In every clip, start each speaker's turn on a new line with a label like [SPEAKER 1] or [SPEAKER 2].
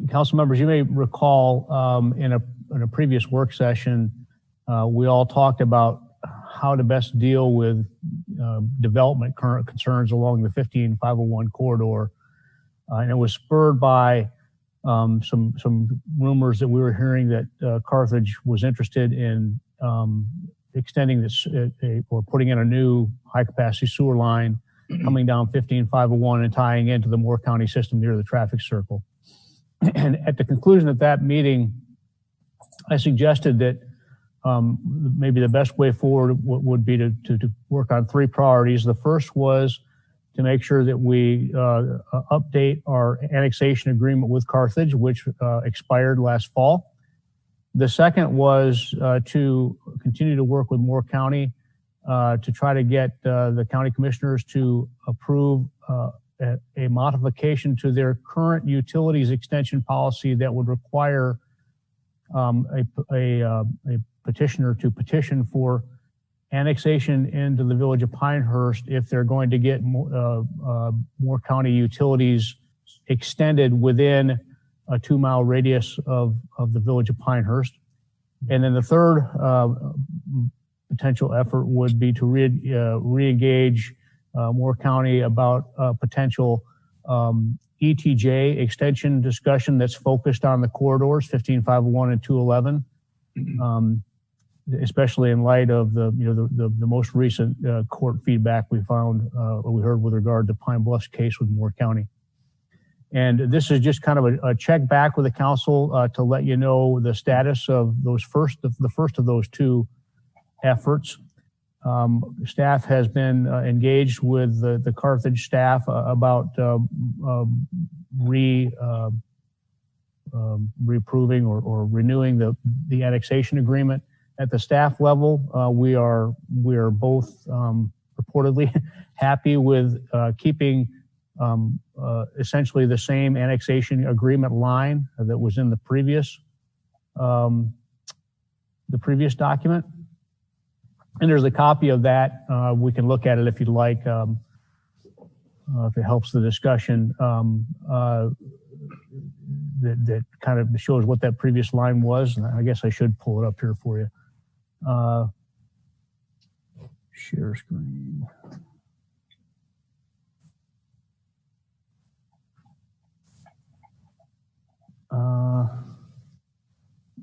[SPEAKER 1] council members, you may recall in a previous work session, we all talked about how to best deal with development current concerns along the 15501 corridor. And it was spurred by some rumors that we were hearing that Carthage was interested in extending this or putting in a new high capacity sewer line coming down 15501 and tying into the Moore County system near the traffic circle. And at the conclusion of that meeting, I suggested that maybe the best way forward would be to work on three priorities. The first was to make sure that we update our annexation agreement with Carthage, which expired last fall. The second was to continue to work with Moore County to try to get the county commissioners to approve a modification to their current utilities extension policy that would require a petitioner to petition for annexation into the village of Pinehurst if they're going to get Moore County utilities extended within a 2-mile radius of the village of Pinehurst. And then the third potential effort would be to re-engage Moore County about potential ETJ extension discussion that's focused on the corridors 15501 and 211, especially in light of the most recent court feedback we found or we heard with regard to Pine Bluff's case with Moore County. And this is just kind of a check back with the council to let you know the status of the first of those two efforts. Staff has been engaged with the Carthage staff about reapproving or renewing the annexation agreement. At the staff level, we are both reportedly happy with keeping essentially the same annexation agreement line that was in the previous document. And there's a copy of that. We can look at it if you'd like, if it helps the discussion. That kind of shows what that previous line was. And I guess I should pull it up here for you. Share screen.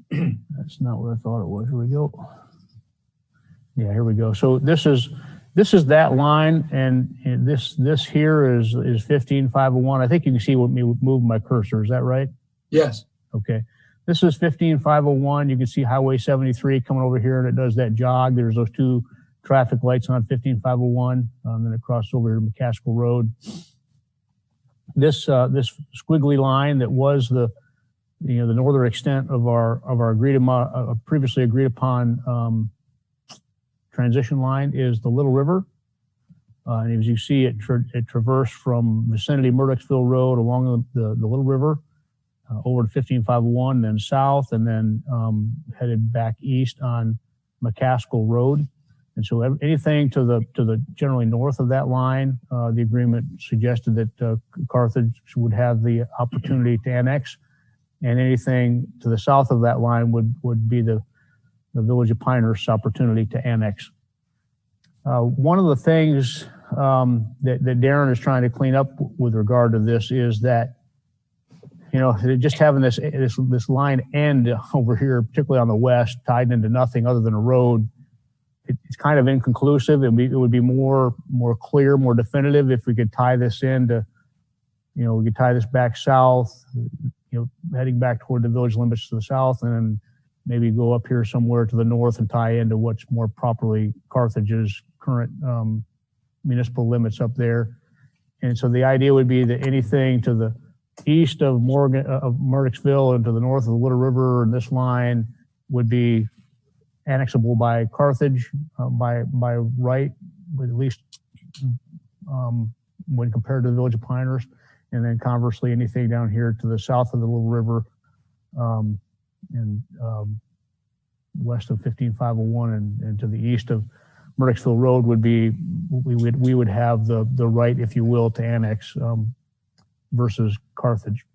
[SPEAKER 1] That's not what I thought it was. Here we go. Yeah, here we go. So this is that line, and this here is 15501. I think you can see what me move my cursor. Is that right?
[SPEAKER 2] Yes.
[SPEAKER 1] Okay. This is 15501. You can see Highway 73 coming over here, and it does that jog. There's those two traffic lights on 15501. Then it crosses over here to McCaskill Road. This squiggly line that was the northern extent of our previously agreed upon transition line is the Little River. And as you see, it traversed from vicinity Murdochsville Road along the Little River over to 15501, then south, and then headed back east on McCaskill Road. And so anything to the generally north of that line, the agreement suggested that Carthage would have the opportunity to annex, and anything to the south of that line would be the village of Pinehurst's opportunity to annex. One of the things that Darren is trying to clean up with regard to this is that, just having this line end over here, particularly on the west, tied into nothing other than a road, it's kind of inconclusive. It would be more clear, more definitive if we could tie this into, we could tie this back south, heading back toward the village limits to the south, and then maybe go up here somewhere to the north and tie into what's more properly Carthage's current municipal limits up there. And so the idea would be that anything to the east of Murdochsville and to the north of the Little River and this line would be annexable by Carthage by right, at least when compared to the village of Pinehurst. And then conversely, anything down here to the south of the Little River and west of 15501 and to the east of Murdochsville Road would be, we would have the right, if you will, to annex versus Carthage.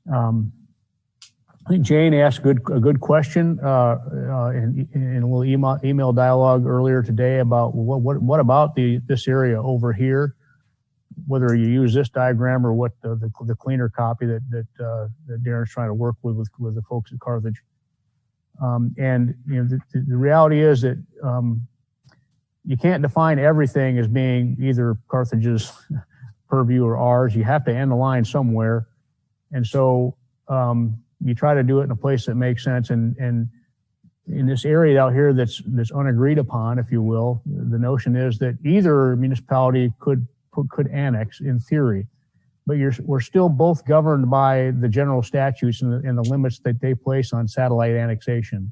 [SPEAKER 1] I think Jane asked a good question in a little email dialogue earlier today about what about this area over here, whether you use this diagram or what the cleaner copy that Darren's trying to work with the folks at Carthage. And the reality is that you can't define everything as being either Carthage's purview or ours. You have to end the line somewhere, and so you try to do it in a place that makes sense. And in this area out here that's unagreed upon, if you will, the notion is that either municipality could annex in theory, but we're still both governed by the general statutes and the limits that they place on satellite annexation.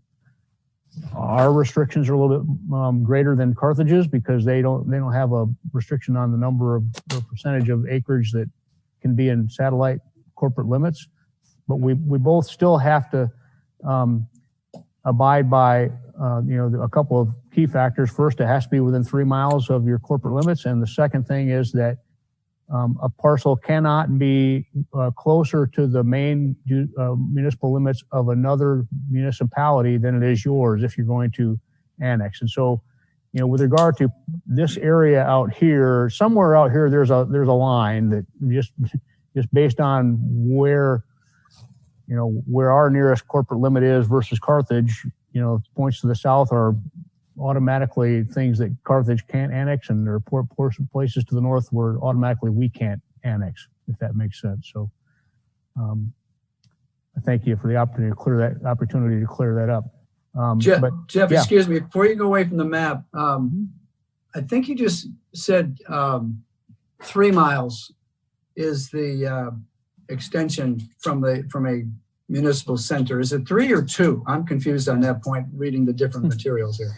[SPEAKER 1] Our restrictions are a little bit greater than Carthage's because they don't have a restriction on the number of the percentage of acreage that can be in satellite corporate limits. But we both still have to abide by a couple of key factors. First, it has to be within 3 miles of your corporate limits, and the second thing is that a parcel cannot be closer to the main municipal limits of another municipality than it is yours if you're going to annex. And so, with regard to this area out here, somewhere out here there's a line that just based on where our nearest corporate limit is versus Carthage, points to the south are automatically things that Carthage can't annex, and there are places to the north where automatically we can't annex, if that makes sense. So I thank you for the opportunity to clear that up.
[SPEAKER 2] Jeff,
[SPEAKER 1] yeah.
[SPEAKER 2] Excuse me, before you go away from the map, I think you just said 3 miles is the extension from a municipal center. Is it 3 or 2? I'm confused on that point, reading the different materials here.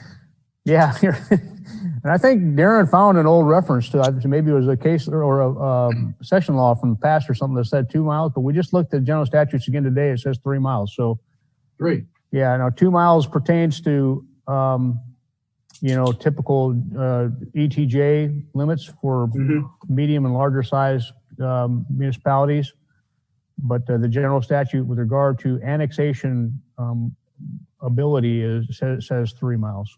[SPEAKER 1] Yeah, and I think Darren found an old reference to maybe it was a case or a session law from the past or something that said 2 miles, but we just looked at general statutes again today. It says 3 miles. So
[SPEAKER 2] 3.
[SPEAKER 1] Yeah, now 2 miles pertains to typical ETJ limits for medium and larger size municipalities. But the general statute with regard to annexation ability says 3 miles.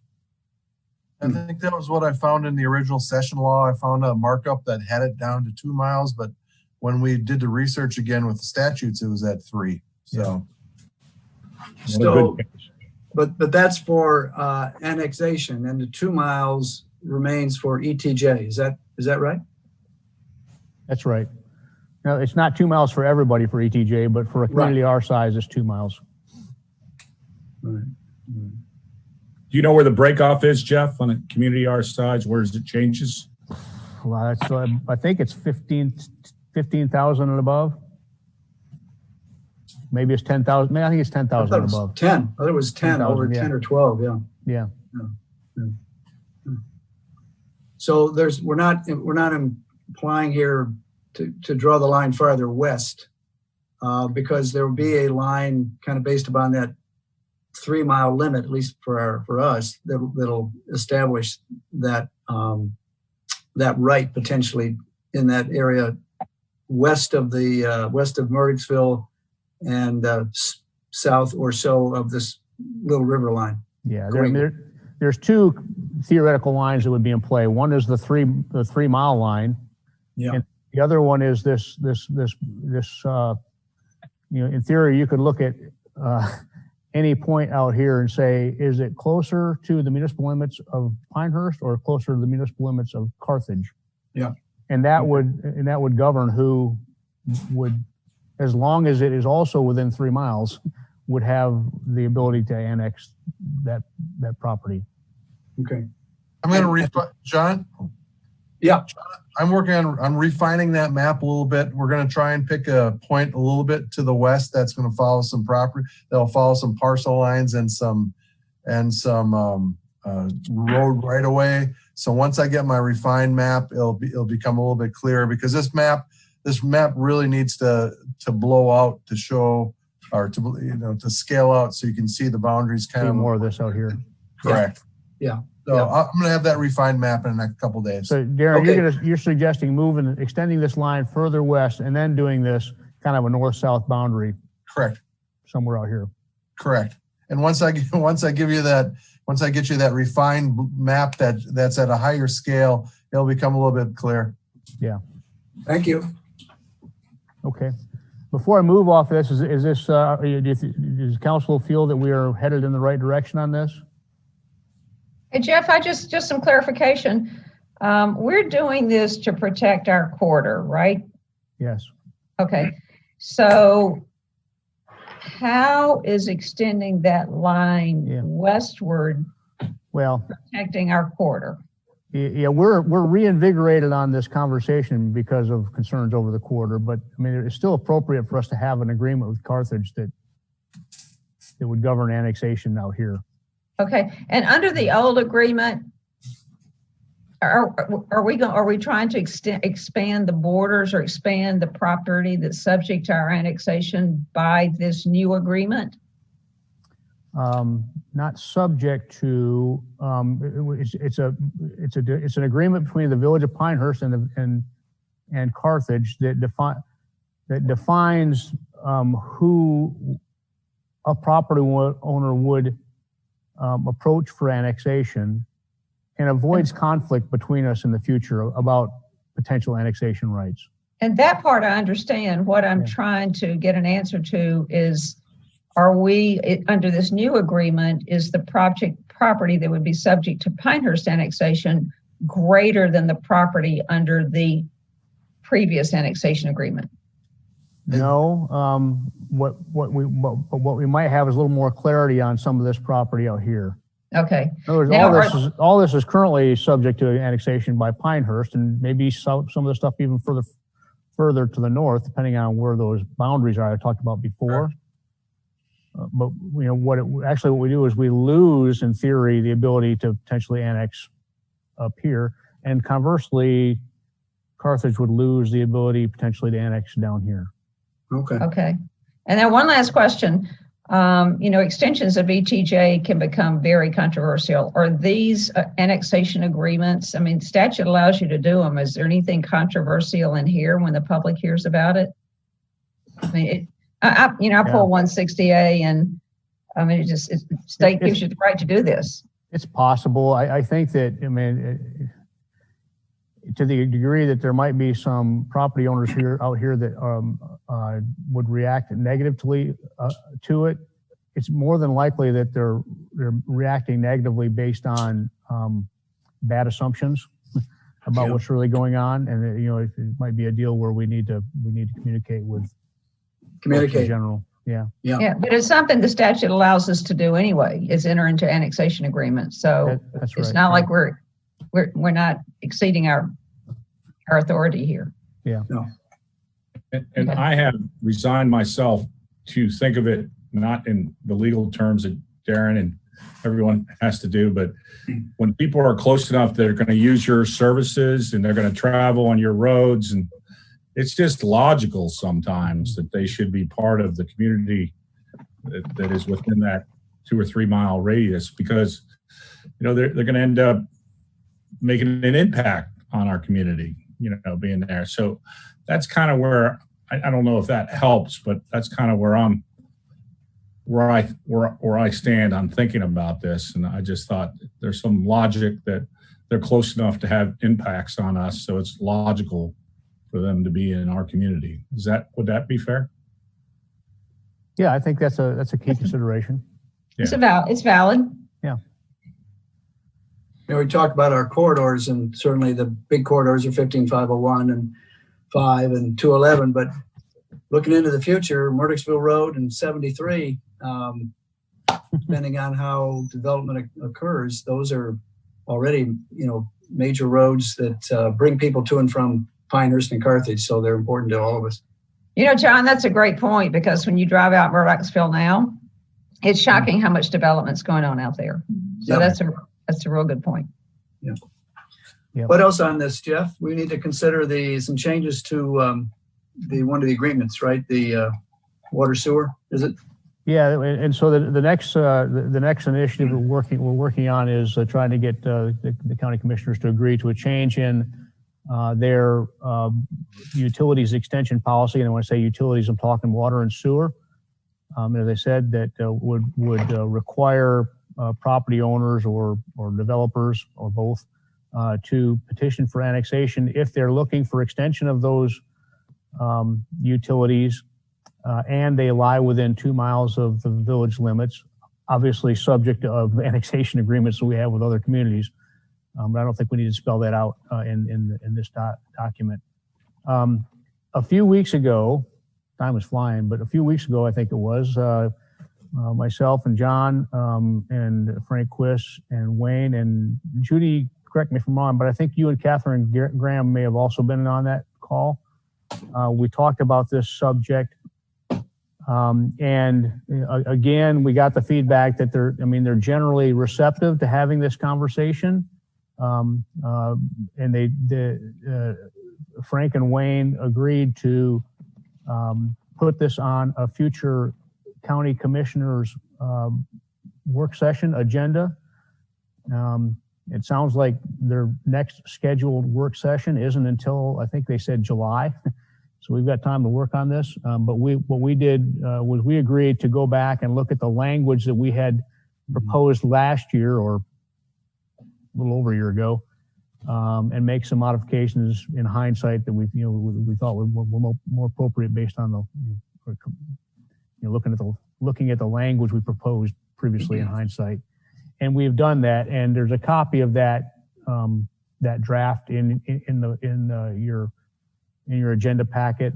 [SPEAKER 3] I think that was what I found in the original session law. I found a markup that had it down to 2 miles, but when we did the research again with the statutes, it was at 3. So,
[SPEAKER 2] but that's for annexation, and the 2 miles remains for ETJ. Is that right?
[SPEAKER 1] That's right. Now, it's not 2 miles for everybody for ETJ, but for a community our size, it's 2 miles.
[SPEAKER 2] Right.
[SPEAKER 4] Do you know where the breakoff is, Jeff, on a community our size? Where it changes?
[SPEAKER 1] Well, that's, I think it's 15,000 and above. Maybe it's 10,000. I think it's 10,000 and above.
[SPEAKER 2] 10. I thought it was 10 over 10 or 12.
[SPEAKER 1] Yeah.
[SPEAKER 2] So we're not implying here to draw the line farther west, because there will be a line kind of based upon that 3 mile limit, at least for us, that'll establish that that right potentially in that area west of Murdochsville and south or so of this little river line.
[SPEAKER 1] Yeah, there's 2 theoretical lines that would be in play. One is the 3 mile line.
[SPEAKER 2] Yeah.
[SPEAKER 1] And the other one is this in theory, you could look at any point out here and say, is it closer to the municipal limits of Pinehurst or closer to the municipal limits of Carthage?
[SPEAKER 2] Yeah.
[SPEAKER 1] And that would govern who would, as long as it is also within 3 miles, would have the ability to annex that property.
[SPEAKER 2] Okay.
[SPEAKER 3] I'm going to John.
[SPEAKER 2] Yeah.
[SPEAKER 3] I'm working on refining that map a little bit. We're going to try and pick a point a little bit to the west that's going to follow some property. That'll follow some parcel lines and some road right away. So once I get my refined map, it'll become a little bit clearer, because this map really needs to blow out to show, or to scale out so you can see the boundaries kind of
[SPEAKER 1] more of this out here.
[SPEAKER 3] Correct.
[SPEAKER 2] Yeah.
[SPEAKER 3] So I'm going to have that refined map in the next couple of days.
[SPEAKER 1] So Darren, you're suggesting extending this line further west and then doing this kind of a north-south boundary
[SPEAKER 3] Correct.
[SPEAKER 1] somewhere out here.
[SPEAKER 3] Correct. And once I give you that, once I get you that refined map that's at a higher scale, it'll become a little bit clear.
[SPEAKER 1] Yeah.
[SPEAKER 2] Thank you.
[SPEAKER 1] Okay. Before I move off this, is this, does council feel that we are headed in the right direction on this?
[SPEAKER 5] Hey, Jeff, I just some clarification. We're doing this to protect our corridor, right?
[SPEAKER 1] Yes.
[SPEAKER 5] Okay. So how is extending that line westward
[SPEAKER 1] Well,
[SPEAKER 5] protecting our corridor?
[SPEAKER 1] yeah, we're reinvigorated on this conversation because of concerns over the corridor, but I mean, it's still appropriate for us to have an agreement with Carthage that would govern annexation out here.
[SPEAKER 5] Okay. And under the old agreement, are we trying to expand the borders or expand the property that's subject to our annexation by this new agreement?
[SPEAKER 1] Not subject to. It's an agreement between the Village of Pinehurst and Carthage that defines who a property owner would approach for annexation, and avoids conflict between us in the future about potential annexation rights.
[SPEAKER 5] And that part I understand. What I'm trying to get an answer to is, are we, under this new agreement, is the property that would be subject to Pinehurst annexation greater than the property under the previous annexation agreement?
[SPEAKER 1] No. What we might have is a little more clarity on some of this property out here.
[SPEAKER 5] Okay.
[SPEAKER 1] In other words, all this is currently subject to annexation by Pinehurst, and maybe some of the stuff even further to the north, depending on where those boundaries are I talked about before. But what we do is we lose, in theory, the ability to potentially annex up here, and conversely, Carthage would lose the ability potentially to annex down here.
[SPEAKER 2] Okay.
[SPEAKER 5] Okay. And then one last question. Extensions of ETJ can become very controversial. Are these annexation agreements? I mean, statute allows you to do them. Is there anything controversial in here when the public hears about it? I mean, I pull 160A, and I mean, state gives you the right to do this.
[SPEAKER 1] It's possible. I think that, to the degree that there might be some property owners out here that would react negatively to it, it's more than likely that they're reacting negatively based on bad assumptions about what's really going on, and it might be a deal where we need to communicate in general. Yeah,
[SPEAKER 5] but it's something the statute allows us to do anyway, is enter into annexation agreements. So
[SPEAKER 1] that's
[SPEAKER 5] it's
[SPEAKER 1] right.
[SPEAKER 5] not like we're not exceeding our authority here.
[SPEAKER 1] Yeah.
[SPEAKER 2] No.
[SPEAKER 4] And I have resigned myself to think of it not in the legal terms that Darren and everyone has to do, but when people are close enough, they're going to use your services and they're going to travel on your roads, and it's just logical sometimes that they should be part of the community that is within that 2 or 3 mile radius, because they're going to end up making an impact on our community, being there. So that's kind of where I don't know if that helps, but that's kind of where I stand on thinking about this. And I just thought there's some logic that they're close enough to have impacts on us, so it's logical for them to be in our community. Would that be fair?
[SPEAKER 1] Yeah, I think that's a key consideration.
[SPEAKER 4] Yeah.
[SPEAKER 5] It's valid.
[SPEAKER 1] Yeah.
[SPEAKER 2] We talk about our corridors, and certainly the big corridors are 15501 and 5 and 211, but looking into the future, Murdochsville Road and 73, depending on how development occurs, those are already, major roads that bring people to and from Pinehurst and Carthage, so they're important to all of us.
[SPEAKER 5] John, that's a great point, because when you drive out Murdochsville now, it's shocking how much development's going on out there. So that's a real good point.
[SPEAKER 2] Yeah.
[SPEAKER 1] Yep.
[SPEAKER 2] What else on this, Jeff? We need to consider some changes to one of the agreements, right? The water sewer, is it?
[SPEAKER 1] Yeah, and so the next initiative we're working on is trying to get the county commissioners to agree to a change in their utilities extension policy. And when I say utilities, I'm talking water and sewer. As I said, that would require property owners or developers or both to petition for annexation if they're looking for extension of those utilities and they lie within 2 miles of the village limits, obviously subject of annexation agreements that we have with other communities. But I don't think we need to spell that out in this document. A few weeks ago, time was flying, but a few weeks ago, I think it was, myself and John and Frank Quiss and Wayne and Judy, correct me if I'm wrong, but I think you and Catherine Graham may have also been on that call. We talked about this subject. Again, we got the feedback that they're generally receptive to having this conversation. And Frank and Wayne agreed to put this on a future county commissioners work session agenda. It sounds like their next scheduled work session isn't until, I think they said July. So we've got time to work on this. But what we did was we agreed to go back and look at the language that we had proposed last year or a little over a year ago, and make some modifications in hindsight that we thought were more appropriate based on looking at the language we proposed previously in hindsight. And we've done that, and there's a copy of that draft in your agenda packet.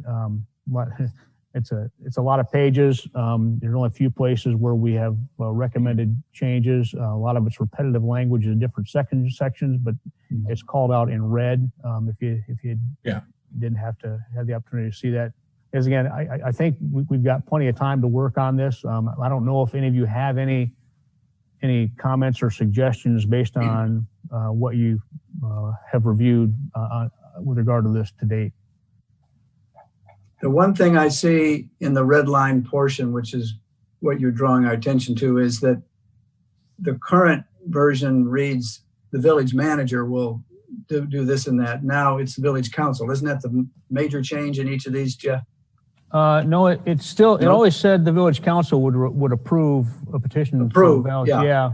[SPEAKER 1] It's a lot of pages. There's only a few places where we have recommended changes. A lot of it's repetitive language in different sections, but it's called out in red. If you didn't have the opportunity to see that, because again, I think we've got plenty of time to work on this. I don't know if any of you have any comments or suggestions based on what you have reviewed with regard to this to date.
[SPEAKER 2] The one thing I see in the red line portion, which is what you're drawing our attention to, is that the current version reads the village manager will do this and that. Now it's the village council. Isn't that the major change in each of these, Jeff?
[SPEAKER 1] No, it's still, it always said the village council would approve a petition.
[SPEAKER 2] Approve,
[SPEAKER 1] yeah.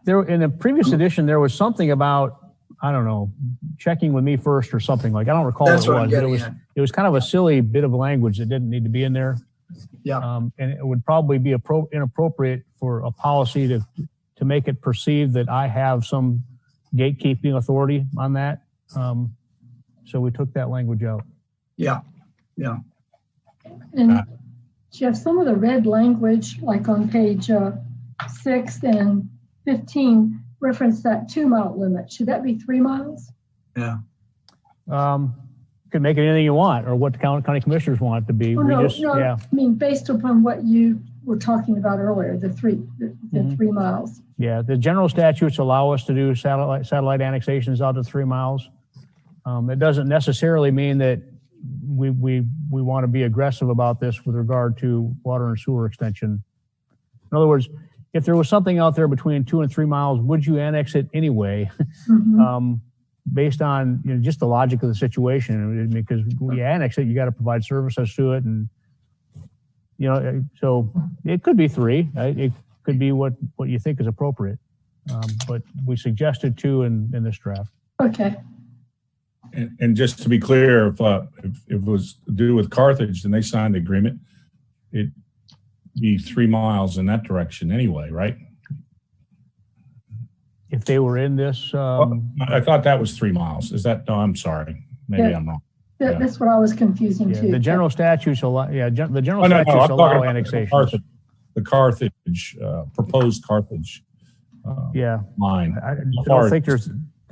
[SPEAKER 1] There, in a previous edition, there was something about, I don't know, checking with me first or something like, I don't recall
[SPEAKER 2] That's
[SPEAKER 1] what it was.
[SPEAKER 2] at.
[SPEAKER 1] It was kind of a silly bit of language that didn't need to be in there.
[SPEAKER 2] Yeah.
[SPEAKER 1] And it would probably be inappropriate for a policy to make it perceived that I have some gatekeeping authority on that. So we took that language out.
[SPEAKER 2] Yeah.
[SPEAKER 6] And Jeff, some of the red language, like on page 6 and 15, reference that 2 mile limit. Should that be 3 miles?
[SPEAKER 2] Yeah.
[SPEAKER 1] You can make it anything you want, or what the county commissioners want it to be.
[SPEAKER 6] I mean, based upon what you were talking about earlier, the 3 miles.
[SPEAKER 1] Yeah, the general statutes allow us to do satellite annexations out to 3 miles. It doesn't necessarily mean that we want to be aggressive about this with regard to water and sewer extension. In other words, if there was something out there between 2 and 3 miles, would you annex it anyway?
[SPEAKER 6] Mm-hmm.
[SPEAKER 1] Based on just the logic of the situation, because when you annex it, you got to provide services to it, and so it could be 3. It could be what you think is appropriate, but we suggested 2 in this draft.
[SPEAKER 6] Okay.
[SPEAKER 4] And just to be clear, if it was to do with Carthage, then they signed the agreement. It'd be 3 miles in that direction anyway, right?
[SPEAKER 1] If they were in this,
[SPEAKER 4] I thought that was 3 miles. Is that? No, I'm sorry. Maybe I'm wrong.
[SPEAKER 6] That's what I was confusing too.
[SPEAKER 1] The general statutes allow. Yeah, the general statutes allow annexation.
[SPEAKER 4] The Carthage proposed Carthage. Line.
[SPEAKER 1] I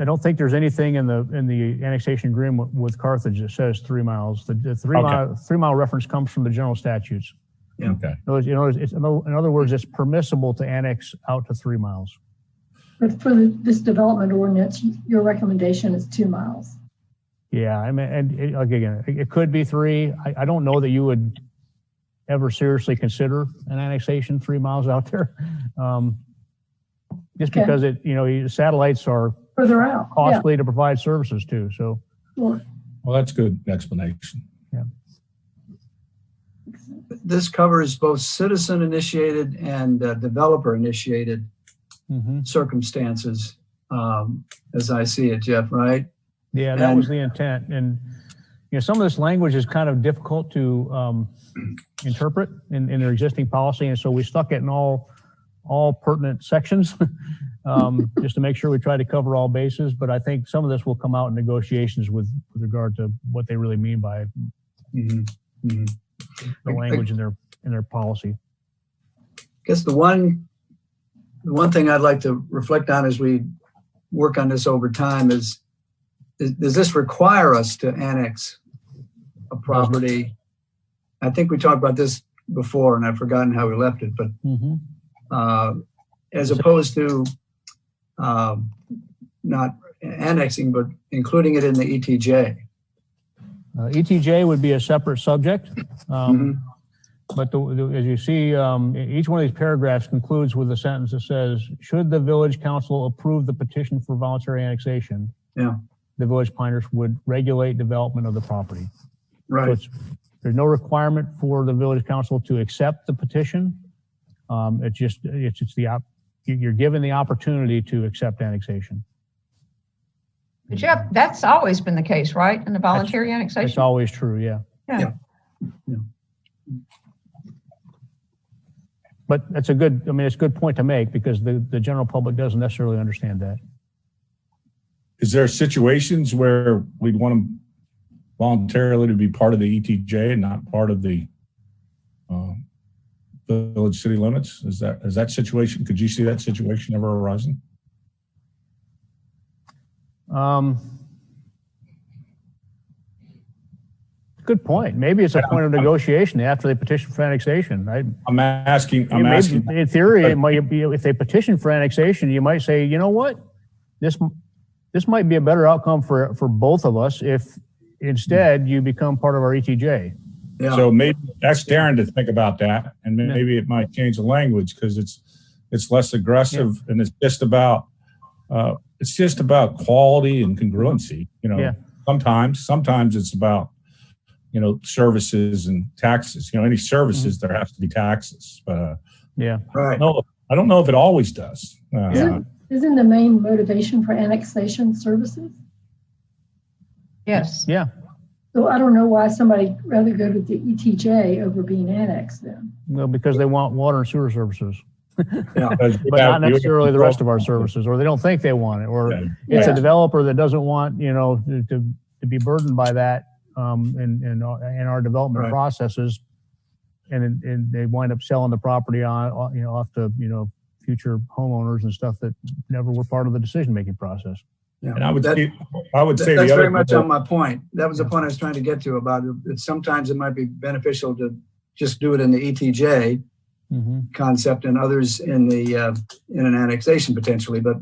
[SPEAKER 1] don't think there's anything in the annexation agreement with Carthage that says 3 miles. The 3 mile reference comes from the general statutes.
[SPEAKER 2] Yeah.
[SPEAKER 4] Okay.
[SPEAKER 1] In other words, it's permissible to annex out to 3 miles.
[SPEAKER 6] But for this development ordinance, your recommendation is 2 miles.
[SPEAKER 1] Yeah, I mean, and again, it could be 3. I don't know that you would ever seriously consider an annexation 3 miles out there, just because satellites are
[SPEAKER 6] further out,
[SPEAKER 1] costly to provide services to. So
[SPEAKER 6] Well,
[SPEAKER 4] Well, that's good explanation.
[SPEAKER 2] This covers both citizen-initiated and developer-initiated
[SPEAKER 1] Mhm.
[SPEAKER 2] circumstances, as I see it, Jeff, right?
[SPEAKER 1] Yeah, that was the intent. And, some of this language is kind of difficult to interpret in their existing policy. And so we stuck it in all pertinent sections just to make sure we try to cover all bases. But I think some of this will come out in negotiations with regard to what they really mean by
[SPEAKER 2] Mhm. Mhm.
[SPEAKER 1] the language in their policy.
[SPEAKER 2] I guess the one thing I'd like to reflect on as we work on this over time is does this require us to annex a property? I think we talked about this before, and I've forgotten how we left it, but as opposed to not annexing, but including it in the ETJ.
[SPEAKER 1] ETJ would be a separate subject.
[SPEAKER 2] Mhm.
[SPEAKER 1] But as you see, each one of these paragraphs concludes with a sentence that says, should the village council approve the petition for voluntary annexation,
[SPEAKER 2] Yeah,
[SPEAKER 1] the village planners would regulate development of the property. So
[SPEAKER 2] right.
[SPEAKER 1] there's no requirement for the village council to accept the petition. You're given the opportunity to accept annexation.
[SPEAKER 5] But Jeff, that's always been the case, right? In the voluntary
[SPEAKER 1] It's
[SPEAKER 5] annexation?
[SPEAKER 1] always true, yeah.
[SPEAKER 5] Yeah.
[SPEAKER 1] But it's a good point to make because the general public doesn't necessarily understand that.
[SPEAKER 4] Is there situations where we'd want them voluntarily to be part of the ETJ and not part of the village city limits? Is that situation? Could you see that situation ever arising?
[SPEAKER 1] Good point. Maybe it's a point of negotiation after they petition for annexation.
[SPEAKER 4] I'm asking.
[SPEAKER 1] In theory, it might be if they petition for annexation, you might say, you know what, this might be a better outcome for both of us if instead you become part of our ETJ.
[SPEAKER 2] Yeah.
[SPEAKER 4] So maybe that's Darren to think about that, and maybe it might change the language because it's less aggressive and it's just about quality and congruency. Sometimes it's about services and taxes. Any services there has to be taxes, but
[SPEAKER 2] Right.
[SPEAKER 4] no, I don't know if it always does.
[SPEAKER 6] Isn't the main motivation for annexation services?
[SPEAKER 5] Yes.
[SPEAKER 1] Yeah.
[SPEAKER 6] So I don't know why somebody rather go to the ETJ over being annexed then.
[SPEAKER 1] Well, because they want water and sewer services,
[SPEAKER 2] Yeah.
[SPEAKER 1] but not necessarily the rest of our services, or they don't think they want it, or it's a developer that doesn't want, to be burdened by that in our development processes, and they wind up selling the property off to future homeowners and stuff that never were part of the decision-making process.
[SPEAKER 2] Yeah.
[SPEAKER 4] And I would say
[SPEAKER 2] that's
[SPEAKER 4] the other
[SPEAKER 2] very much on my point. That was the point I was trying to get to about it. Sometimes it might be beneficial to just do it in the ETJ concept and others in an annexation potentially. But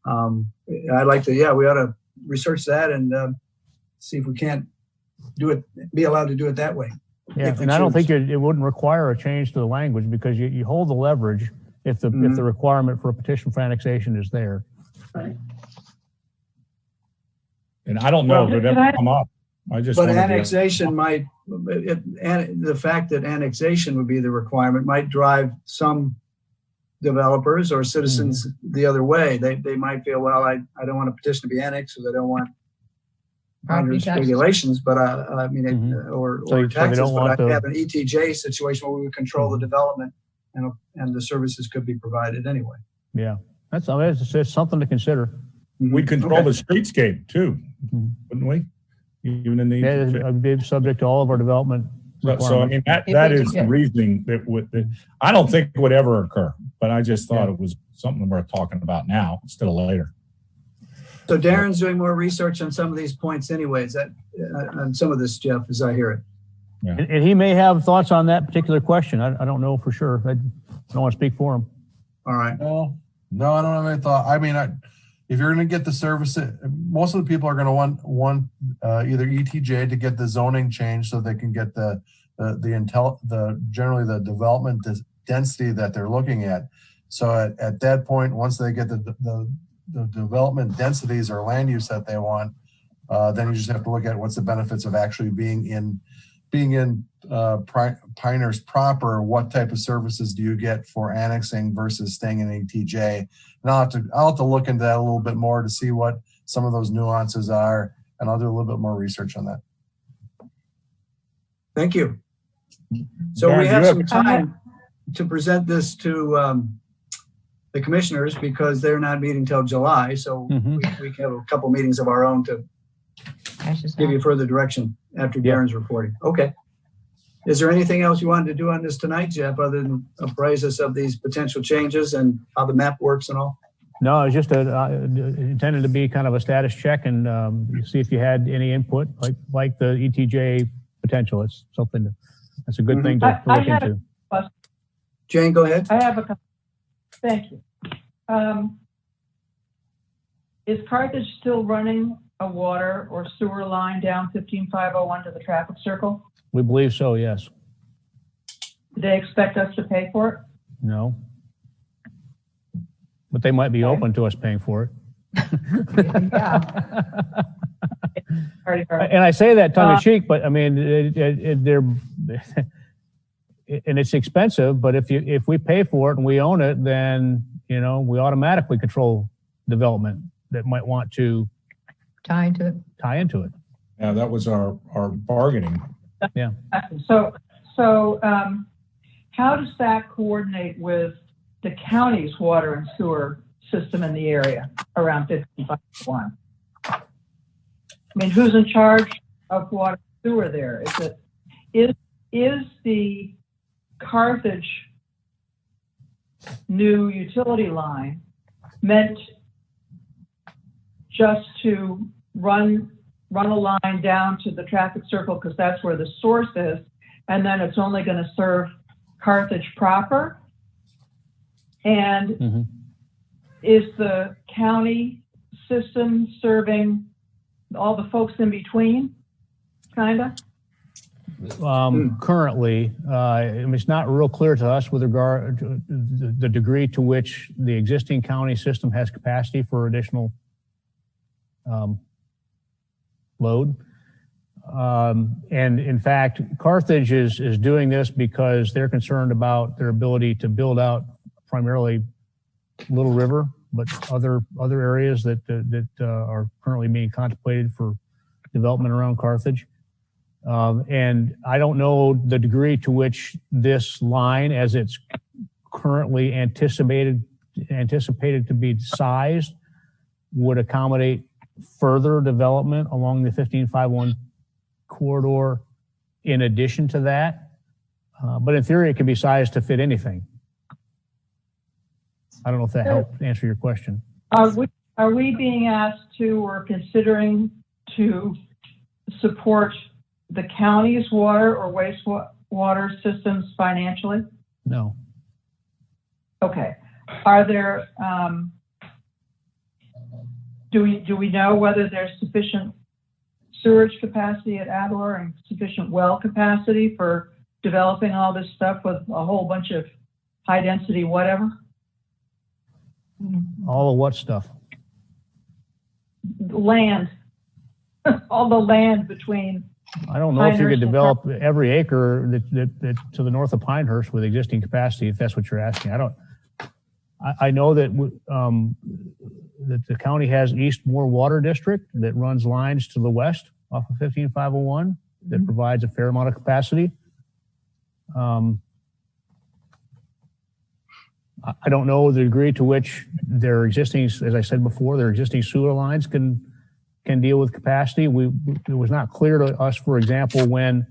[SPEAKER 2] I'd like to, we ought to research that and see if we can't be allowed to do it that way.
[SPEAKER 1] Yeah, and I don't think it wouldn't require a change to the language because you hold the leverage if the requirement for a petition for annexation is there.
[SPEAKER 6] Right.
[SPEAKER 4] And I don't know if it ever come up.
[SPEAKER 2] But annexation the fact that annexation would be the requirement might drive some developers or citizens the other way. They might feel, well, I don't want a petition to be annexed because I don't want regulations, but or taxes, but I have an ETJ situation where we would control the development and the services could be provided anyway.
[SPEAKER 1] Yeah, it's something to consider.
[SPEAKER 4] We'd control the streetscape too, wouldn't we? Even in the
[SPEAKER 1] it'd be subject to all of our development.
[SPEAKER 4] So I mean that is the reasoning that I don't think would ever occur, but I just thought it was something worth talking about now instead of later.
[SPEAKER 2] So Darren's doing more research on some of these points anyways, on some of this, Jeff, as I hear it.
[SPEAKER 1] Yeah. And he may have thoughts on that particular question. I don't know for sure. I don't want to speak for him.
[SPEAKER 2] All right.
[SPEAKER 3] No, I don't have any thought. I mean, if you're going to get the service, most of the people are going to want either ETJ to get the zoning changed so they can get generally the development density that they're looking at. So at that point, once they get the development densities or land use that they want, then you just have to look at what's the benefits of actually being in Pinehurst proper. What type of services do you get for annexing versus staying in ETJ? And I'll have to look into that a little bit more to see what some of those nuances are, and I'll do a little bit more research on that.
[SPEAKER 2] Thank you. So
[SPEAKER 1] Darren,
[SPEAKER 2] we
[SPEAKER 1] do
[SPEAKER 2] have
[SPEAKER 1] you
[SPEAKER 2] some time to present this to the commissioners because they're not meeting till July. So we can have a couple meetings of our own to give you further direction after Darren's reporting. Okay. Is there anything else you wanted to do on this tonight, Jeff, other than apprise us of these potential changes and how the map works and all?
[SPEAKER 1] No, it's just intended to be kind of a status check and see if you had any input, like the ETJ potential. It's something that's a good thing to look into.
[SPEAKER 2] Jane, go ahead.
[SPEAKER 7] I have a couple. Thank you. Is Carthage still running a water or sewer line down 15501 to the traffic circle?
[SPEAKER 1] We believe so, yes.
[SPEAKER 7] Do they expect us to pay for it?
[SPEAKER 1] No. But they might be open to us paying for it. And I say that tongue in cheek, but I mean, they're and it's expensive. But if we pay for it and we own it, then we automatically control development that might want to tie into it.
[SPEAKER 4] Yeah, that was our bargaining.
[SPEAKER 1] Yeah.
[SPEAKER 7] So how does that coordinate with the county's water and sewer system in the area around 15501? I mean, who's in charge of water and sewer there? Is the Carthage new utility line meant just to run a line down to the traffic circle because that's where the source is, and then it's only going to serve Carthage proper? And is the county system serving all the folks in between, kind of?
[SPEAKER 1] Currently, it's not real clear to us with regard to the degree to which the existing county system has capacity for additional load. And in fact, Carthage is doing this because they're concerned about their ability to build out primarily Little River, but other areas that are currently being contemplated for development around Carthage. And I don't know the degree to which this line, as it's currently anticipated to be sized, would accommodate further development along the 15501 corridor in addition to that. But in theory, it can be sized to fit anything. I don't know if that helped answer your question.
[SPEAKER 7] Are we being asked to or considering to support the county's water or wastewater systems financially?
[SPEAKER 1] No.
[SPEAKER 7] Okay. Are there, do we know whether there's sufficient sewage capacity at Adler and sufficient well capacity for developing all this stuff with a whole bunch of high density whatever?
[SPEAKER 1] All of what stuff?
[SPEAKER 7] Land. All the land between.
[SPEAKER 1] I don't know if you could develop every acre that to the north of Pinehurst with existing capacity, if that's what you're asking. I know that that the county has East Moore Water District that runs lines to the west off of 15501 that provides a fair amount of capacity. I don't know the degree to which their existing, as I said before, their existing sewer lines can deal with capacity. It was not clear to us, for example, when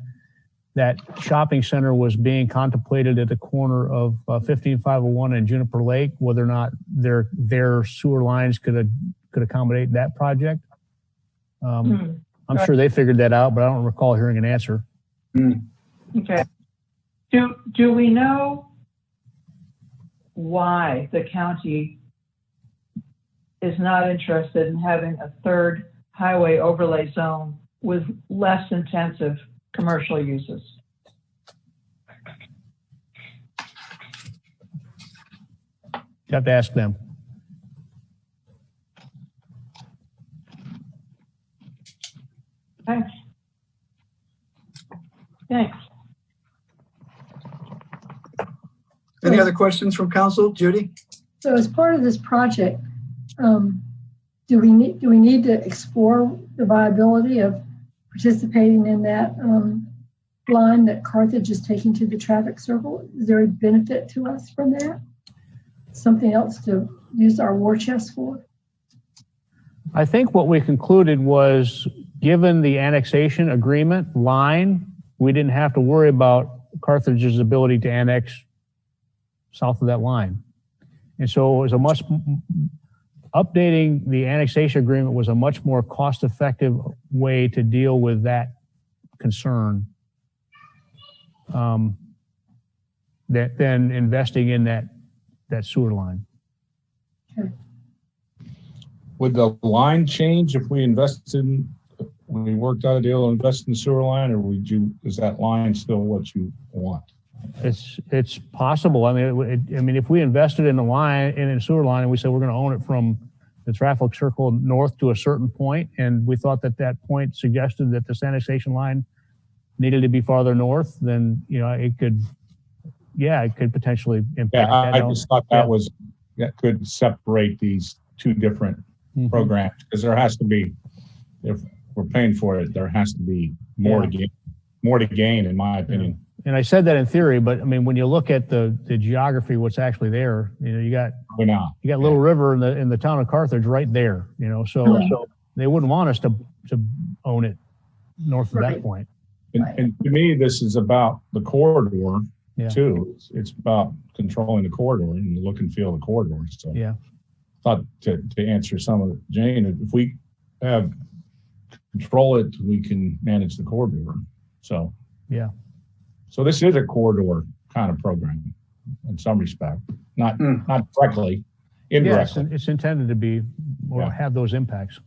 [SPEAKER 1] that shopping center was being contemplated at the corner of 15501 and Juniper Lake, whether or not their sewer lines could accommodate that project. I'm sure they figured that out, but I don't recall hearing an answer.
[SPEAKER 7] Okay. Do we know why the county is not interested in having a third highway overlay zone with less intensive commercial uses?
[SPEAKER 1] You have to ask them.
[SPEAKER 2] Any other questions from council? Judy?
[SPEAKER 6] So as part of this project, do we need to explore the viability of participating in that line that Carthage is taking to the traffic circle? Is there a benefit to us from that? Something else to use our war chest for?
[SPEAKER 1] I think what we concluded was, given the annexation agreement line, we didn't have to worry about Carthage's ability to annex south of that line. And so it was updating the annexation agreement was a much more cost-effective way to deal with that concern than investing in that sewer line.
[SPEAKER 6] Okay.
[SPEAKER 4] Would the line change if we when we worked out a deal to invest in the sewer line, or is that line still what you want?
[SPEAKER 1] It's possible. I mean, if we invested in a sewer line, and we said we're going to own it from the traffic circle north to a certain point, and we thought that point suggested that this annexation line needed to be farther north, then it could potentially impact that.
[SPEAKER 4] I just thought that could separate these two different programs, because there has to be, if we're paying for it, there has to be more to gain, in my opinion.
[SPEAKER 1] And I said that in theory, but I mean, when you look at the geography, what's actually there, you got Little River in the town of Carthage right there, so they wouldn't want us to own it north of that point.
[SPEAKER 4] And to me, this is about the corridor too. It's about controlling the corridor and the look and feel of the corridor. So I thought to answer some of Jane, if we have control it, we can manage the corridor. So So this is a corridor kind of program in some respect, not directly, indirectly.
[SPEAKER 1] Yes, it's intended to be or have those impacts.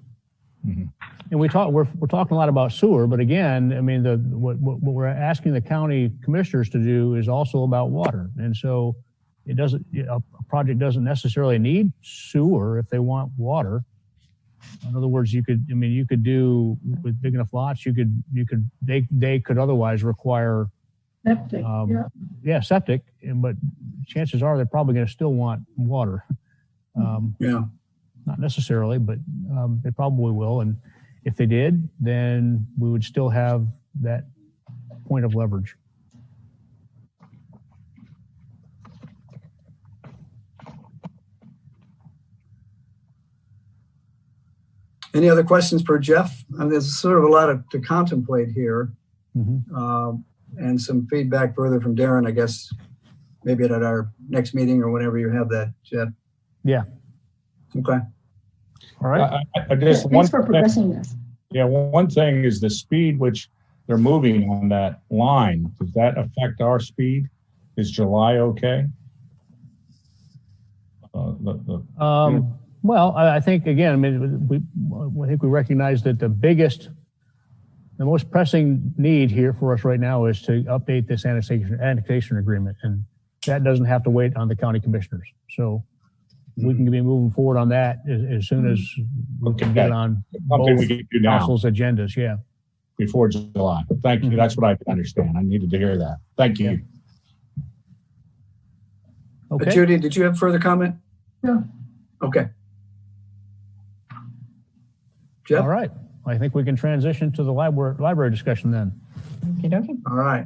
[SPEAKER 1] And we're talking a lot about sewer, but again, I mean, what we're asking the county commissioners to do is also about water. And so a project doesn't necessarily need sewer if they want water. In other words, you could do with big enough lots, they could otherwise require
[SPEAKER 6] septic.
[SPEAKER 1] Septic, but chances are they're probably going to still want water. Not necessarily, but they probably will. And if they did, then we would still have that point of leverage.
[SPEAKER 2] Any other questions for Jeff? There's sort of a lot to contemplate here, and some feedback further from Darren, I guess, maybe at our next meeting or whenever you have that, Jeff.
[SPEAKER 1] Yeah.
[SPEAKER 2] Okay.
[SPEAKER 1] All right.
[SPEAKER 6] Thanks for progressing this.
[SPEAKER 4] Yeah, one thing is the speed which they're moving on that line. Does that affect our speed? Is July okay?
[SPEAKER 1] Well, I think, again, I mean, I think we recognize that the most pressing need here for us right now is to update this annexation agreement, and that doesn't have to wait on the county commissioners. So we can be moving forward on that as soon as we can get on both council's agendas. Yeah.
[SPEAKER 4] Before July. Thank you. That's what I understand. I needed to hear that. Thank you.
[SPEAKER 1] Okay.
[SPEAKER 2] Judy, did you have further comment?
[SPEAKER 6] No.
[SPEAKER 2] Okay. Jeff?
[SPEAKER 1] All right. I think we can transition to the library discussion then.
[SPEAKER 5] Okay.
[SPEAKER 2] All right.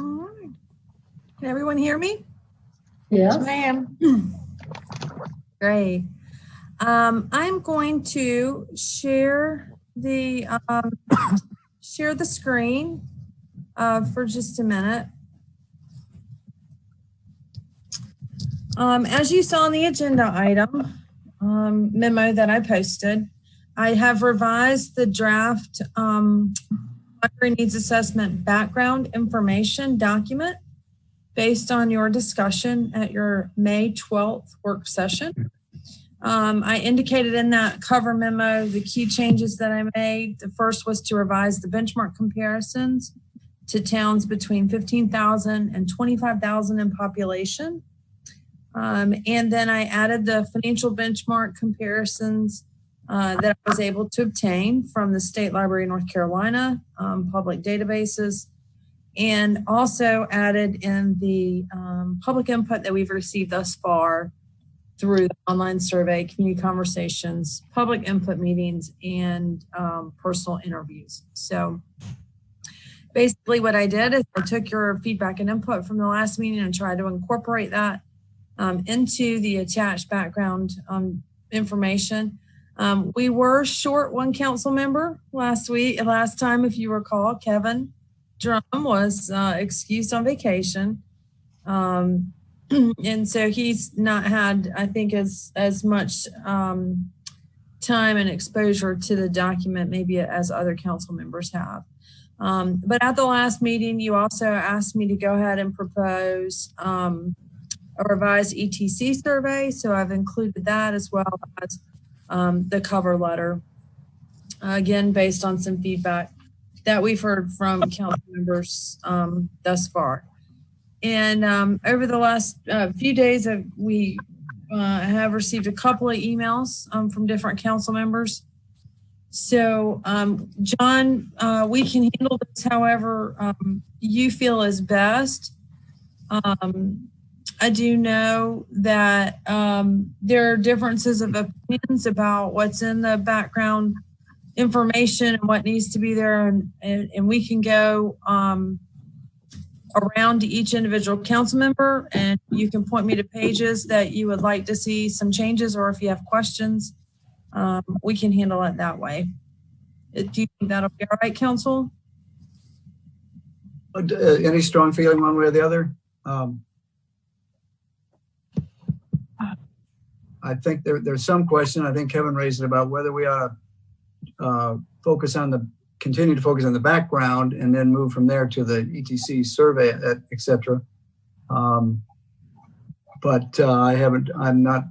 [SPEAKER 8] All right. Can everyone hear me?
[SPEAKER 6] Yes,
[SPEAKER 5] ma'am.
[SPEAKER 8] Great. I'm going to share the screen for just a minute. As you saw in the agenda item memo that I posted, I have revised the draft library needs assessment background information document based on your discussion at your May 12th work session. I indicated in that cover memo the key changes that I made. The first was to revise the benchmark comparisons to towns between 15,000 and 25,000 in population. And then I added the financial benchmark comparisons that I was able to obtain from the State Library of North Carolina, public databases, and also added in the public input that we've received thus far through the online survey, community conversations, public input meetings, and personal interviews. So basically what I did is I took your feedback and input from the last meeting and tried to incorporate that into the attached background information. We were short one council member last time, if you recall. Kevin Drum was excused on vacation. And so he's not had, I think, as much time and exposure to the document maybe as other council members have. But at the last meeting, you also asked me to go ahead and propose a revised ETC survey. So I've included that as well as the cover letter, again, based on some feedback that we've heard from council members thus far. And over the last few days, we have received a couple of emails from different council members. So, John, we can handle this however you feel is best. I do know that there are differences of opinions about what's in the background information and what needs to be there, and we can go around to each individual council member, and you can point me to pages that you would like to see some changes, or if you have questions, we can handle it that way. Do you think that'll be all right, council?
[SPEAKER 2] Any strong feeling one way or the other? I think there's some question. I think Kevin raised it about whether we ought to continue to focus on the background and then move from there to the ETC survey, et cetera. But I'm not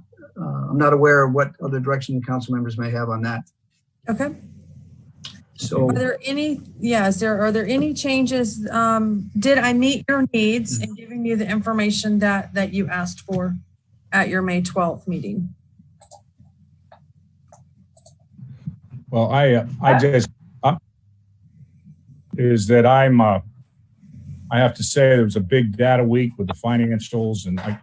[SPEAKER 2] aware of what other direction council members may have on that.
[SPEAKER 8] Okay.
[SPEAKER 2] So
[SPEAKER 8] are there any changes? Did I meet your needs in giving you the information that you asked for at your May 12th meeting?
[SPEAKER 4] Well, I have to say there was a big data week with the financials, and I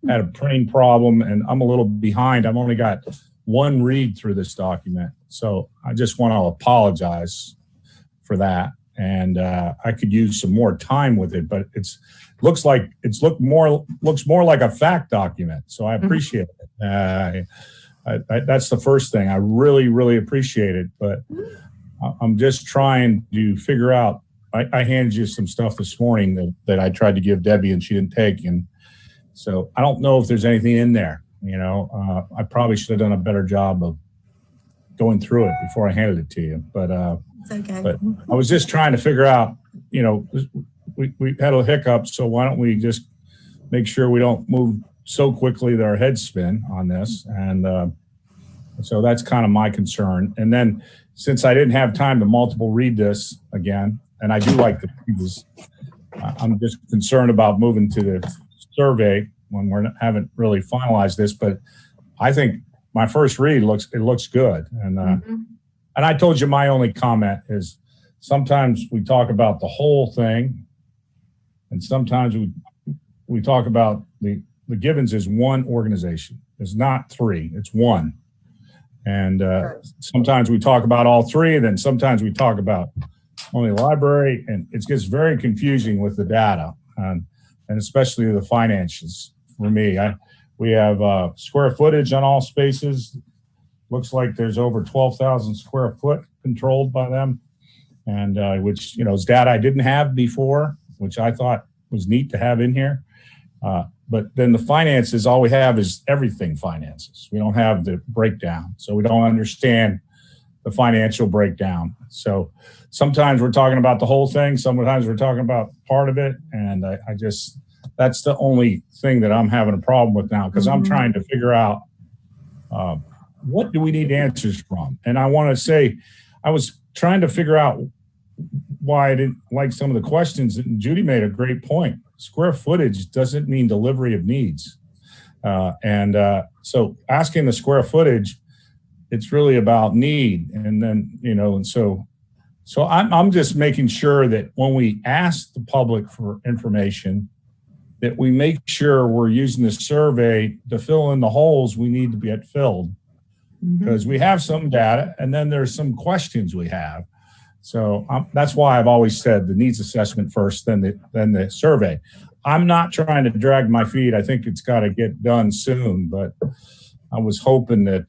[SPEAKER 4] had a printing problem, and I'm a little behind. I've only got one read through this document, so I just want to apologize for that. And I could use some more time with it, but looks more like a fact document. So I appreciate it. That's the first thing. I really, really appreciate it, but I'm just trying to figure out. I handed you some stuff this morning that I tried to give Debbie and she didn't take, and so I don't know if there's anything in there. I probably should have done a better job of going through it before I handed it to you. But
[SPEAKER 8] it's okay.
[SPEAKER 4] But I was just trying to figure out. We had a hiccup, so why don't we just make sure we don't move so quickly that our heads spin on this, and so that's kind of my concern. And then since I didn't have time to multiple read this again, and I do like the pages, I'm just concerned about moving to the survey when we haven't really finalized this. But I think my first read looks good, and and I told you my only comment is sometimes we talk about the whole thing, and sometimes we talk about the Givens is one organization. It's not three, it's one. And sometimes we talk about all three, then sometimes we talk about only the library, and it gets very confusing with the data, and especially the finances for me. We have square footage on all spaces. Looks like there's over 12,000 square foot controlled by them, and which is data I didn't have before, which I thought was neat to have in here. But then the finances, all we have is everything finances. We don't have the breakdown, so we don't understand the financial breakdown. So sometimes we're talking about the whole thing, sometimes we're talking about part of it, and that's the only thing that I'm having a problem with now, because I'm trying to figure out what do we need answers from. And I want to say, I was trying to figure out why I didn't like some of the questions, and Judy made a great point. Square footage doesn't mean delivery of needs. So asking the square footage It's really about need. And then, and so I'm just making sure that when we ask the public for information, that we make sure we're using the survey to fill in the holes we need to get filled. Because we have some data, and then there's some questions we have. So that's why I've always said the needs assessment first, then the survey. I'm not trying to drag my feet. I think it's got to get done soon, but I was hoping that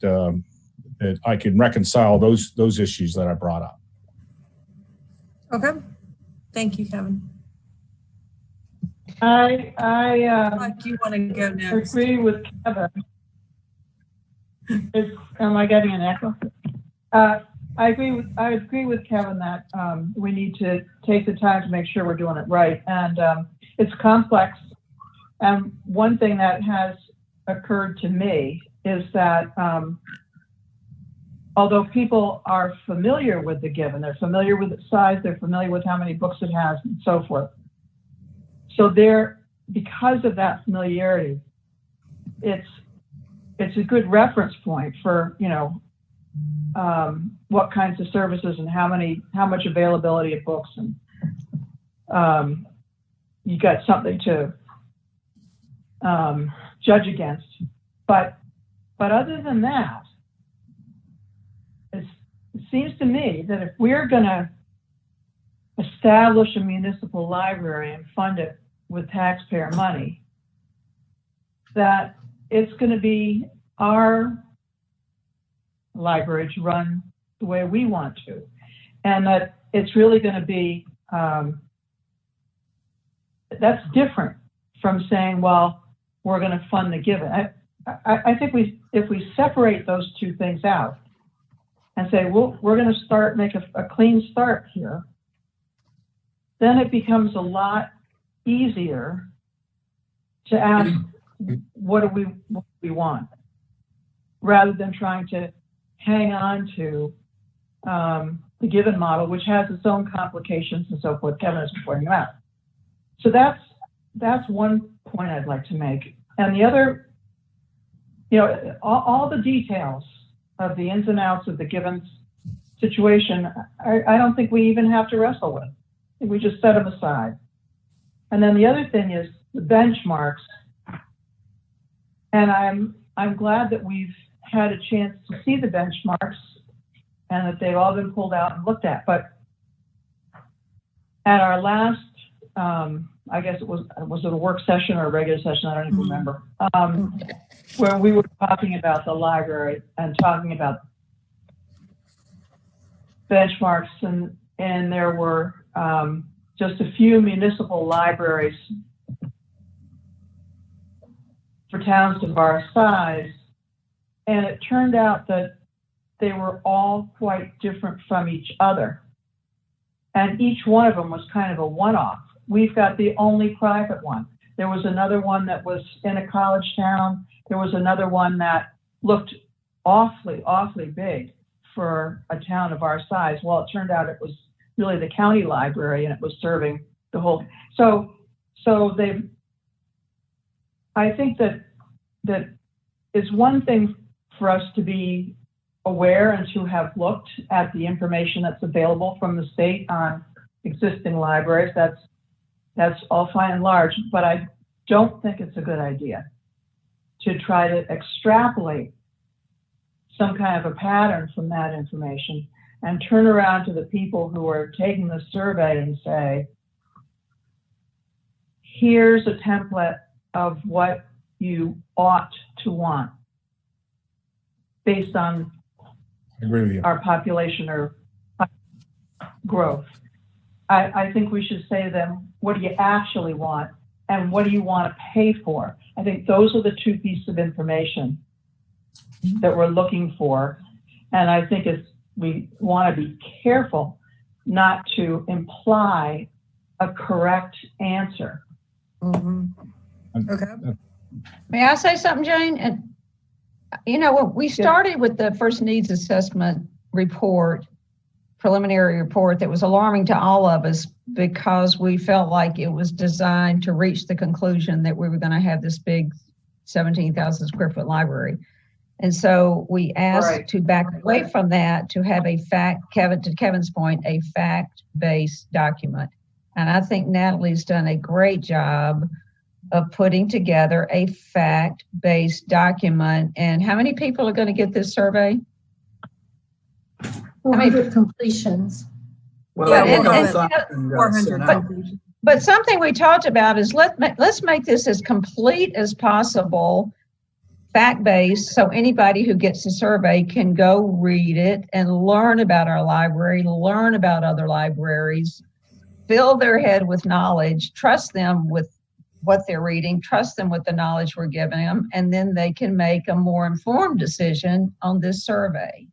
[SPEAKER 4] that I could reconcile those issues that I brought up.
[SPEAKER 8] Okay. Thank you, Kevin.
[SPEAKER 7] I
[SPEAKER 8] Like you want to go next.
[SPEAKER 7] agree with Kevin. Am I getting an echo? I agree with Kevin that we need to take the time to make sure we're doing it right. And it's complex. And one thing that has occurred to me is that although people are familiar with the given, they're familiar with its size, they're familiar with how many books it has and so forth. So because of that familiarity, it's a good reference point for, what kinds of services and how much availability of books, and you got something to judge against. But other than that, it seems to me that if we're going to establish a municipal library and fund it with taxpayer money, that it's going to be our library to run the way we want to, and that it's really going to be that's different from saying, well, we're going to fund the given. I think if we separate those two things out and say, well, we're going to make a clean start here, then it becomes a lot easier to ask, what do we want, rather than trying to hang on to the given model, which has its own complications and so forth. Kevin is pointing out. So that's one point I'd like to make. And the other, all the details of the ins and outs of the given situation, I don't think we even have to wrestle with. I think we just set them aside. And then the other thing is the benchmarks. And I'm glad that we've had a chance to see the benchmarks and that they've all been pulled out and looked at. But at our last, I guess was it a work session or a regular session? I don't even remember. Where we were talking about the library and talking about benchmarks, and there were just a few municipal libraries for towns of our size, and it turned out that they were all quite different from each other, and each one of them was kind of a one-off. We've got the only private one. There was another one that was in a college town. There was another one that looked awfully, awfully big for a town of our size. Well, it turned out it was really the county library, and it was serving the whole. So I think that it's one thing for us to be aware and to have looked at the information that's available from the state on existing libraries. That's all fine and large, but I don't think it's a good idea to try to extrapolate some kind of a pattern from that information and turn around to the people who are taking the survey and say, here's a template of what you ought to want based on our population or growth. I think we should say to them, what do you actually want and what do you want to pay for? I think those are the two pieces of information that we're looking for. And I think we want to be careful not to imply a correct answer.
[SPEAKER 8] Okay.
[SPEAKER 5] May I say something, Jane? And when we started with the first needs assessment report, preliminary report, that was alarming to all of us because we felt like it was designed to reach the conclusion that we were going to have this big 17,000 square foot library. And so we asked
[SPEAKER 7] Right.
[SPEAKER 5] to back away from that to have a to Kevin's point, a fact-based document. And I think Natalie's done a great job of putting together a fact-based document. And how many people are going to get this survey?
[SPEAKER 6] 400 completions.
[SPEAKER 2] Well,
[SPEAKER 5] Yeah,
[SPEAKER 2] we'll
[SPEAKER 5] and-
[SPEAKER 2] go thought and,
[SPEAKER 8] 400
[SPEAKER 2] send out.
[SPEAKER 5] But something we talked about is let's make this as complete as possible, fact-based, so anybody who gets the survey can go read it and learn about our library, learn about other libraries, fill their head with knowledge, trust them with what they're reading, trust them with the knowledge we're giving them, and then they can make a more informed decision on this survey.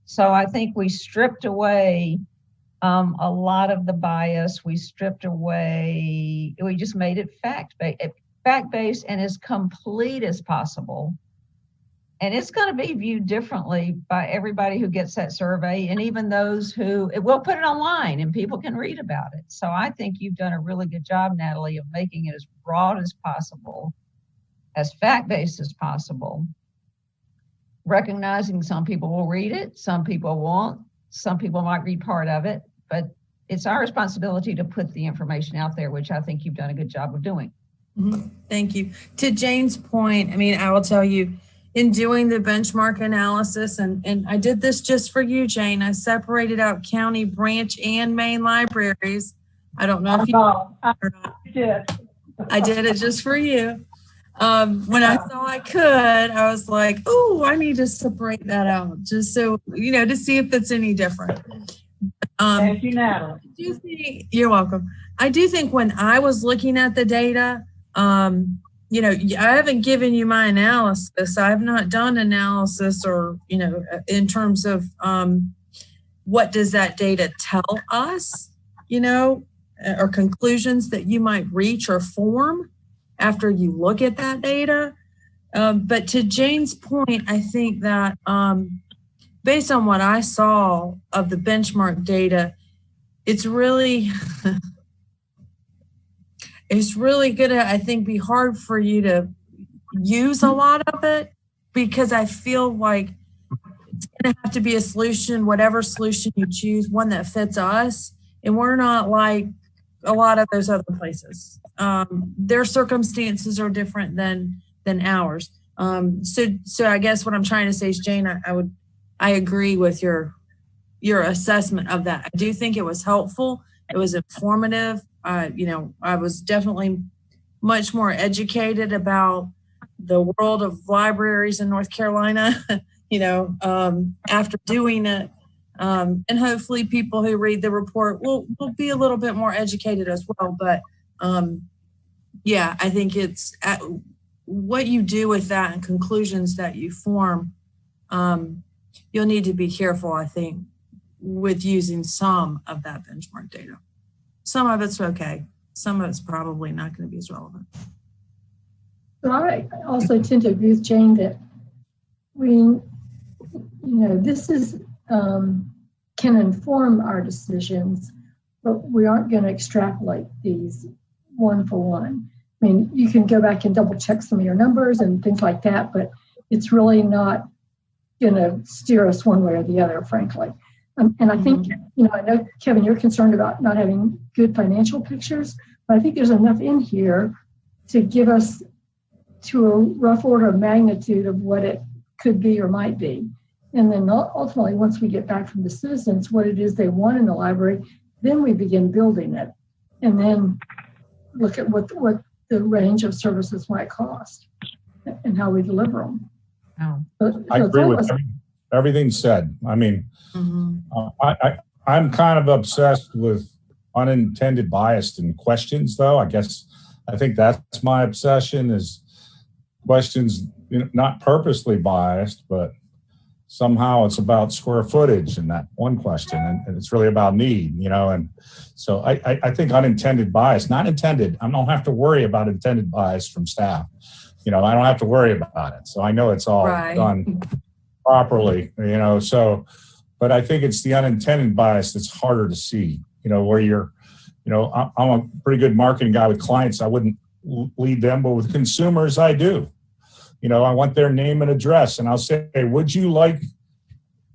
[SPEAKER 5] So I think we stripped away a lot of the bias. We stripped away, we just made it fact-based and as complete as possible. And it's going to be viewed differently by everybody who gets that survey, and even those who, we'll put it online and people can read about it. So I think you've done a really good job, Natalie, of making it as broad as possible, as fact-based as possible, recognizing some people will read it, some people won't, some people might read part of it, but it's our responsibility to put the information out there, which I think you've done a good job of doing.
[SPEAKER 8] Mhm. Thank you. To Jane's point, I mean, I will tell you, in doing the benchmark analysis, and I did this just for you, Jane, I separated out county, branch, and main libraries. I don't know if you
[SPEAKER 7] I did.
[SPEAKER 8] I did it just for you. When I saw I could, I was like, oh, I need to separate that out just so, to see if it's any different.
[SPEAKER 7] Thank you, Natalie.
[SPEAKER 8] You're welcome. I do think when I was looking at the data, I haven't given you my analysis. I've not done analysis or, in terms of what does that data tell us, or conclusions that you might reach or form after you look at that data. But to Jane's point, I think that based on what I saw of the benchmark data, it's really going to, I think, be hard for you to use a lot of it, because I feel like it's going to have to be a solution, whatever solution you choose, one that fits us. And we're not like a lot of those other places. Their circumstances are different than ours. So I guess what I'm trying to say is, Jane, I agree with your assessment of that. I do think it was helpful. It was informative. I was definitely much more educated about the world of libraries in North Carolina, after doing it. And hopefully people who read the report will be a little bit more educated as well. But I think it's what you do with that and conclusions that you form. You'll need to be careful, I think, with using some of that benchmark data. Some of it's okay. Some of it's probably not going to be as relevant.
[SPEAKER 6] So I also tend to agree with Jane that this is can inform our decisions, but we aren't going to extrapolate these one for one. I mean, you can go back and double check some of your numbers and things like that, but it's really not going to steer us one way or the other, frankly. And I think, I know, Kevin, you're concerned about not having good financial pictures, but I think there's enough in here to give us to a rough order of magnitude of what it could be or might be. And then ultimately, once we get back from the citizens, what it is they want in the library, then we begin building it. And then look at what the range of services might cost and how we deliver them.
[SPEAKER 5] Oh.
[SPEAKER 4] I agree with everything said. I mean, I'm kind of obsessed with unintended bias in questions, though. I think that's my obsession, is questions, not purposely biased, but somehow it's about square footage in that one question, and it's really about need, and so I think unintended bias, not intended, I don't have to worry about intended bias from staff. I don't have to worry about it. So I know it's all done properly, but I think it's the unintended bias that's harder to see, where you're, I'm a pretty good marketing guy with clients. I wouldn't lead them, but with consumers, I do. I want their name and address, and I'll say, hey, would you like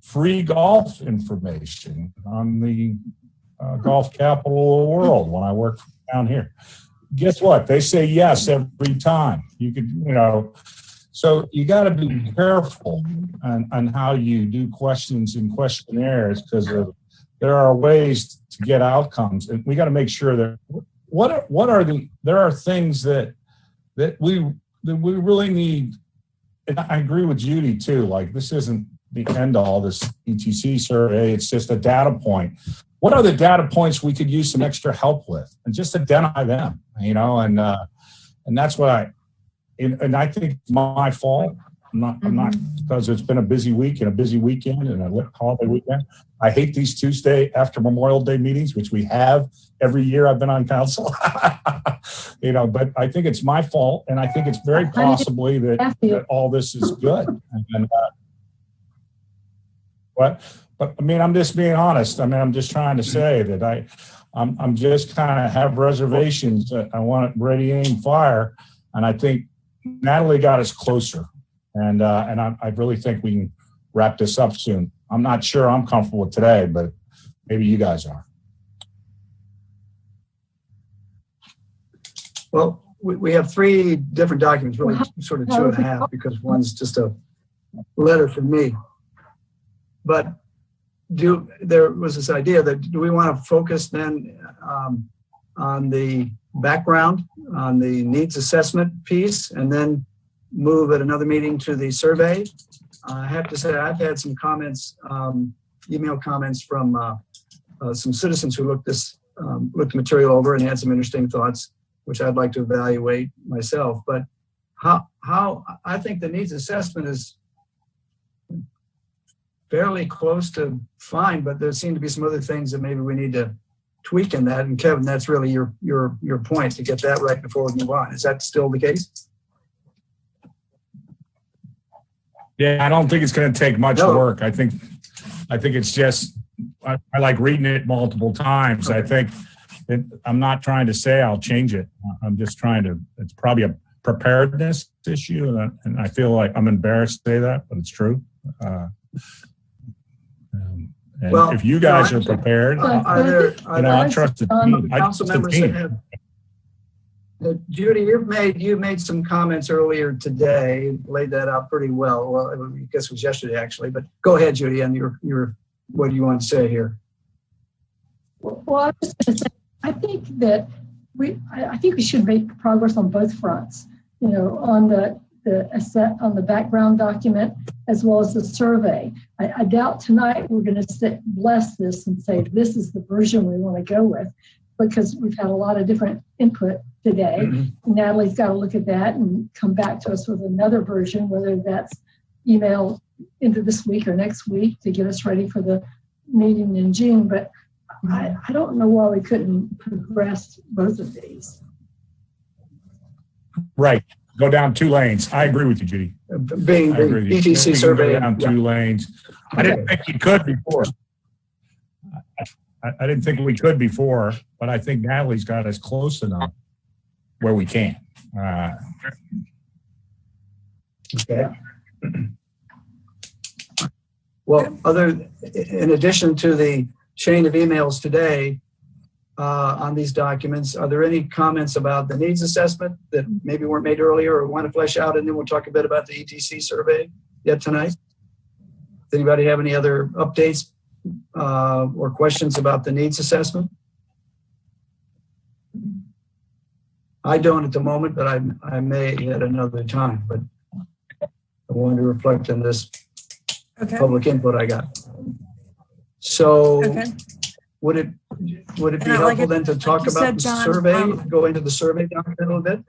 [SPEAKER 4] free golf information on the golf capital of the world when I work down here? Guess what? They say yes every time. You could, so you got to be careful on how you do questions and questionnaires, because there are ways to get outcomes, and we got to make sure that there are things that we really need. And I agree with Judy too. Like, this isn't the end all, this ETC survey. It's just a data point. What are the data points we could use some extra help with, and just identify them, and that's what I think it's my fault. I'm not, because it's been a busy week and a busy weekend and a holiday weekend. I hate these Tuesday after Memorial Day meetings, which we have every year I've been on council. But I think it's my fault, and I think it's very possibly that all this is good. But I mean, I'm just being honest. I mean, I'm just trying to say that I'm just kind of have reservations. I want ready, aim, fire, and I think Natalie got us closer, and I really think we can wrap this up soon. I'm not sure I'm comfortable with today, but maybe you guys are.
[SPEAKER 2] Well, we have 3 different documents, really sort of 2.5, because one's just a letter from me. But there was this idea that, do we want to focus then on the background, on the needs assessment piece, and then move at another meeting to the survey? I have to say, I've had some comments, email comments from some citizens who looked the material over and had some interesting thoughts, which I'd like to evaluate myself. But how I think the needs assessment is fairly close to fine, but there seem to be some other things that maybe we need to tweak in that. And Kevin, that's really your point, to get that right before we move on. Is that still the case?
[SPEAKER 4] Yeah, I don't think it's going to take much work. I think it's just, I like reading it multiple times. Okay. I think I'm not trying to say I'll change it. I'm just trying to, it's probably a preparedness issue. And I feel like I'm embarrassed to say that, but it's true. And well, if you guys are prepared, I trust the team.
[SPEAKER 2] Council members that have, Judy, you made some comments earlier today, laid that out pretty well. Well, I guess it was yesterday actually, but go ahead, Judy, and your what do you want to say here?
[SPEAKER 6] Well, I was just going to say, I think that I think we should make progress on both fronts. On the background document as well as the survey. I doubt tonight we're going to bless this and say this is the version we want to go with, because we've had a lot of different input today. Mm-hmm. Natalie's got to look at that and come back to us with another version, whether that's email into this week or next week to get us ready for the meeting in June. But I don't know why we couldn't progress both of these.
[SPEAKER 4] Right. Go down 2 lanes. I agree with you, Judy.
[SPEAKER 2] Being ETC survey.
[SPEAKER 4] Go down 2 lanes. I didn't think you could before. I didn't think we could before, but I think Natalie's got us close enough where we can.
[SPEAKER 2] Okay. Well, in addition to the chain of emails today on these documents, are there any comments about the needs assessment that maybe weren't made earlier or want to flesh out? And then we'll talk a bit about the ETC survey yet tonight. Does anybody have any other updates or questions about the needs assessment? I don't at the moment, but I may at another time. But I wanted to reflect on this public input I got. So would it be helpful then to talk about the survey, go into the survey document a little bit?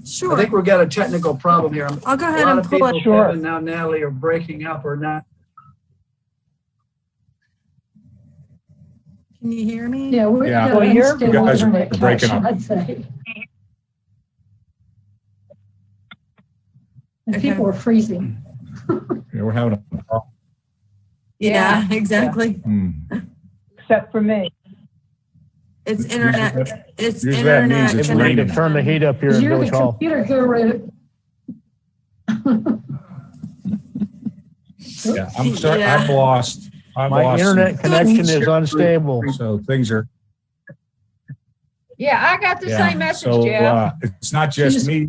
[SPEAKER 8] Sure.
[SPEAKER 2] I think we've got a technical problem here.
[SPEAKER 8] I'll go ahead and pull it.
[SPEAKER 7] Sure.
[SPEAKER 2] Kevin, now Natalie are breaking up or not.
[SPEAKER 8] Can you hear me?
[SPEAKER 6] Yeah, we're
[SPEAKER 4] you guys are breaking up.
[SPEAKER 6] I'd say. And people are freezing.
[SPEAKER 4] Yeah, we're having a problem.
[SPEAKER 8] Yeah, exactly.
[SPEAKER 7] Except for me.
[SPEAKER 8] It's internet. It's
[SPEAKER 4] Usually that means
[SPEAKER 8] internet.
[SPEAKER 4] it's
[SPEAKER 1] Maybe we need to
[SPEAKER 4] raining.
[SPEAKER 1] turn the heat up here in
[SPEAKER 6] You're
[SPEAKER 1] Village
[SPEAKER 6] the
[SPEAKER 1] Hall.
[SPEAKER 6] computer guru.
[SPEAKER 4] Yeah, I'm sorry.
[SPEAKER 8] Yeah.
[SPEAKER 4] I've lost.
[SPEAKER 1] My internet connection is unstable.
[SPEAKER 4] So things are.
[SPEAKER 5] Yeah, I got the
[SPEAKER 4] Yeah.
[SPEAKER 5] same message,
[SPEAKER 4] So
[SPEAKER 5] Jeff.
[SPEAKER 4] it's not just me.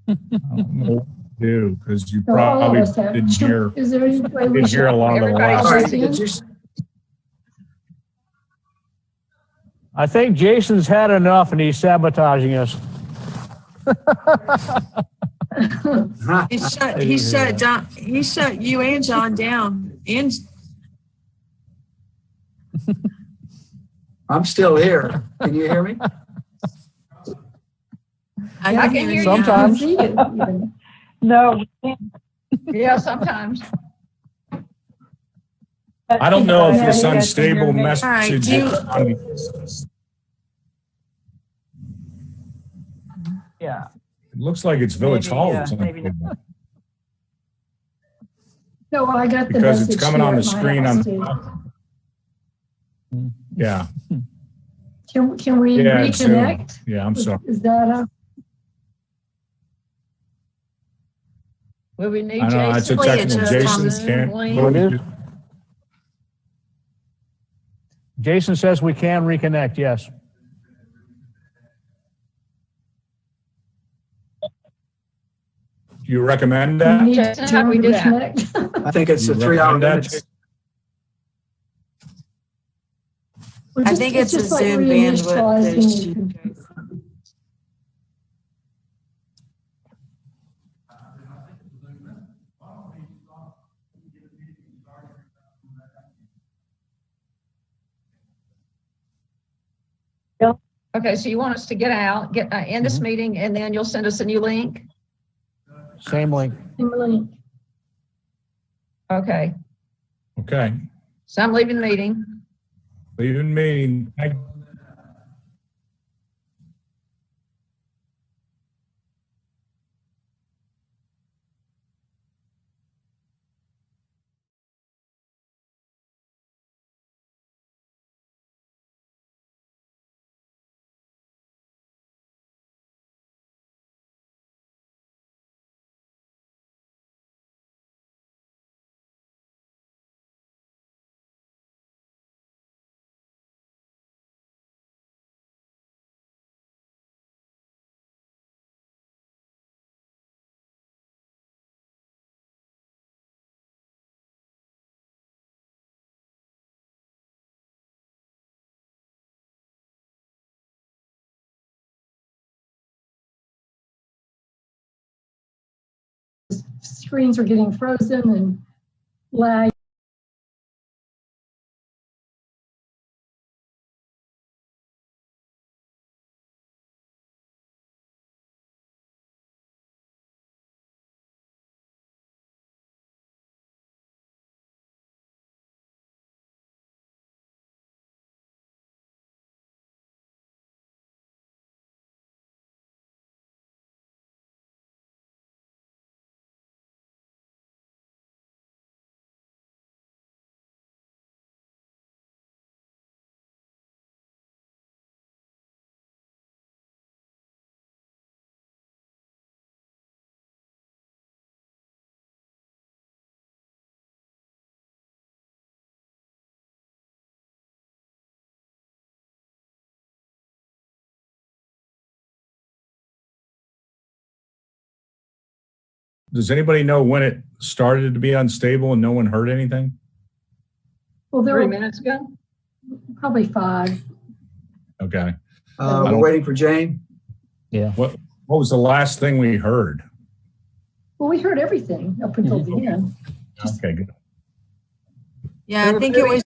[SPEAKER 4] I don't know what to do because you
[SPEAKER 6] No, all of
[SPEAKER 4] probably
[SPEAKER 6] us have.
[SPEAKER 4] didn't hear
[SPEAKER 6] Is there any way we
[SPEAKER 4] didn't hear a
[SPEAKER 6] should?
[SPEAKER 4] lot of the
[SPEAKER 5] Everybody
[SPEAKER 2] All
[SPEAKER 4] last.
[SPEAKER 2] right,
[SPEAKER 6] Jason?
[SPEAKER 2] just,
[SPEAKER 1] I think Jason's had enough and he's sabotaging us.
[SPEAKER 8] He shut you and John down. And
[SPEAKER 2] I'm still here. Can you hear me?
[SPEAKER 5] I can hear you.
[SPEAKER 1] Sometimes.
[SPEAKER 6] See it even.
[SPEAKER 7] No, we can't.
[SPEAKER 5] Yeah, sometimes.
[SPEAKER 4] I don't know if
[SPEAKER 7] Yeah,
[SPEAKER 4] this
[SPEAKER 7] you guys can
[SPEAKER 4] unstable
[SPEAKER 7] hear me.
[SPEAKER 4] message
[SPEAKER 8] All right,
[SPEAKER 4] is
[SPEAKER 8] do-
[SPEAKER 4] on.
[SPEAKER 7] Yeah.
[SPEAKER 4] It looks like it's Village
[SPEAKER 7] Maybe,
[SPEAKER 4] Hall.
[SPEAKER 7] yeah,
[SPEAKER 4] It's
[SPEAKER 7] maybe
[SPEAKER 4] unstable.
[SPEAKER 6] No, I got the
[SPEAKER 4] Because it's
[SPEAKER 6] message
[SPEAKER 4] coming on
[SPEAKER 6] here
[SPEAKER 4] the
[SPEAKER 6] at my
[SPEAKER 4] screen
[SPEAKER 6] house,
[SPEAKER 4] on.
[SPEAKER 6] too.
[SPEAKER 4] Yeah,
[SPEAKER 6] Can we
[SPEAKER 4] Yeah, it's Zoom.
[SPEAKER 6] reconnect?
[SPEAKER 4] yeah. I'm sorry.
[SPEAKER 6] Is that a?
[SPEAKER 5] Will we need
[SPEAKER 4] I know it's a
[SPEAKER 5] Jason?
[SPEAKER 8] Basically, it
[SPEAKER 4] technical.
[SPEAKER 8] just
[SPEAKER 4] Jason
[SPEAKER 8] comes-
[SPEAKER 4] can't.
[SPEAKER 1] What is? Jason says we can reconnect, yes.
[SPEAKER 4] Do you recommend
[SPEAKER 6] We
[SPEAKER 4] that?
[SPEAKER 6] need
[SPEAKER 5] Jason,
[SPEAKER 6] to
[SPEAKER 5] how do we do that?
[SPEAKER 6] reconnect?
[SPEAKER 2] I think it's a
[SPEAKER 4] You
[SPEAKER 2] 3 hour
[SPEAKER 4] recommend that?
[SPEAKER 2] limit.
[SPEAKER 6] Well,
[SPEAKER 8] I
[SPEAKER 6] just-
[SPEAKER 8] think it's a
[SPEAKER 6] just like
[SPEAKER 8] Zoom bandwidth
[SPEAKER 6] reinitializing
[SPEAKER 8] issue.
[SPEAKER 6] your computer.
[SPEAKER 5] Okay, so you want us to get out, end this meeting, and then you'll send us a new link?
[SPEAKER 1] Same link.
[SPEAKER 6] Emily,
[SPEAKER 5] Okay,
[SPEAKER 4] Okay.
[SPEAKER 5] so I'm leaving the meeting.
[SPEAKER 4] Leaving meeting.
[SPEAKER 6] screens are getting frozen and lag.
[SPEAKER 4] Does anybody know when it started to be unstable and no one heard anything?
[SPEAKER 6] Well, there
[SPEAKER 5] 3
[SPEAKER 6] were
[SPEAKER 5] minutes ago?
[SPEAKER 6] probably 5.
[SPEAKER 4] Okay.
[SPEAKER 2] We're waiting for Jane.
[SPEAKER 1] Yeah.
[SPEAKER 4] What was the last thing we heard?
[SPEAKER 6] Well, we heard everything up until the end.
[SPEAKER 4] Okay, good.
[SPEAKER 8] yeah, I think it was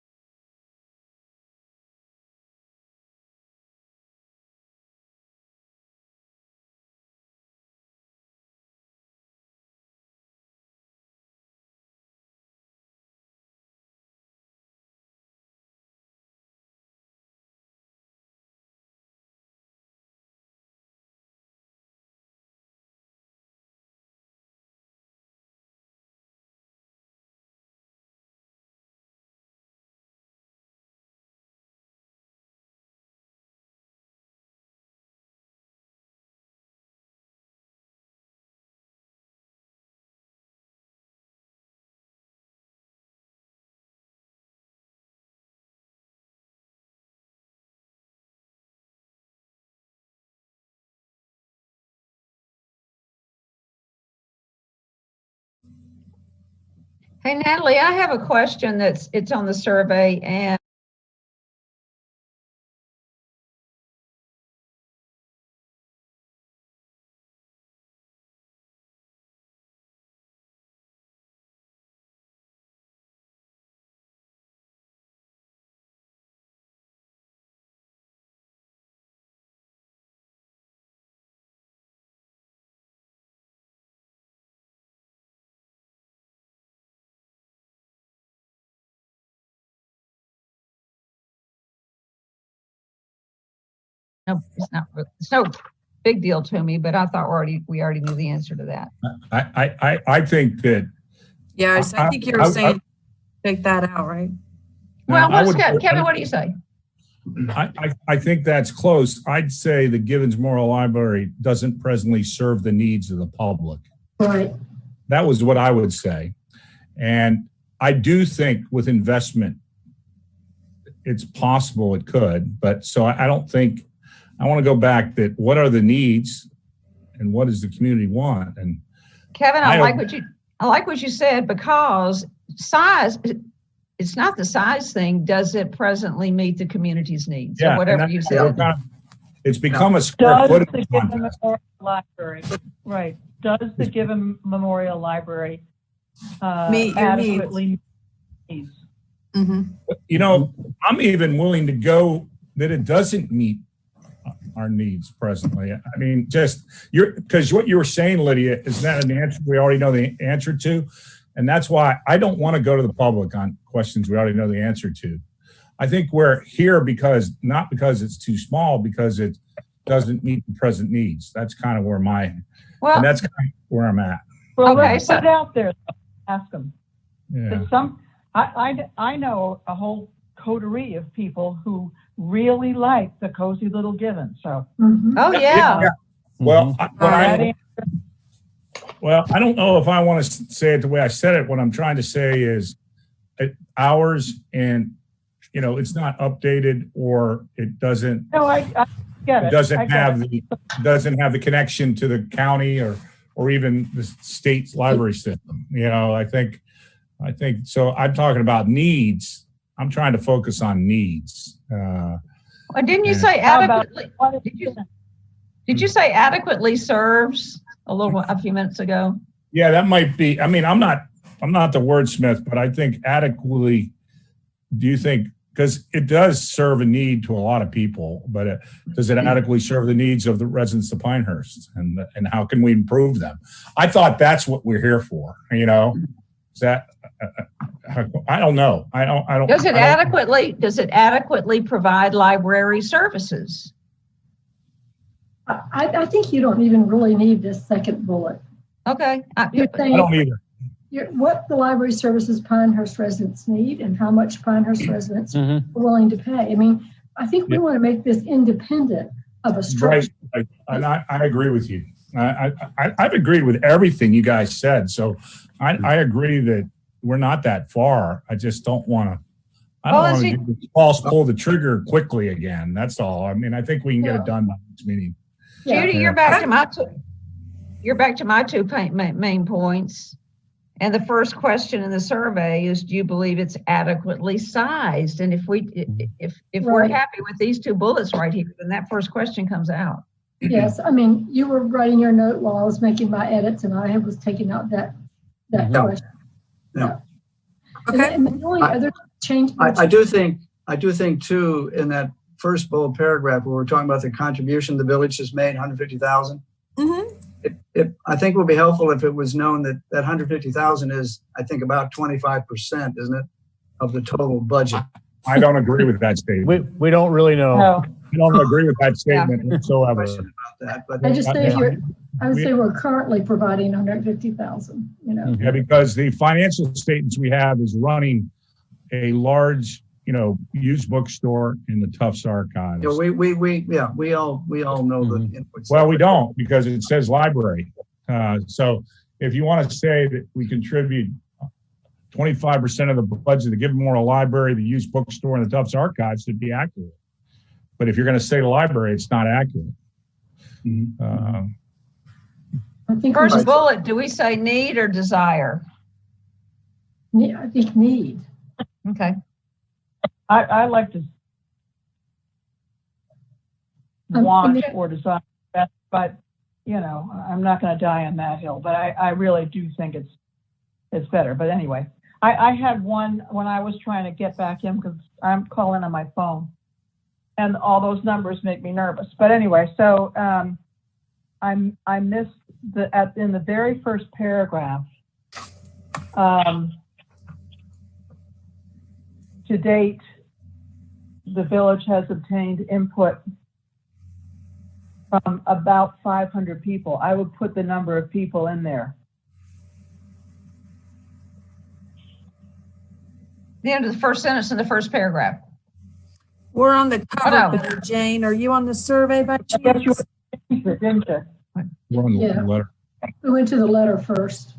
[SPEAKER 5] Hey, Natalie, I have a question it's on the survey, and no, it's no big deal to me, but I thought we already knew the answer to that.
[SPEAKER 4] I think that.
[SPEAKER 8] Yeah, I think you were saying take that out, right?
[SPEAKER 5] Well, Kevin, what do you say?
[SPEAKER 4] I think that's close. I'd say the Givens Memorial Library doesn't presently serve the needs of the public.
[SPEAKER 6] Right.
[SPEAKER 4] That was what I would say. And I do think with investment, it's possible it could, but so I don't think, I want to go back that what are the needs and what does the community want? And
[SPEAKER 5] Kevin, I like what you said, because size, it's not the size thing. Does it presently meet the community's needs?
[SPEAKER 4] yeah,
[SPEAKER 5] or whatever you said.
[SPEAKER 4] It's become a square
[SPEAKER 7] Does
[SPEAKER 4] footage
[SPEAKER 7] the Given
[SPEAKER 4] contest.
[SPEAKER 7] Memorial Library, right, does the Given Memorial Library
[SPEAKER 8] Meet your
[SPEAKER 7] adequately meet needs?
[SPEAKER 8] Mm-hmm.
[SPEAKER 4] You know, I'm even willing to go that it doesn't meet our needs presently. I mean, because what you were saying, Lydia, is that an answer we already know the answer to? And that's why I don't want to go to the public on questions we already know the answer to. I think we're here not because it's too small, because it doesn't meet the present needs. That's kind of where and that's kind of where I'm at.
[SPEAKER 7] Well,
[SPEAKER 5] Okay,
[SPEAKER 7] let's put it out there. Ask them.
[SPEAKER 4] Yeah.
[SPEAKER 7] I know a whole coterie of people who really like the cozy little Given. So,
[SPEAKER 5] Oh, yeah.
[SPEAKER 4] Well,
[SPEAKER 7] that
[SPEAKER 4] I don't know if I want to say it the way I said it. What I'm trying to say is ours, and it's not updated, or it doesn't.
[SPEAKER 7] no, I get it.
[SPEAKER 4] It doesn't
[SPEAKER 7] I get
[SPEAKER 4] have
[SPEAKER 7] it.
[SPEAKER 4] the connection to the county or even the state's library system. I think so. I'm talking about needs. I'm trying to focus on needs.
[SPEAKER 5] Well, didn't you say
[SPEAKER 7] How about-
[SPEAKER 5] adequately? Did you say adequately serves a few minutes ago?
[SPEAKER 4] Yeah, that might be. I mean, I'm not the wordsmith, but I think adequately. Do you think, because it does serve a need to a lot of people, but does it adequately serve the needs of the residents of Pinehurst, and how can we improve them? I thought that's what we're here for. Is that? I don't know. I don't.
[SPEAKER 5] Does it adequately provide library services?
[SPEAKER 6] I think you don't even really need this second bullet.
[SPEAKER 5] Okay.
[SPEAKER 6] You're
[SPEAKER 4] I
[SPEAKER 6] saying
[SPEAKER 4] don't either.
[SPEAKER 6] what the library services Pinehurst residents need and how much Pinehurst residents are willing to pay. I mean, I think we want to make this independent of a structure.
[SPEAKER 4] Right. And I agree with you. I've agreed with everything you guys said. So I agree that we're not that far. I just don't want to. I don't want to do this pull the trigger quickly again. That's all. I mean, I think we can get it done by this meeting.
[SPEAKER 5] Judy,
[SPEAKER 6] Yeah.
[SPEAKER 5] you're back to my two main points. And the first question in the survey is, do you believe it's adequately sized? And if we're
[SPEAKER 6] Right.
[SPEAKER 5] happy with these two bullets right here, then that first question comes out.
[SPEAKER 6] Yes, I mean, you were writing your note while I was making my edits, and I was taking out that question.
[SPEAKER 2] Yeah.
[SPEAKER 8] Okay.
[SPEAKER 6] And the only other change.
[SPEAKER 2] I do think too, in that first bold paragraph where we're talking about the contribution the village has made, 150,000.
[SPEAKER 8] Mm-hmm.
[SPEAKER 2] I think it would be helpful if it was known that 150,000 is, I think, about 25%, isn't it, of the total budget?
[SPEAKER 4] I don't agree with that statement.
[SPEAKER 1] We don't really know.
[SPEAKER 7] No.
[SPEAKER 4] I don't agree with that statement whatsoever.
[SPEAKER 2] Question about that, but
[SPEAKER 6] I just say
[SPEAKER 4] Yeah.
[SPEAKER 6] I would say we're currently providing 150,000.
[SPEAKER 4] Yeah, because the financial statements we have is running a large, used bookstore in the Tufts Archives.
[SPEAKER 2] we all know the inputs.
[SPEAKER 4] Well, we don't, because it says library. So if you want to say that we contribute 25% of the budget to the Given Memorial Library, the used bookstore, and the Tufts Archives, it'd be accurate. But if you're going to say the library, it's not accurate.
[SPEAKER 6] I think
[SPEAKER 5] First bullet, do we say need or desire?
[SPEAKER 6] I think need.
[SPEAKER 5] Okay.
[SPEAKER 7] I like to
[SPEAKER 6] I
[SPEAKER 7] want
[SPEAKER 6] mean-
[SPEAKER 7] or desire that, but you know, I'm not going to die on that hill. But I really do think it's better. But anyway, I had one when I was trying to get back in because I'm calling on my phone, and all those numbers make me nervous. But anyway, so I missed in the very first paragraph. To date, the village has obtained input from about 500 people. I would put the number of people in there.
[SPEAKER 5] The end of the first sentence in the first paragraph.
[SPEAKER 8] We're on the cover
[SPEAKER 5] no.
[SPEAKER 8] letter, Jane. Are you on the survey by
[SPEAKER 7] I guess you
[SPEAKER 8] chance?
[SPEAKER 7] would, didn't you?
[SPEAKER 4] We're on the
[SPEAKER 6] Yeah.
[SPEAKER 4] letter.
[SPEAKER 6] We went to the letter first.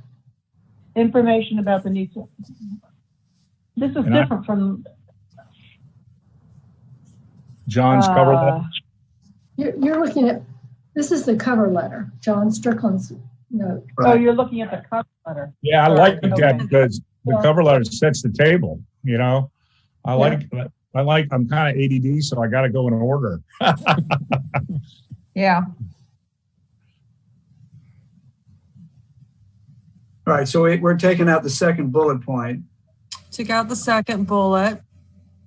[SPEAKER 7] Information about the needs. This is
[SPEAKER 4] And I-
[SPEAKER 7] different from
[SPEAKER 4] John's cover letter.
[SPEAKER 6] You're looking at, this is the cover letter, John Strickland's note.
[SPEAKER 7] Oh,
[SPEAKER 2] Right.
[SPEAKER 7] you're looking at the cover letter.
[SPEAKER 4] Yeah, I like
[SPEAKER 7] Okay.
[SPEAKER 4] that because the cover letter sets the table, you know? I'm kind of ADD, so I got to go in order.
[SPEAKER 5] Yeah.
[SPEAKER 2] All right, so we're taking out the second bullet point.
[SPEAKER 8] Took out the second bullet.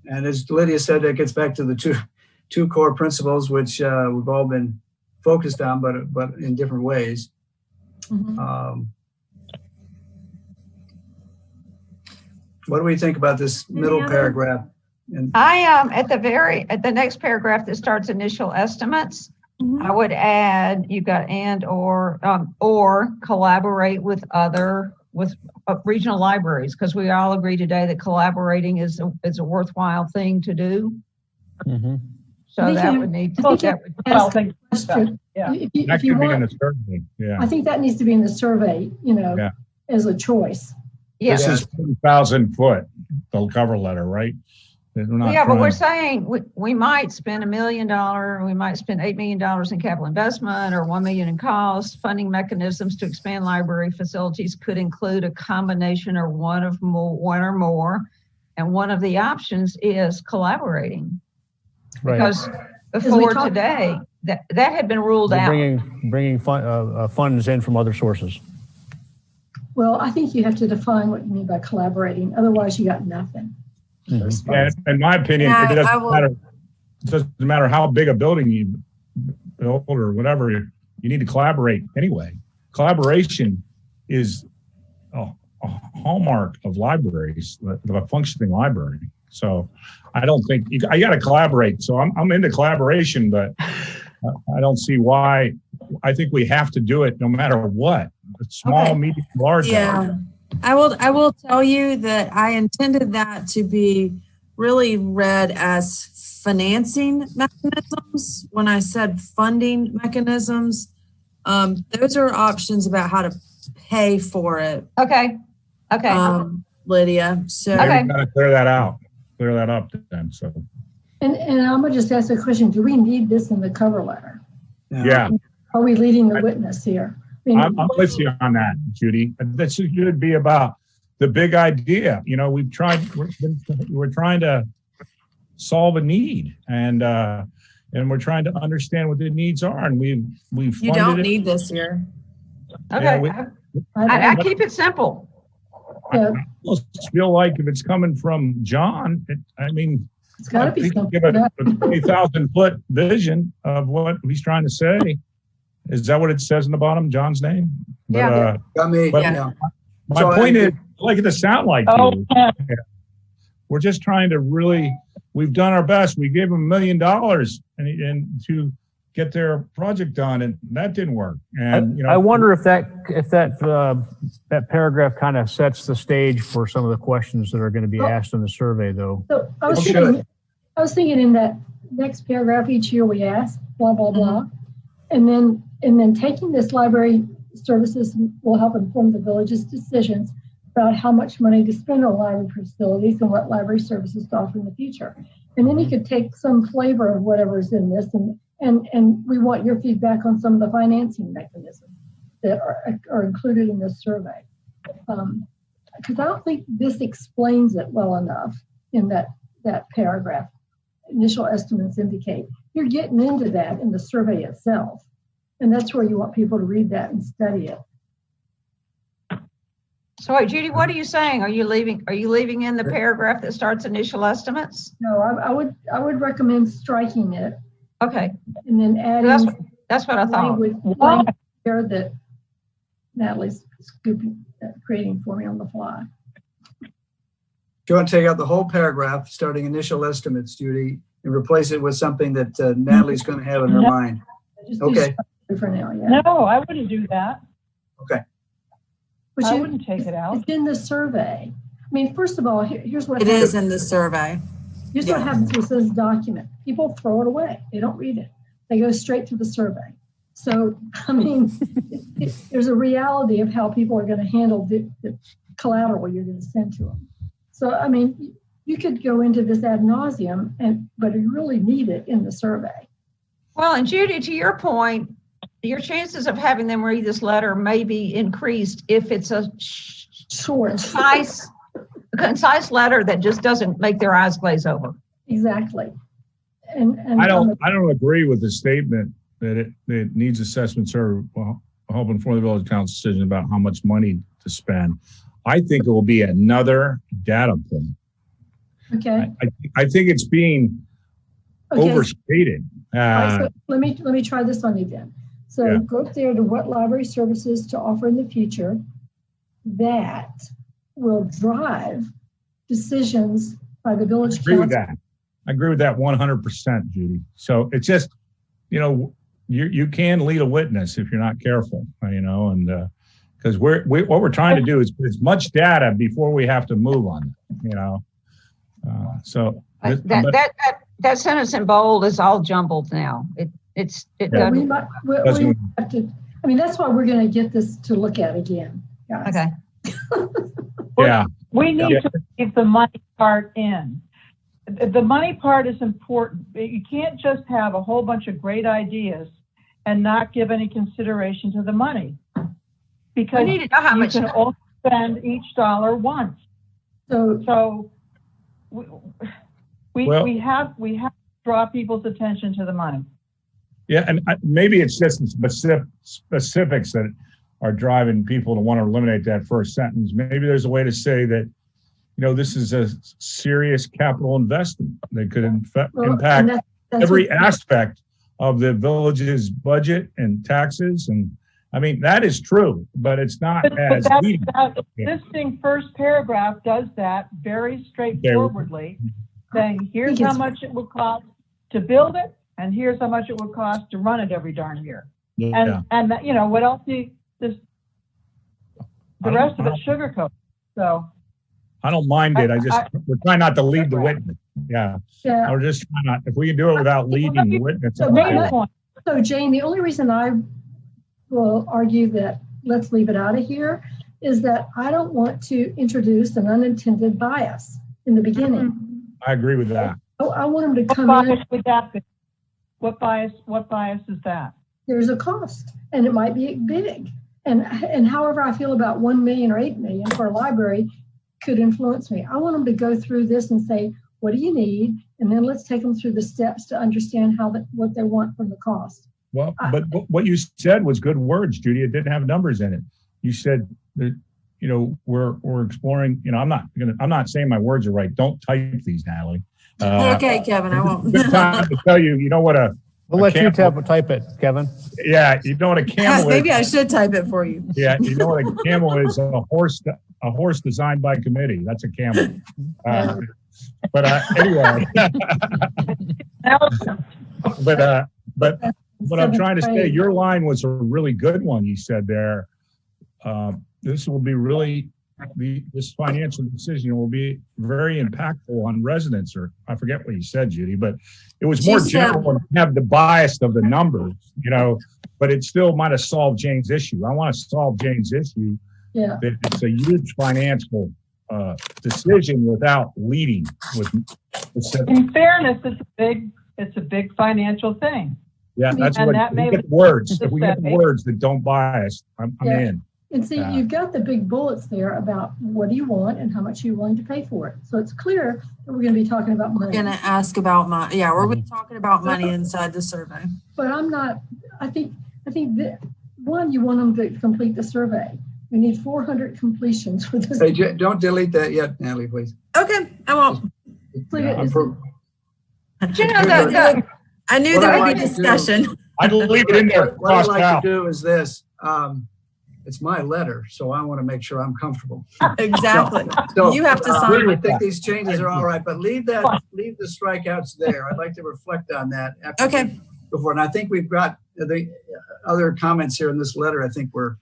[SPEAKER 2] And as Lydia said, that gets back to the two core principles, which we've all been focused on, but in different ways.
[SPEAKER 8] Mhm.
[SPEAKER 2] What do we think about this middle
[SPEAKER 8] other-
[SPEAKER 2] paragraph? And
[SPEAKER 5] At the next paragraph that starts initial estimates,
[SPEAKER 8] Mhm.
[SPEAKER 5] I would add, you've got or collaborate with regional libraries, because we all agree today that collaborating is a worthwhile thing to do.
[SPEAKER 1] Mhm.
[SPEAKER 5] So
[SPEAKER 6] I think
[SPEAKER 5] that
[SPEAKER 6] you-
[SPEAKER 5] would need
[SPEAKER 6] I think
[SPEAKER 5] that would,
[SPEAKER 7] Well,
[SPEAKER 6] Ask
[SPEAKER 7] thank
[SPEAKER 6] question.
[SPEAKER 7] Yeah.
[SPEAKER 6] If
[SPEAKER 4] That
[SPEAKER 6] you
[SPEAKER 4] could be in
[SPEAKER 6] want,
[SPEAKER 4] the survey, yeah.
[SPEAKER 6] I think that needs to be in the survey,
[SPEAKER 4] Yeah.
[SPEAKER 6] as a choice.
[SPEAKER 5] yes.
[SPEAKER 4] This is 40,000 foot, the cover letter, right? We're not
[SPEAKER 5] Yeah, but we're
[SPEAKER 4] trying-
[SPEAKER 5] saying we might spend $1 million, we might spend $8 million in capital investment or $1 million in costs. Funding mechanisms to expand library facilities could include a combination or one or more. And one of the options is collaborating.
[SPEAKER 1] Right.
[SPEAKER 5] Because
[SPEAKER 6] we
[SPEAKER 5] before
[SPEAKER 6] talked-
[SPEAKER 5] today, that had been ruled
[SPEAKER 1] You're
[SPEAKER 5] out.
[SPEAKER 1] bringing funds in from other sources.
[SPEAKER 6] Well, I think you have to define what you mean by collaborating. Otherwise, you got nothing.
[SPEAKER 1] Mhm.
[SPEAKER 4] Yeah, in my opinion,
[SPEAKER 8] Yeah,
[SPEAKER 4] it
[SPEAKER 8] I
[SPEAKER 4] doesn't
[SPEAKER 8] will-
[SPEAKER 4] matter. It doesn't matter how big a building you build or whatever. You need to collaborate anyway. Collaboration is a hallmark of libraries, of a functioning library. So I don't think I got to collaborate. So I'm into collaboration, but I don't see why. I think we have to do it no matter what. Small,
[SPEAKER 5] Okay.
[SPEAKER 4] medium, large.
[SPEAKER 8] Yeah. I will tell you that I intended that to be really read as financing mechanisms. When I said funding mechanisms, those are options about how to pay for it,
[SPEAKER 5] Okay.
[SPEAKER 8] Lydia. So
[SPEAKER 5] Okay.
[SPEAKER 4] Maybe we got to clear that out. Clear that up then. So
[SPEAKER 6] And I'm gonna just ask a question. Do we need this in the cover letter?
[SPEAKER 4] yeah.
[SPEAKER 6] Are we leading the witness here? I mean,
[SPEAKER 4] I'm with you on that, Judy. This should be about the big idea. You know, we're trying to solve a need, and we're trying to understand what the needs are, and we've
[SPEAKER 8] you
[SPEAKER 4] funded
[SPEAKER 8] don't
[SPEAKER 4] it.
[SPEAKER 8] need this here.
[SPEAKER 5] Okay.
[SPEAKER 4] we-
[SPEAKER 5] I keep it simple.
[SPEAKER 6] yeah,
[SPEAKER 4] I almost feel like if it's coming from John,
[SPEAKER 6] it's gotta be
[SPEAKER 4] he can
[SPEAKER 6] something.
[SPEAKER 4] give a 20,000 foot vision of what he's trying to say. Is that what it says in the bottom? John's name? But,
[SPEAKER 5] Yeah.
[SPEAKER 2] got me,
[SPEAKER 4] But-
[SPEAKER 2] yeah.
[SPEAKER 4] my
[SPEAKER 2] So
[SPEAKER 4] point
[SPEAKER 2] I-
[SPEAKER 4] is, I like it to sound like
[SPEAKER 7] Oh,
[SPEAKER 4] you. We're just trying to we've done our best. We gave them $1 million and to get their project done, and that didn't work. And
[SPEAKER 1] I wonder if that paragraph kind of sets the stage for some of the questions that are going to be asked in the survey, though.
[SPEAKER 6] So I was
[SPEAKER 2] It
[SPEAKER 6] thinking, in that next paragraph, each year we ask, blah, blah, blah. And then taking this library services will help inform the village's decisions about how much money to spend on library facilities and what library services to offer in the future. And then you could take some flavor of whatever's in this and we want your feedback on some of the financing mechanisms that are included in this survey. because I don't think this explains it well enough in that paragraph. Initial estimates indicate. You're getting into that in the survey itself. And that's where you want people to read that and study it.
[SPEAKER 5] So wait, Judy, what are you saying? Are you leaving in the paragraph that starts initial estimates?
[SPEAKER 6] No, I would recommend striking it
[SPEAKER 5] Okay,
[SPEAKER 6] and then adding
[SPEAKER 5] that's what I thought.
[SPEAKER 6] language there that Natalie's creating for me on the fly.
[SPEAKER 2] Do you want to take out the whole paragraph, starting initial estimates, Judy, and replace it with something that Natalie's going to have in her mind?
[SPEAKER 6] Just
[SPEAKER 2] Okay.
[SPEAKER 6] for now, yeah.
[SPEAKER 7] No, I wouldn't do that.
[SPEAKER 2] Okay.
[SPEAKER 6] But
[SPEAKER 7] I wouldn't take it out.
[SPEAKER 6] It's in the survey. I mean, first of all, here's what
[SPEAKER 9] It
[SPEAKER 6] happens.
[SPEAKER 9] is in the survey.
[SPEAKER 6] Here's what happens with this document. People throw it away. They don't read it. They go straight to the survey. So, I mean, there's a reality of how people are going to handle the collateral you're going to send to them. So, I mean, you could go into this ad nauseum, but you really need it in the survey.
[SPEAKER 5] Well, and Judy, to your point, your chances of having them read this letter may be increased if it's a
[SPEAKER 6] Short.
[SPEAKER 5] concise letter that just doesn't make their eyes glaze over.
[SPEAKER 6] Exactly. And
[SPEAKER 4] I don't agree with the statement that it needs assessments or help inform the village council decision about how much money to spend. I think it will be another data point.
[SPEAKER 6] Okay.
[SPEAKER 4] I think it's being overstated.
[SPEAKER 6] All right, so let me try this on you then. So
[SPEAKER 4] Yeah.
[SPEAKER 6] go up there to what library services to offer in the future that will drive decisions by the village
[SPEAKER 4] I agree with
[SPEAKER 6] council.
[SPEAKER 4] that. I agree with that 100%, Judy. So it's just, you can lead a witness if you're not careful, and because what we're trying to do is put as much data before we have to move on it, so
[SPEAKER 5] That sentence in bold is all jumbled now.
[SPEAKER 6] Yeah,
[SPEAKER 5] doesn't.
[SPEAKER 6] we have to, I mean, that's why we're going to get this to look at again, guys.
[SPEAKER 5] Okay.
[SPEAKER 4] yeah.
[SPEAKER 7] We need to leave the money part in. The money part is important. You can't just have a whole bunch of great ideas and not give any consideration to the money. Because
[SPEAKER 5] We need to know how
[SPEAKER 7] you
[SPEAKER 5] much.
[SPEAKER 7] can only spend each dollar once.
[SPEAKER 6] So
[SPEAKER 7] We have to draw people's attention to the money.
[SPEAKER 4] Yeah, and maybe it's just the specifics that are driving people to want to eliminate that first sentence. Maybe there's a way to say that, this is a serious capital investment that could impact
[SPEAKER 6] that's
[SPEAKER 4] every
[SPEAKER 6] what-
[SPEAKER 4] aspect of the village's budget and taxes. And I mean, that is true, but it's not as leading.
[SPEAKER 7] That existing first paragraph does that very straightforwardly, saying here's how much it will cost to build it, and here's how much it would cost to run it every darn year.
[SPEAKER 4] Yeah.
[SPEAKER 7] And what else the rest of it sugarcoat. So
[SPEAKER 4] I don't mind it. We're trying not to lead the witness. Yeah.
[SPEAKER 6] Yeah.
[SPEAKER 4] We're just trying not, if we can do it without leading the witness.
[SPEAKER 6] So, so Jane, the only reason I will argue that let's leave it out of here is that I don't want to introduce an unintended bias in the beginning.
[SPEAKER 4] I agree with that.
[SPEAKER 6] I want them to
[SPEAKER 7] what
[SPEAKER 6] come
[SPEAKER 7] bias
[SPEAKER 6] in.
[SPEAKER 7] would that be? What bias is that?
[SPEAKER 6] There's a cost, and it might be big. And however I feel about 1 million or 8 million for a library could influence me. I want them to go through this and say, what do you need? And then let's take them through the steps to understand what they want from the cost.
[SPEAKER 4] Well, but what you said was good words, Judy. It didn't have numbers in it. You said that, we're exploring, I'm not saying my words are right. Don't type these, Natalie.
[SPEAKER 9] Okay, Kevin, I won't.
[SPEAKER 4] Good time to tell you,
[SPEAKER 1] We'll let you type it, Kevin.
[SPEAKER 4] Yeah, you know what a camel is.
[SPEAKER 9] Maybe I should type it for you.
[SPEAKER 4] Yeah, you know what a camel is? A horse designed by committee. That's a camel. But anyway. But what I'm trying to say, your line was a really good one. You said there, this will be really, this financial decision will be very impactful on residents, or I forget what you said, Judy, but it was more general and have the bias of the numbers, but it still might have solved Jane's issue. I want to solve Jane's issue.
[SPEAKER 6] Yeah.
[SPEAKER 4] That it's a huge financial decision without leading with.
[SPEAKER 7] In fairness, it's a big financial thing.
[SPEAKER 4] Yeah, that's
[SPEAKER 7] And
[SPEAKER 4] what
[SPEAKER 7] that
[SPEAKER 4] we
[SPEAKER 7] may
[SPEAKER 4] get words. If we get words that don't bias, I'm in.
[SPEAKER 6] And see, you've got the big bullets there about what do you want and how much you're willing to pay for it. So it's clear that we're going to be talking about money.
[SPEAKER 9] We're going to ask about money. Yeah, we're going to be talking about money inside the survey.
[SPEAKER 6] But I'm not, I think that, one, you want them to complete the survey. We need 400 completions for this.
[SPEAKER 2] Hey, don't delete that yet, Natalie, please.
[SPEAKER 9] Okay, I won't. I knew there would be discussion.
[SPEAKER 4] I'd leave it in there.
[SPEAKER 2] What I'd like to do is this. It's my letter, so I want to make sure I'm comfortable.
[SPEAKER 9] Exactly.
[SPEAKER 2] So,
[SPEAKER 9] you have to sign.
[SPEAKER 2] I think these changes are all right, but leave the strikeouts there. I'd like to reflect on that.
[SPEAKER 9] Okay.
[SPEAKER 2] Before, and I think we've got the other comments here in this letter. I think we're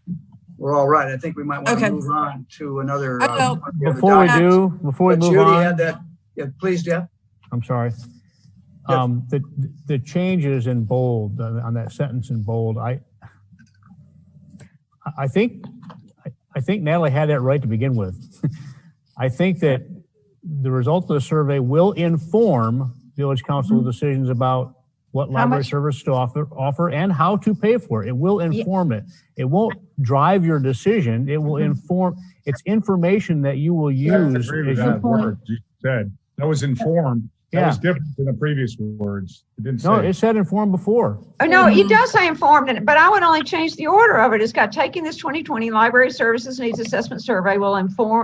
[SPEAKER 2] all right. I think we might want to move on to another.
[SPEAKER 1] Before we move
[SPEAKER 2] Judy
[SPEAKER 1] on,
[SPEAKER 2] had that. Yeah, please, Jeff.
[SPEAKER 1] I'm sorry. The changes in bold on that sentence in bold. I think Natalie had that right to begin with. I think that the result of the survey will inform village council decisions about what library service to offer and how to pay for it. It will inform it. It won't drive your decision. It will inform. It's information that you will use.
[SPEAKER 4] I agree with that word you said. That was informed. That was different than the previous words. It didn't say.
[SPEAKER 1] No, it said informed before.
[SPEAKER 5] Oh, no, it does say informed, but I would only change the order of it. It's got taking this 2020 Library Services Needs Assessment Survey will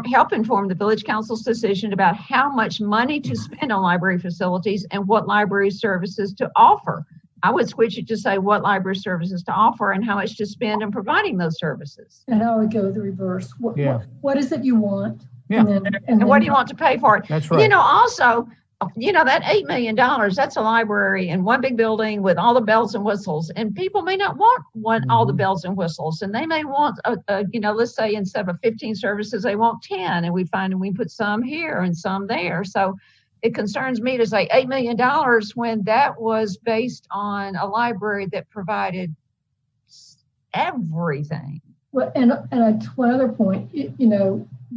[SPEAKER 5] help inform the village council's decision about how much money to spend on library facilities and what library services to offer. I would switch it to say what library services to offer and how much to spend on providing those services.
[SPEAKER 6] And I would go the reverse. What is it you want?
[SPEAKER 1] Yeah.
[SPEAKER 5] And what do you want to pay for it?
[SPEAKER 1] That's right.
[SPEAKER 5] Also, that $8 million, that's a library in one big building with all the bells and whistles. And people may not want all the bells and whistles. And they may want, let's say instead of 15 services, they want 10. And we put some here and some there. So it concerns me to say $8 million when that was based on a library that provided everything.
[SPEAKER 6] Well, and one other point,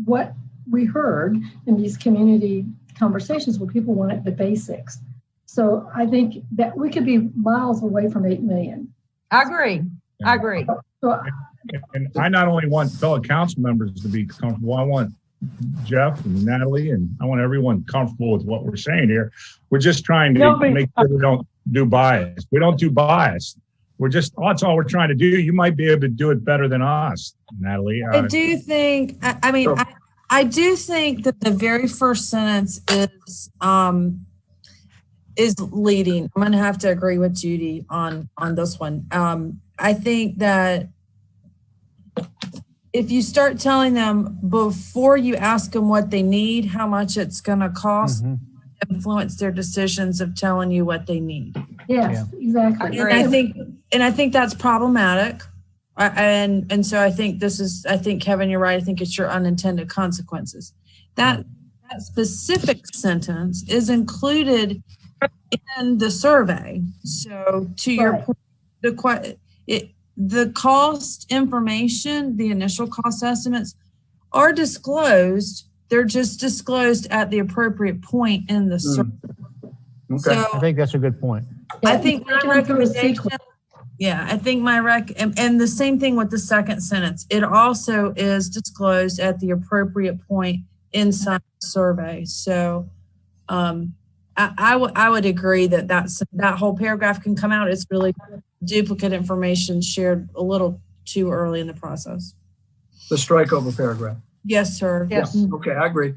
[SPEAKER 6] what we heard in these community conversations where people wanted the basics. So I think that we could be miles away from 8 million.
[SPEAKER 5] I agree.
[SPEAKER 6] So,
[SPEAKER 4] and I not only want fellow council members to be comfortable, I want Jeff and Natalie, and I want everyone comfortable with what we're saying here. We're just trying to make sure we don't do bias. We don't do bias. That's all we're trying to do. You might be able to do it better than us, Natalie.
[SPEAKER 9] I do think, I do think that the very first sentence is leading. I'm going to have to agree with Judy on this one. I think that if you start telling them before you ask them what they need, how much it's going to cost, influence their decisions of telling you what they need.
[SPEAKER 6] Yes, exactly.
[SPEAKER 9] And I think that's problematic. And so I think Kevin, you're right. I think it's your unintended consequences. That specific sentence is included in the survey. So to your point, the cost information, the initial cost estimates are disclosed. They're just disclosed at the appropriate point in the survey.
[SPEAKER 2] Okay.
[SPEAKER 9] So
[SPEAKER 1] I think that's a good point.
[SPEAKER 9] I think my recommendation, and the same thing with the second sentence. It also is disclosed at the appropriate point inside the survey. So I would agree that whole paragraph can come out. It's really duplicate information shared a little too early in the process.
[SPEAKER 2] The strike over paragraph.
[SPEAKER 9] Yes, sir.
[SPEAKER 5] Yes.
[SPEAKER 2] Okay, I agree.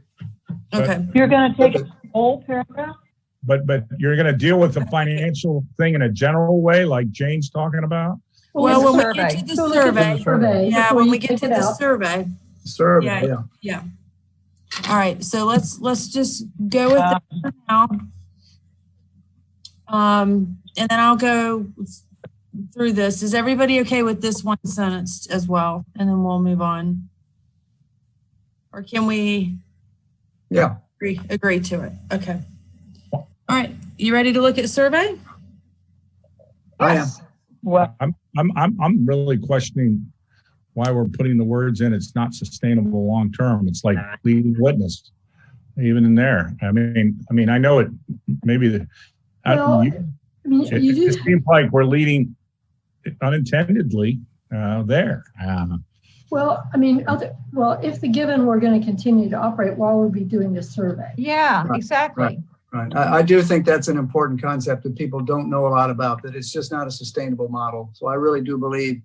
[SPEAKER 9] Okay.
[SPEAKER 7] You're going to take the whole paragraph?
[SPEAKER 4] But you're going to deal with the financial thing in a general way, like Jane's talking about?
[SPEAKER 9] Well, when we get to the survey. Yeah, when we get to the survey.
[SPEAKER 2] Survey,
[SPEAKER 9] yeah. All right, so let's just go with that for now. And then I'll go through this. Is everybody okay with this one sentence as well? And then we'll move on. Or can we agree to it? Okay. All right, you ready to look at survey?
[SPEAKER 2] I am.
[SPEAKER 7] Well,
[SPEAKER 4] I'm really questioning why we're putting the words in. It's not sustainable long term. It's like leading witness, even in there. I mean, I know it. Maybe it just seems like we're leading unintendedly there.
[SPEAKER 6] Well, I mean, if the given we're going to continue to operate while we'll be doing this survey.
[SPEAKER 5] Yeah,
[SPEAKER 2] Right,
[SPEAKER 5] exactly.
[SPEAKER 2] Right. I do think that's an important concept that people don't know a lot about, that it's just not a sustainable model. So I really do believe,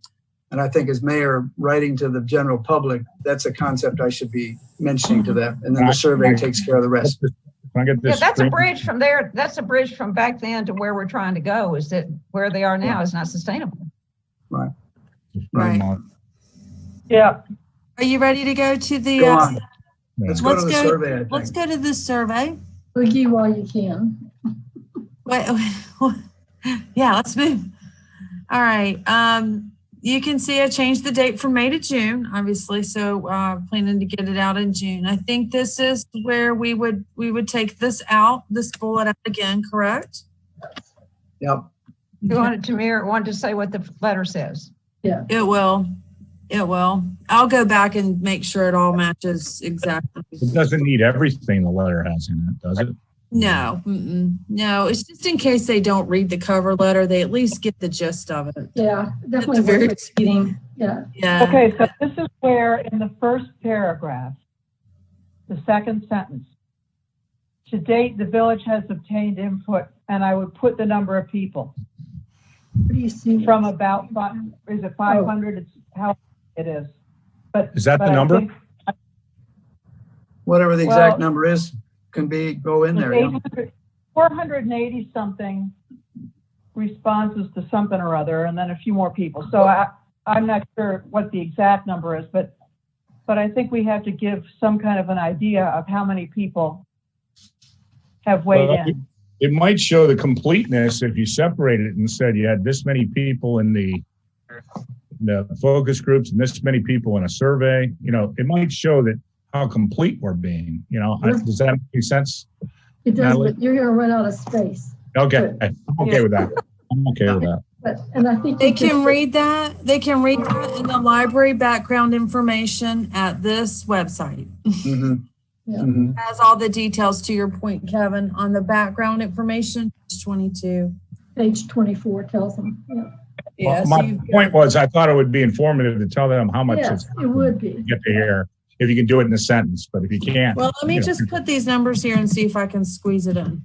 [SPEAKER 2] and I think as mayor writing to the general public, that's a concept I should be mentioning to them. And then the survey takes care of the rest.
[SPEAKER 4] Can I get
[SPEAKER 5] Yeah,
[SPEAKER 4] this?
[SPEAKER 5] that's a
[SPEAKER 4] screen?
[SPEAKER 5] bridge from there. That's a bridge from back then to where we're trying to go, is that where they are now is not sustainable.
[SPEAKER 2] Right.
[SPEAKER 9] Right.
[SPEAKER 7] Yeah.
[SPEAKER 9] Are you ready to go to the,
[SPEAKER 2] Go on. Let's go
[SPEAKER 9] let's
[SPEAKER 2] to the
[SPEAKER 9] go-
[SPEAKER 2] survey, I
[SPEAKER 9] let's
[SPEAKER 2] think.
[SPEAKER 9] go to this survey.
[SPEAKER 6] Boogie while you can.
[SPEAKER 9] Wait, yeah, let's move. All right. You can see I changed the date from May to June, obviously. So planning to get it out in June. I think this is where we would take this out, this bullet out again, correct?
[SPEAKER 2] Yep.
[SPEAKER 5] You wanted to mirror, wanted to say what the letter says.
[SPEAKER 9] It will. It will. I'll go back and make sure it all matches exactly.
[SPEAKER 4] It doesn't need everything the letter has in it, does it?
[SPEAKER 9] No, no, it's just in case they don't read the cover letter, they at least get the gist of it.
[SPEAKER 6] Yeah, definitely
[SPEAKER 9] It's very-
[SPEAKER 6] worth reading. Yeah.
[SPEAKER 9] Yeah.
[SPEAKER 7] Okay, so this is where in the first paragraph, the second sentence, to date, the village has obtained input, and I would put the number of people
[SPEAKER 6] What do you see?
[SPEAKER 7] from about, is it 500? It's how it is. But
[SPEAKER 4] Is that
[SPEAKER 7] but
[SPEAKER 4] the
[SPEAKER 7] I
[SPEAKER 4] number?
[SPEAKER 7] think
[SPEAKER 2] Whatever the exact
[SPEAKER 7] Well-
[SPEAKER 2] number is, can go in there. Yeah.
[SPEAKER 7] 480 something responses to something or other, and then a few more people. So I'm not sure what the exact number is, but I think we have to give some kind of an idea of how many people have weighed
[SPEAKER 4] Well,
[SPEAKER 7] in.
[SPEAKER 4] It might show the completeness if you separated it and said you had this many people in the focus groups and this many people in a survey. You know, it might show that how complete we're being. You know, does that make sense?
[SPEAKER 6] It does,
[SPEAKER 4] Natalie?
[SPEAKER 6] but you're going to run out of space.
[SPEAKER 4] Okay, I'm okay with that. I'm okay with that.
[SPEAKER 6] And I think
[SPEAKER 9] They
[SPEAKER 6] you
[SPEAKER 9] can read that. They can read that in the library background information at this website.
[SPEAKER 2] Mhm.
[SPEAKER 6] Yeah.
[SPEAKER 2] Mhm.
[SPEAKER 9] Has all the details, to your point, Kevin, on the background information, page 22.
[SPEAKER 6] Page 24 tells them. Yeah.
[SPEAKER 9] Yeah, so
[SPEAKER 4] My
[SPEAKER 9] you've got-
[SPEAKER 4] point was, I thought it would be informative to tell them how much
[SPEAKER 6] Yes,
[SPEAKER 4] it's
[SPEAKER 6] it would be.
[SPEAKER 4] get to hear if you can do it in a sentence. But if you can't,
[SPEAKER 9] Well, let me
[SPEAKER 4] you know,
[SPEAKER 9] just put these numbers here and see if I can squeeze it in.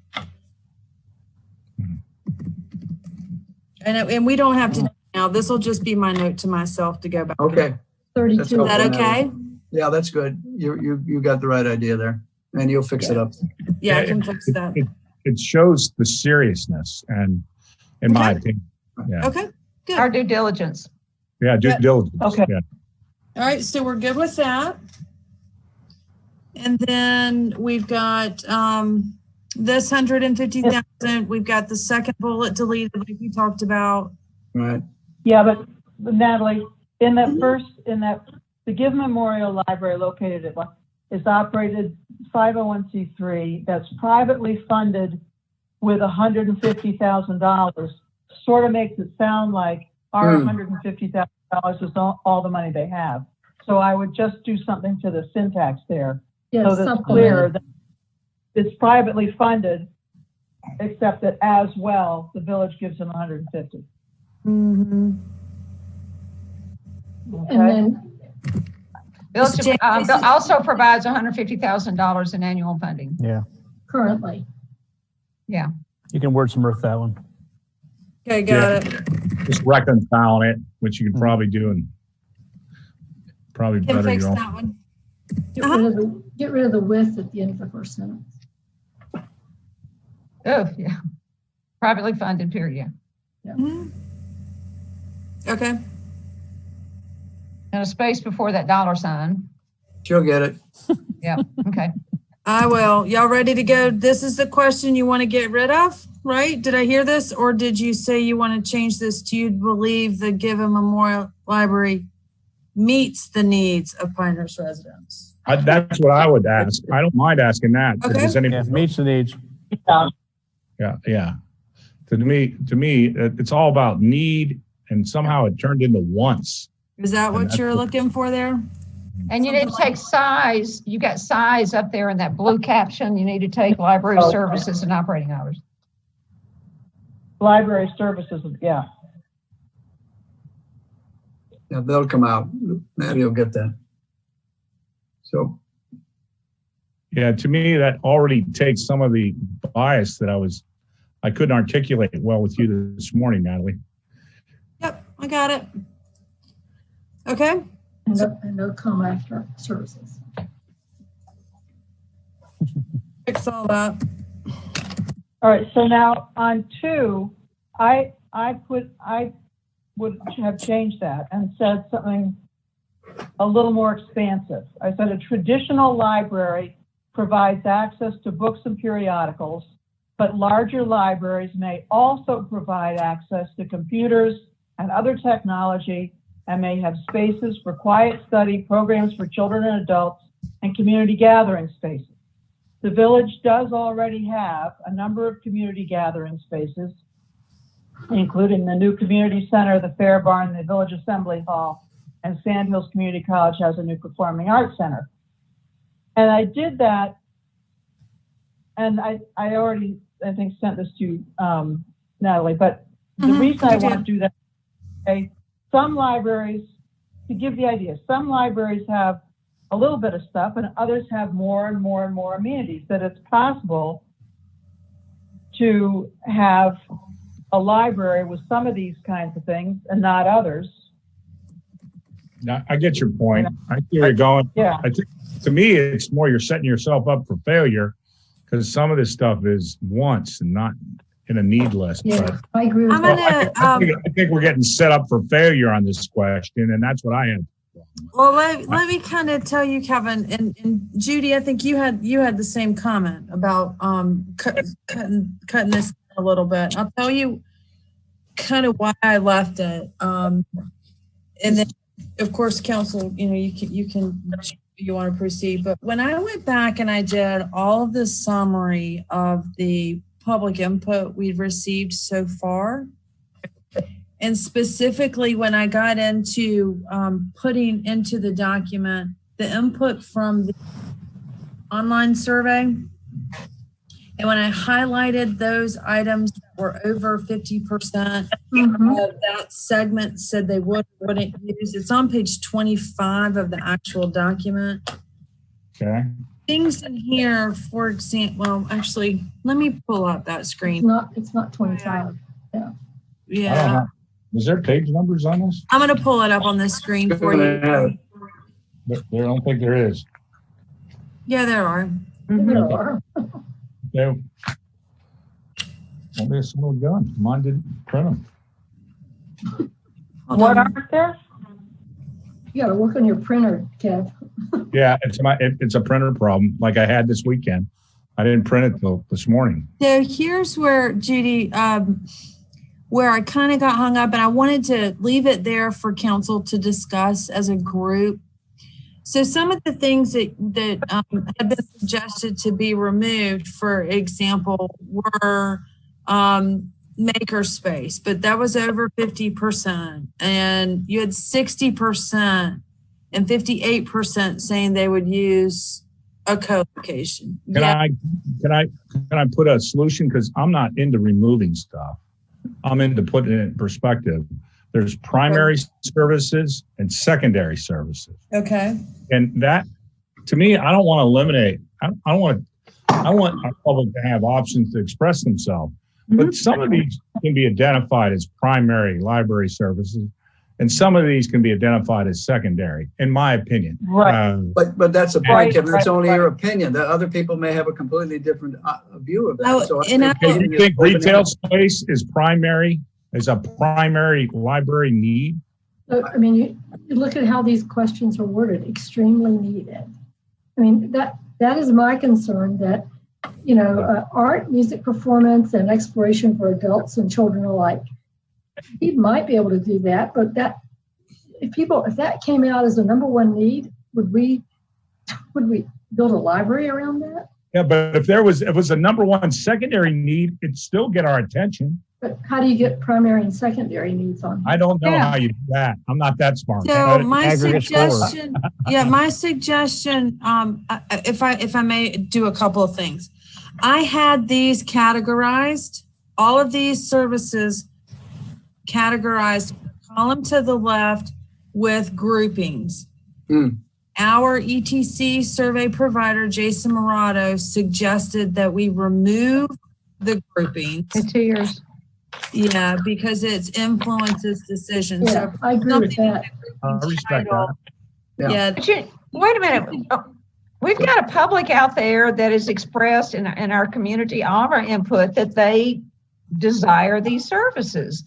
[SPEAKER 9] And we don't have to now. This will just be my note to myself to go back.
[SPEAKER 2] Okay.
[SPEAKER 6] 32.
[SPEAKER 9] Is that okay?
[SPEAKER 2] Yeah, that's good. You got the right idea there, and you'll fix it up.
[SPEAKER 9] Yeah, I can fix that.
[SPEAKER 4] it shows the seriousness, and in my
[SPEAKER 9] Okay.
[SPEAKER 4] opinion, yeah,
[SPEAKER 9] Okay, good.
[SPEAKER 5] Our due diligence.
[SPEAKER 4] yeah, due
[SPEAKER 9] Yeah.
[SPEAKER 4] diligence.
[SPEAKER 7] Okay.
[SPEAKER 4] Yeah.
[SPEAKER 9] All right, so we're good with that. And then we've got this 150,000. We've got the second bullet deleted, like we talked about.
[SPEAKER 2] Right.
[SPEAKER 7] Yeah, but Natalie, in that the Give Memorial Library located at is operated 501c3 that's privately funded with $150,000. Sort of makes it sound like our $150,000 is all the money they have. So I would just do something to the syntax there.
[SPEAKER 6] Yes,
[SPEAKER 7] So that's
[SPEAKER 6] supplement.
[SPEAKER 7] clear that it's privately funded, except that as well, the village gives them 150.
[SPEAKER 9] Mm-hmm.
[SPEAKER 6] And
[SPEAKER 7] Okay.
[SPEAKER 6] then,
[SPEAKER 5] Village
[SPEAKER 9] James,
[SPEAKER 5] also provides $150,000 in annual funding.
[SPEAKER 1] Yeah,
[SPEAKER 6] currently,
[SPEAKER 1] you can wordsmith that one.
[SPEAKER 9] Okay, got it.
[SPEAKER 4] Just reconciling it, which you could probably do, and probably
[SPEAKER 9] Can
[SPEAKER 4] better
[SPEAKER 9] fix
[SPEAKER 4] your own.
[SPEAKER 9] that one.
[SPEAKER 6] get rid of the with at the end of the first sentence.
[SPEAKER 5] Oh, yeah. Privately funded, period.
[SPEAKER 9] Mhm. Okay.
[SPEAKER 5] And a space before that dollar sign.
[SPEAKER 2] She'll get it.
[SPEAKER 5] Yeah, okay.
[SPEAKER 9] I will. Y'all ready to go? This is the question you want to get rid of, right? Did I hear this? Or did you say you want to change this to you believe the Given Memorial Library meets the needs of Pinehurst residents?
[SPEAKER 4] That's what I would ask. I don't mind asking that.
[SPEAKER 9] Okay.
[SPEAKER 4] Does
[SPEAKER 1] Yeah,
[SPEAKER 4] anybody?
[SPEAKER 1] meets the needs.
[SPEAKER 4] Yeah. To me, it's all about need, and somehow it turned into wants.
[SPEAKER 9] Is that what
[SPEAKER 4] that's
[SPEAKER 9] you're
[SPEAKER 4] what-
[SPEAKER 9] looking for there?
[SPEAKER 5] And you need to take size. You got size up there in that blue caption. You need to take library services and operating hours.
[SPEAKER 7] Library services, yeah.
[SPEAKER 2] Yeah, they'll come out. Maddie will get that. So,
[SPEAKER 4] Yeah, to me, that already takes some of the bias that I couldn't articulate well with you this morning, Natalie.
[SPEAKER 9] Yep, I got it. Okay.
[SPEAKER 6] And they'll come after services.
[SPEAKER 9] Fix all that.
[SPEAKER 7] All right, so now on 2, I would have changed that and said something a little more expansive. I said a traditional library provides access to books and periodicals, but larger libraries may also provide access to computers and other technology and may have spaces for quiet study, programs for children and adults, and community gathering spaces. The village does already have a number of community gathering spaces, including the new community center, the Fair Barn, the Village Assembly Hall, and Sandhills Community College has a new performing arts center. And I did that, and I already, I think, sent this to Natalie, but the reason I want to do that, okay, some libraries, to give the idea, some libraries have a little bit of stuff and others have more and more and more amenities, that it's possible to have a library with some of these kinds of things and not others.
[SPEAKER 4] Now, I get your point. I see where you're going.
[SPEAKER 7] Yeah.
[SPEAKER 4] I think to me, it's more you're setting yourself up for failure because some of this stuff is wants and not in a need list.
[SPEAKER 6] Yeah,
[SPEAKER 4] But
[SPEAKER 6] I agree with
[SPEAKER 9] I'm
[SPEAKER 6] that.
[SPEAKER 9] gonna,
[SPEAKER 4] I think we're getting set up for failure on this question, and that's what I have.
[SPEAKER 9] well, let me kind of tell you, Kevin, and Judy, I think you had the same comment about cutting this a little bit. I'll tell you kind of why I left it. And then of course, council, you can you want to proceed. But when I went back and I did all of the summary of the public input we've received so far, and specifically when I got into putting into the document the input from the online survey, and when I highlighted those items that were over 50% of that segment said they wouldn't use, it's on page 25 of the actual document.
[SPEAKER 4] Okay.
[SPEAKER 9] Things in here, for example, well, actually, let me pull up that screen.
[SPEAKER 6] It's not 25.
[SPEAKER 4] I don't
[SPEAKER 9] Yeah,
[SPEAKER 4] know. Is there page numbers on this?
[SPEAKER 9] I'm going to pull it up on this screen for you.
[SPEAKER 4] I don't think there is.
[SPEAKER 9] Yeah, there are.
[SPEAKER 6] There are.
[SPEAKER 4] There. Well, there's some done. Mine didn't print them.
[SPEAKER 9] Hold
[SPEAKER 7] What
[SPEAKER 9] on.
[SPEAKER 7] are there?
[SPEAKER 6] You got to work on your printer, Kev.
[SPEAKER 4] Yeah, it's a printer problem like I had this weekend. I didn't print it till this morning.
[SPEAKER 9] So here's where, Judy, where I kind of got hung up, and I wanted to leave it there for council to discuss as a group. So some of the things that had been suggested to be removed, for example, were makerspace, but that was over 50%, and you had 60% and 58% saying they would use a co-location.
[SPEAKER 4] Can I put a solution? Because I'm not into removing stuff. I'm into putting it in perspective. There's primary services and secondary services.
[SPEAKER 9] Okay.
[SPEAKER 4] And that, to me, I don't want to eliminate. I want our public to have options to express themselves. But some of these can be identified as primary library services, and some of these can be identified as secondary, in my opinion.
[SPEAKER 7] Right.
[SPEAKER 2] but that's the point,
[SPEAKER 7] Right,
[SPEAKER 2] Kevin. That's
[SPEAKER 7] right,
[SPEAKER 2] only
[SPEAKER 7] right.
[SPEAKER 2] your opinion. The other people may have a completely different view of that.
[SPEAKER 9] Oh,
[SPEAKER 2] So
[SPEAKER 9] and
[SPEAKER 2] think
[SPEAKER 9] I-
[SPEAKER 4] Do you think retail space is a primary library need?
[SPEAKER 6] So, I mean, you look at how these questions are worded, extremely needed. I mean, that is my concern, that, art, music performance, and exploration for adults and children alike. We might be able to do that, but if that came out as the number one need, would we build a library around that?
[SPEAKER 4] Yeah, but if it was a number one secondary need, it'd still get our attention.
[SPEAKER 6] But how do you get primary and secondary needs on?
[SPEAKER 4] I don't know how you do that. I'm not that smart.
[SPEAKER 9] So my
[SPEAKER 1] Aggregate score.
[SPEAKER 9] suggestion, if I may do a couple of things. I had these categorized, all of these services categorized, column to the left, with groupings.
[SPEAKER 2] Mm.
[SPEAKER 9] Our ETC survey provider, Jason Morado, suggested that we remove the groupings.
[SPEAKER 5] The tiers.
[SPEAKER 9] Yeah, because it influences decisions.
[SPEAKER 6] Yeah,
[SPEAKER 9] So
[SPEAKER 6] I agree with that.
[SPEAKER 4] I respect
[SPEAKER 9] title-
[SPEAKER 2] that.
[SPEAKER 9] Yeah,
[SPEAKER 5] But wait a minute. We've got a public out there that is expressed in our community, all of our input, that they desire these services.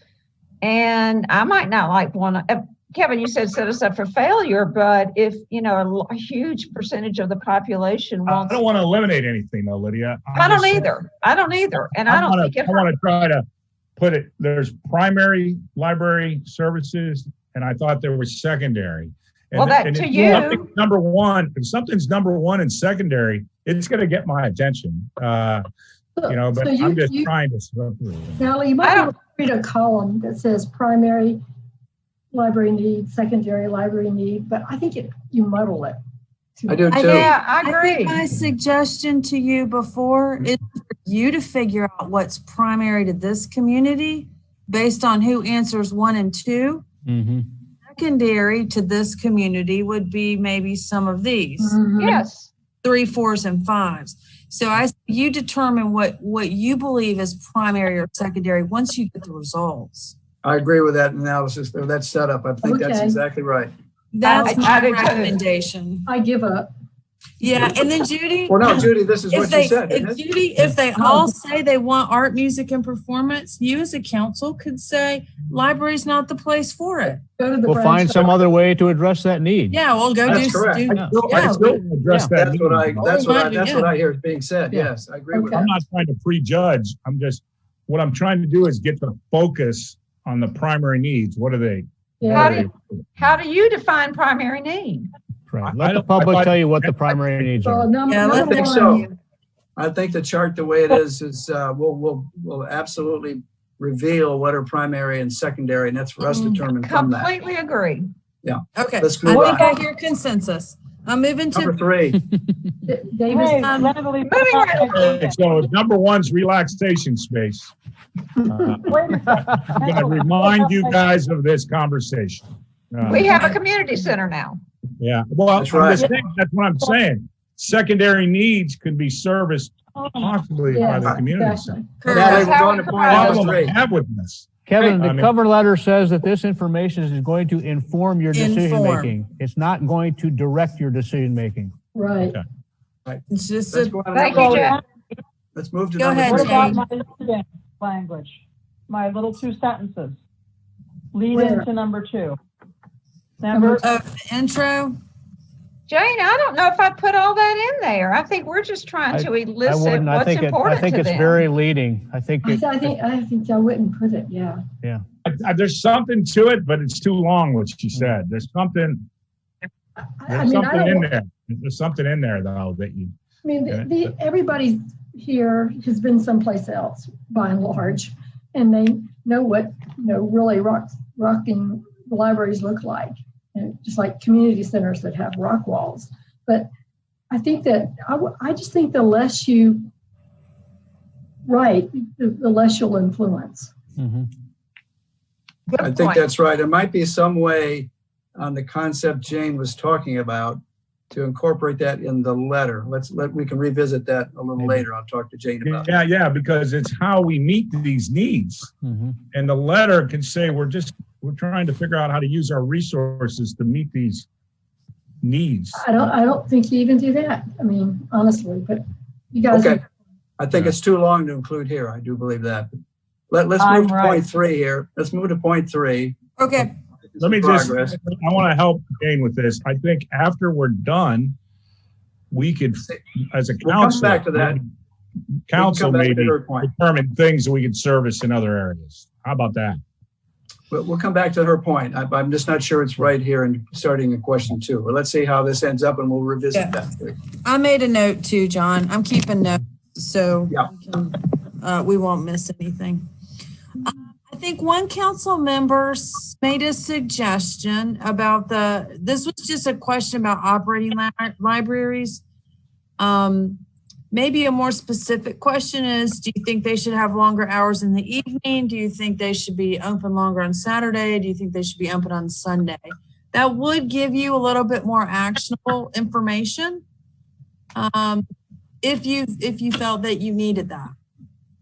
[SPEAKER 5] And I might not like one. Kevin, you said set us up for failure, but if, a huge percentage of the population
[SPEAKER 4] I
[SPEAKER 5] wants.
[SPEAKER 4] don't want to eliminate anything though, Lydia.
[SPEAKER 5] I don't either. And I don't think it
[SPEAKER 4] I want
[SPEAKER 5] hurts.
[SPEAKER 4] to try to put it, there's primary library services, and I thought there was secondary. And,
[SPEAKER 5] Well, that
[SPEAKER 4] and
[SPEAKER 5] to
[SPEAKER 4] if
[SPEAKER 5] you-
[SPEAKER 4] something's number one, if something's number one in secondary, it's going to get my attention. But I'm just trying to.
[SPEAKER 6] Natalie, you might want to read a column that says primary library need, secondary library need, but I think you muddle it.
[SPEAKER 2] I do too.
[SPEAKER 5] Yeah, I
[SPEAKER 9] I
[SPEAKER 5] agree.
[SPEAKER 9] think my suggestion to you before is for you to figure out what's primary to this community based on who answers 1 and 2.
[SPEAKER 1] Mm-hmm.
[SPEAKER 9] Secondary to this community would be maybe some of these,
[SPEAKER 6] Mhm.
[SPEAKER 5] Yes.
[SPEAKER 9] 3, 4s, and 5s. So you determine what you believe is primary or secondary once you get the results.
[SPEAKER 2] I agree with that analysis or that setup. I think that's
[SPEAKER 6] Okay.
[SPEAKER 2] exactly right.
[SPEAKER 9] That's
[SPEAKER 5] I
[SPEAKER 9] my
[SPEAKER 5] do too.
[SPEAKER 9] recommendation.
[SPEAKER 6] I give up.
[SPEAKER 9] Yeah, and then Judy.
[SPEAKER 2] Well, no, Judy, this is what you said, isn't it?
[SPEAKER 9] Judy, if they all say they want art, music, and performance, you as a council could say library's not the place for it.
[SPEAKER 6] Go to the
[SPEAKER 1] We'll
[SPEAKER 6] branch.
[SPEAKER 1] find some other way to address that need.
[SPEAKER 9] Yeah, well, go
[SPEAKER 2] That's
[SPEAKER 9] do.
[SPEAKER 2] correct.
[SPEAKER 9] do-
[SPEAKER 1] Yeah.
[SPEAKER 4] I
[SPEAKER 9] Yeah,
[SPEAKER 4] still address that.
[SPEAKER 2] That's what
[SPEAKER 4] need.
[SPEAKER 2] that's what I hear being said.
[SPEAKER 1] Yeah.
[SPEAKER 2] Yes, I agree with
[SPEAKER 6] Okay.
[SPEAKER 2] that.
[SPEAKER 4] I'm not trying to prejudge. What I'm trying to do is get the focus on the primary needs. What are they?
[SPEAKER 6] Yeah.
[SPEAKER 5] How do you define primary need?
[SPEAKER 1] Right.
[SPEAKER 4] I
[SPEAKER 1] Let the
[SPEAKER 4] don't-
[SPEAKER 1] public
[SPEAKER 4] I-
[SPEAKER 1] tell you what the primary needs
[SPEAKER 6] So
[SPEAKER 1] are.
[SPEAKER 9] Yeah,
[SPEAKER 6] number
[SPEAKER 9] let
[SPEAKER 2] think
[SPEAKER 6] one,
[SPEAKER 2] so. I think the chart, the way it is we'll absolutely reveal what are primary and secondary, and that's for us to determine from that.
[SPEAKER 5] Completely agree.
[SPEAKER 9] Okay,
[SPEAKER 2] Let's
[SPEAKER 9] I
[SPEAKER 2] move
[SPEAKER 9] think
[SPEAKER 2] on.
[SPEAKER 9] I hear consensus. I'm moving
[SPEAKER 2] Number
[SPEAKER 9] to
[SPEAKER 2] 3.
[SPEAKER 6] Davis,
[SPEAKER 7] Hey, Natalie,
[SPEAKER 5] Moving right along.
[SPEAKER 4] Okay, so if number one's relaxation space.
[SPEAKER 7] wait a second.
[SPEAKER 4] I'm going to remind you guys of this conversation.
[SPEAKER 5] We have a community center now.
[SPEAKER 4] Yeah, well,
[SPEAKER 2] That's right.
[SPEAKER 4] that's what I'm saying. Secondary needs could be serviced possibly by
[SPEAKER 6] yeah,
[SPEAKER 4] the community
[SPEAKER 6] exactly.
[SPEAKER 4] center.
[SPEAKER 2] Natalie,
[SPEAKER 5] That's
[SPEAKER 2] we're
[SPEAKER 5] how
[SPEAKER 2] going
[SPEAKER 5] we
[SPEAKER 2] to point
[SPEAKER 5] provide
[SPEAKER 2] number
[SPEAKER 4] Problem I
[SPEAKER 2] 3.
[SPEAKER 4] have with this.
[SPEAKER 1] Kevin,
[SPEAKER 4] I
[SPEAKER 1] the
[SPEAKER 4] mean-
[SPEAKER 1] cover letter says that this information is going to inform your decision making. It's not going to direct your decision making.
[SPEAKER 6] Right.
[SPEAKER 4] Okay.
[SPEAKER 9] it's just
[SPEAKER 2] Let's
[SPEAKER 9] a,
[SPEAKER 2] go on to
[SPEAKER 5] Thank
[SPEAKER 2] number
[SPEAKER 5] you,
[SPEAKER 2] 3.
[SPEAKER 5] Jen.
[SPEAKER 2] Let's move to
[SPEAKER 9] Go
[SPEAKER 2] number
[SPEAKER 9] ahead,
[SPEAKER 2] 3.
[SPEAKER 7] What about
[SPEAKER 9] Jane.
[SPEAKER 7] my lead-in language? My little 2 sentences. Lead
[SPEAKER 6] Where?
[SPEAKER 7] into number 2. Number,
[SPEAKER 9] the intro.
[SPEAKER 5] Jane, I don't know if I put all that in there. I think we're just trying to
[SPEAKER 1] I
[SPEAKER 5] elicit
[SPEAKER 1] wouldn't. I
[SPEAKER 5] what's
[SPEAKER 1] think
[SPEAKER 5] important
[SPEAKER 1] I think
[SPEAKER 5] to
[SPEAKER 1] it's
[SPEAKER 5] them.
[SPEAKER 1] very leading. I think
[SPEAKER 6] I think I wouldn't put it, yeah.
[SPEAKER 4] There's something to it, but it's too long, what she said. There's something
[SPEAKER 6] I mean, I
[SPEAKER 4] in
[SPEAKER 6] don't,
[SPEAKER 4] there. There's something in there, though, that you.
[SPEAKER 6] I mean, everybody here has been someplace else by and large, and they know what, really rocking libraries look like. And just like community centers that have rock walls. But I think that, I just think the less you write, the less you'll influence.
[SPEAKER 1] Mhm.
[SPEAKER 5] Good
[SPEAKER 2] I think
[SPEAKER 5] point.
[SPEAKER 2] that's right. There might be some way on the concept Jane was talking about to incorporate that in the letter. We can revisit that a little
[SPEAKER 1] Maybe.
[SPEAKER 2] later. I'll talk to Jane about it.
[SPEAKER 4] Yeah, because it's how we meet these needs.
[SPEAKER 1] Mhm.
[SPEAKER 4] And the letter can say, we're trying to figure out how to use our resources to meet these needs.
[SPEAKER 6] I don't think you even do that. I mean, honestly, but you guys.
[SPEAKER 2] Okay. I think it's too long to include here. I do believe that. Let's
[SPEAKER 5] I'm
[SPEAKER 2] move to
[SPEAKER 5] right.
[SPEAKER 2] point 3 here. Let's move to point 3.
[SPEAKER 9] Okay,
[SPEAKER 4] Let me just,
[SPEAKER 2] Progress.
[SPEAKER 4] I want to help Jane with this. I think after we're done, we could, as a
[SPEAKER 2] We'll come
[SPEAKER 4] council,
[SPEAKER 2] back to that.
[SPEAKER 4] council
[SPEAKER 2] We'll come back to
[SPEAKER 4] maybe
[SPEAKER 2] her point.
[SPEAKER 4] determine things that we could service in other areas. How about that?
[SPEAKER 2] But we'll come back to her point. I'm just not sure it's right here in starting in question 2. But let's see how this ends up and we'll revisit
[SPEAKER 9] Yeah.
[SPEAKER 2] that.
[SPEAKER 9] I made a note too, John. I'm keeping notes so
[SPEAKER 2] Yeah.
[SPEAKER 9] we won't miss anything. I think one council member made a suggestion about this was just a question about operating libraries. Maybe a more specific question is, do you think they should have longer hours in the evening? Do you think they should be open longer on Saturday? Do you think they should be open on Sunday? that would give you a little bit more actionable information. If you felt that you needed that.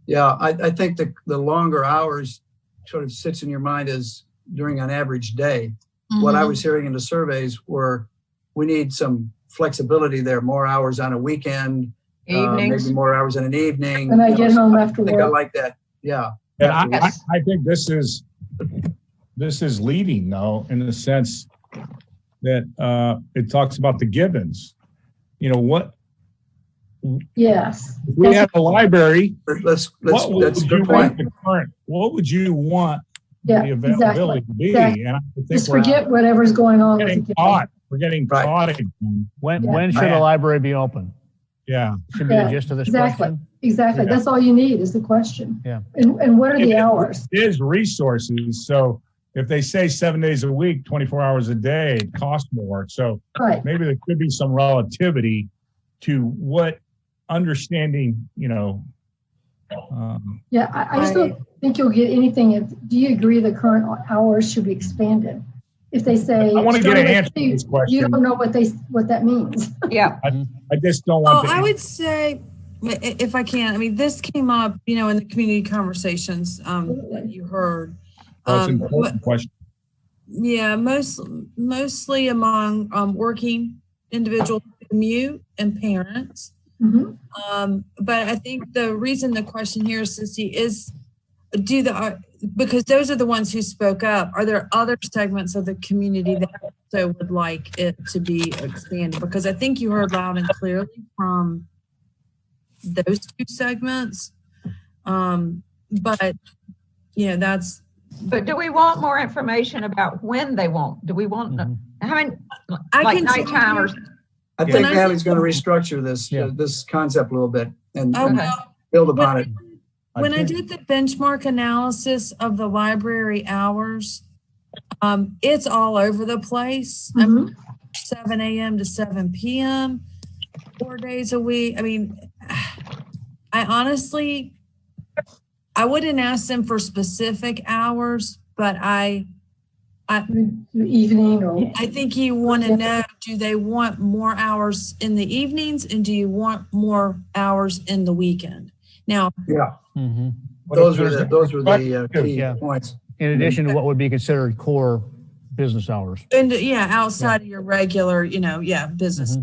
[SPEAKER 2] Yeah, I think the longer hours sort of sits in your mind as during an average day. What I was hearing in the surveys were we need some flexibility there, more hours on a weekend,
[SPEAKER 5] Evenings.
[SPEAKER 2] maybe more hours in an evening.
[SPEAKER 6] When I get home after
[SPEAKER 2] I think I
[SPEAKER 6] work.
[SPEAKER 2] like that. Yeah.
[SPEAKER 4] And
[SPEAKER 5] Yes.
[SPEAKER 4] I think this is leading though, in the sense that it talks about the givens. You know what?
[SPEAKER 6] Yes.
[SPEAKER 4] If we have a library.
[SPEAKER 2] Let's
[SPEAKER 4] What would
[SPEAKER 2] that's a
[SPEAKER 4] you
[SPEAKER 2] good
[SPEAKER 4] want
[SPEAKER 2] point.
[SPEAKER 4] the current? What would you want
[SPEAKER 6] Yeah,
[SPEAKER 4] the availability
[SPEAKER 6] exactly.
[SPEAKER 4] to be?
[SPEAKER 6] Exactly.
[SPEAKER 4] And I think
[SPEAKER 6] Just forget whatever's going on with
[SPEAKER 4] getting
[SPEAKER 6] the
[SPEAKER 4] caught. We're getting
[SPEAKER 2] Right.
[SPEAKER 4] caught again.
[SPEAKER 1] When should the library be open?
[SPEAKER 4] Yeah.
[SPEAKER 1] Should be the gist of this
[SPEAKER 6] Exactly.
[SPEAKER 1] question.
[SPEAKER 6] Exactly.
[SPEAKER 4] Yeah.
[SPEAKER 6] That's all you need is the question.
[SPEAKER 1] Yeah.
[SPEAKER 6] And what are the hours?
[SPEAKER 4] It is resources. So if they say 7 days a week, 24 hours a day, it costs more. So
[SPEAKER 6] Right.
[SPEAKER 4] maybe there could be some relativity to what understanding,
[SPEAKER 6] Yeah, I just don't think you'll get anything. Do you agree the current hours should be expanded? If they say,
[SPEAKER 4] I want to get an
[SPEAKER 6] starting at
[SPEAKER 4] answer to
[SPEAKER 6] 2,
[SPEAKER 4] this question.
[SPEAKER 6] you don't know what that means.
[SPEAKER 5] Yeah.
[SPEAKER 4] I just don't want
[SPEAKER 9] I would say, if I can, I mean, this came up, in the community conversations that you heard.
[SPEAKER 4] That's an important question.
[SPEAKER 9] Yeah, mostly among working individuals, commute, and parents. But I think the reason the question here, Sissy, is because those are the ones who spoke up. Are there other segments of the community that also would like it to be expanded? Because I think you heard loud and clearly from those two segments. But that's.
[SPEAKER 5] But do we want more information about when they want? Do we want, like nighttime or?
[SPEAKER 2] I think Natalie's going to restructure this concept a little bit and build upon it.
[SPEAKER 9] When I did the benchmark analysis of the library hours, it's all over the place. 7 a.m. to 7 p.m., 4 days a week. I mean, I honestly, I wouldn't ask them for specific hours, but
[SPEAKER 6] Evening or.
[SPEAKER 9] I think you want to know, do they want more hours in the evenings and do you want more hours in the weekend? Now,
[SPEAKER 2] Those were the key points.
[SPEAKER 1] In addition to what would be considered core business hours.
[SPEAKER 9] and outside of your regular, business.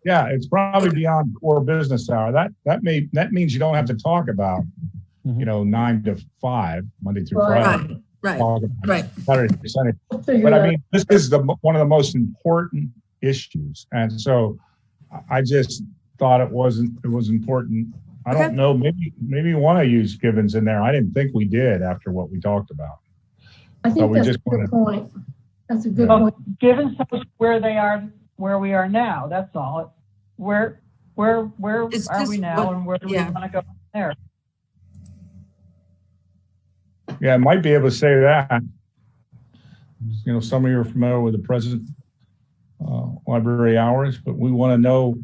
[SPEAKER 4] Yeah, it's probably beyond core business hour. That means you don't have to talk about, 9 to 5, Monday through Friday.
[SPEAKER 9] Right.
[SPEAKER 4] Saturday, Sunday. But I mean, this is one of the most important issues, and so I just thought it was important. I don't know. Maybe you want to use givens in there. I didn't think we did after what we talked about.
[SPEAKER 6] I think that's a good point. That's a good point.
[SPEAKER 7] Given where they are, where we are now, that's all. Where are we now, and where do we want to go from there?
[SPEAKER 4] Yeah, I might be able to say that. Some of you are familiar with the present library hours, but we want to know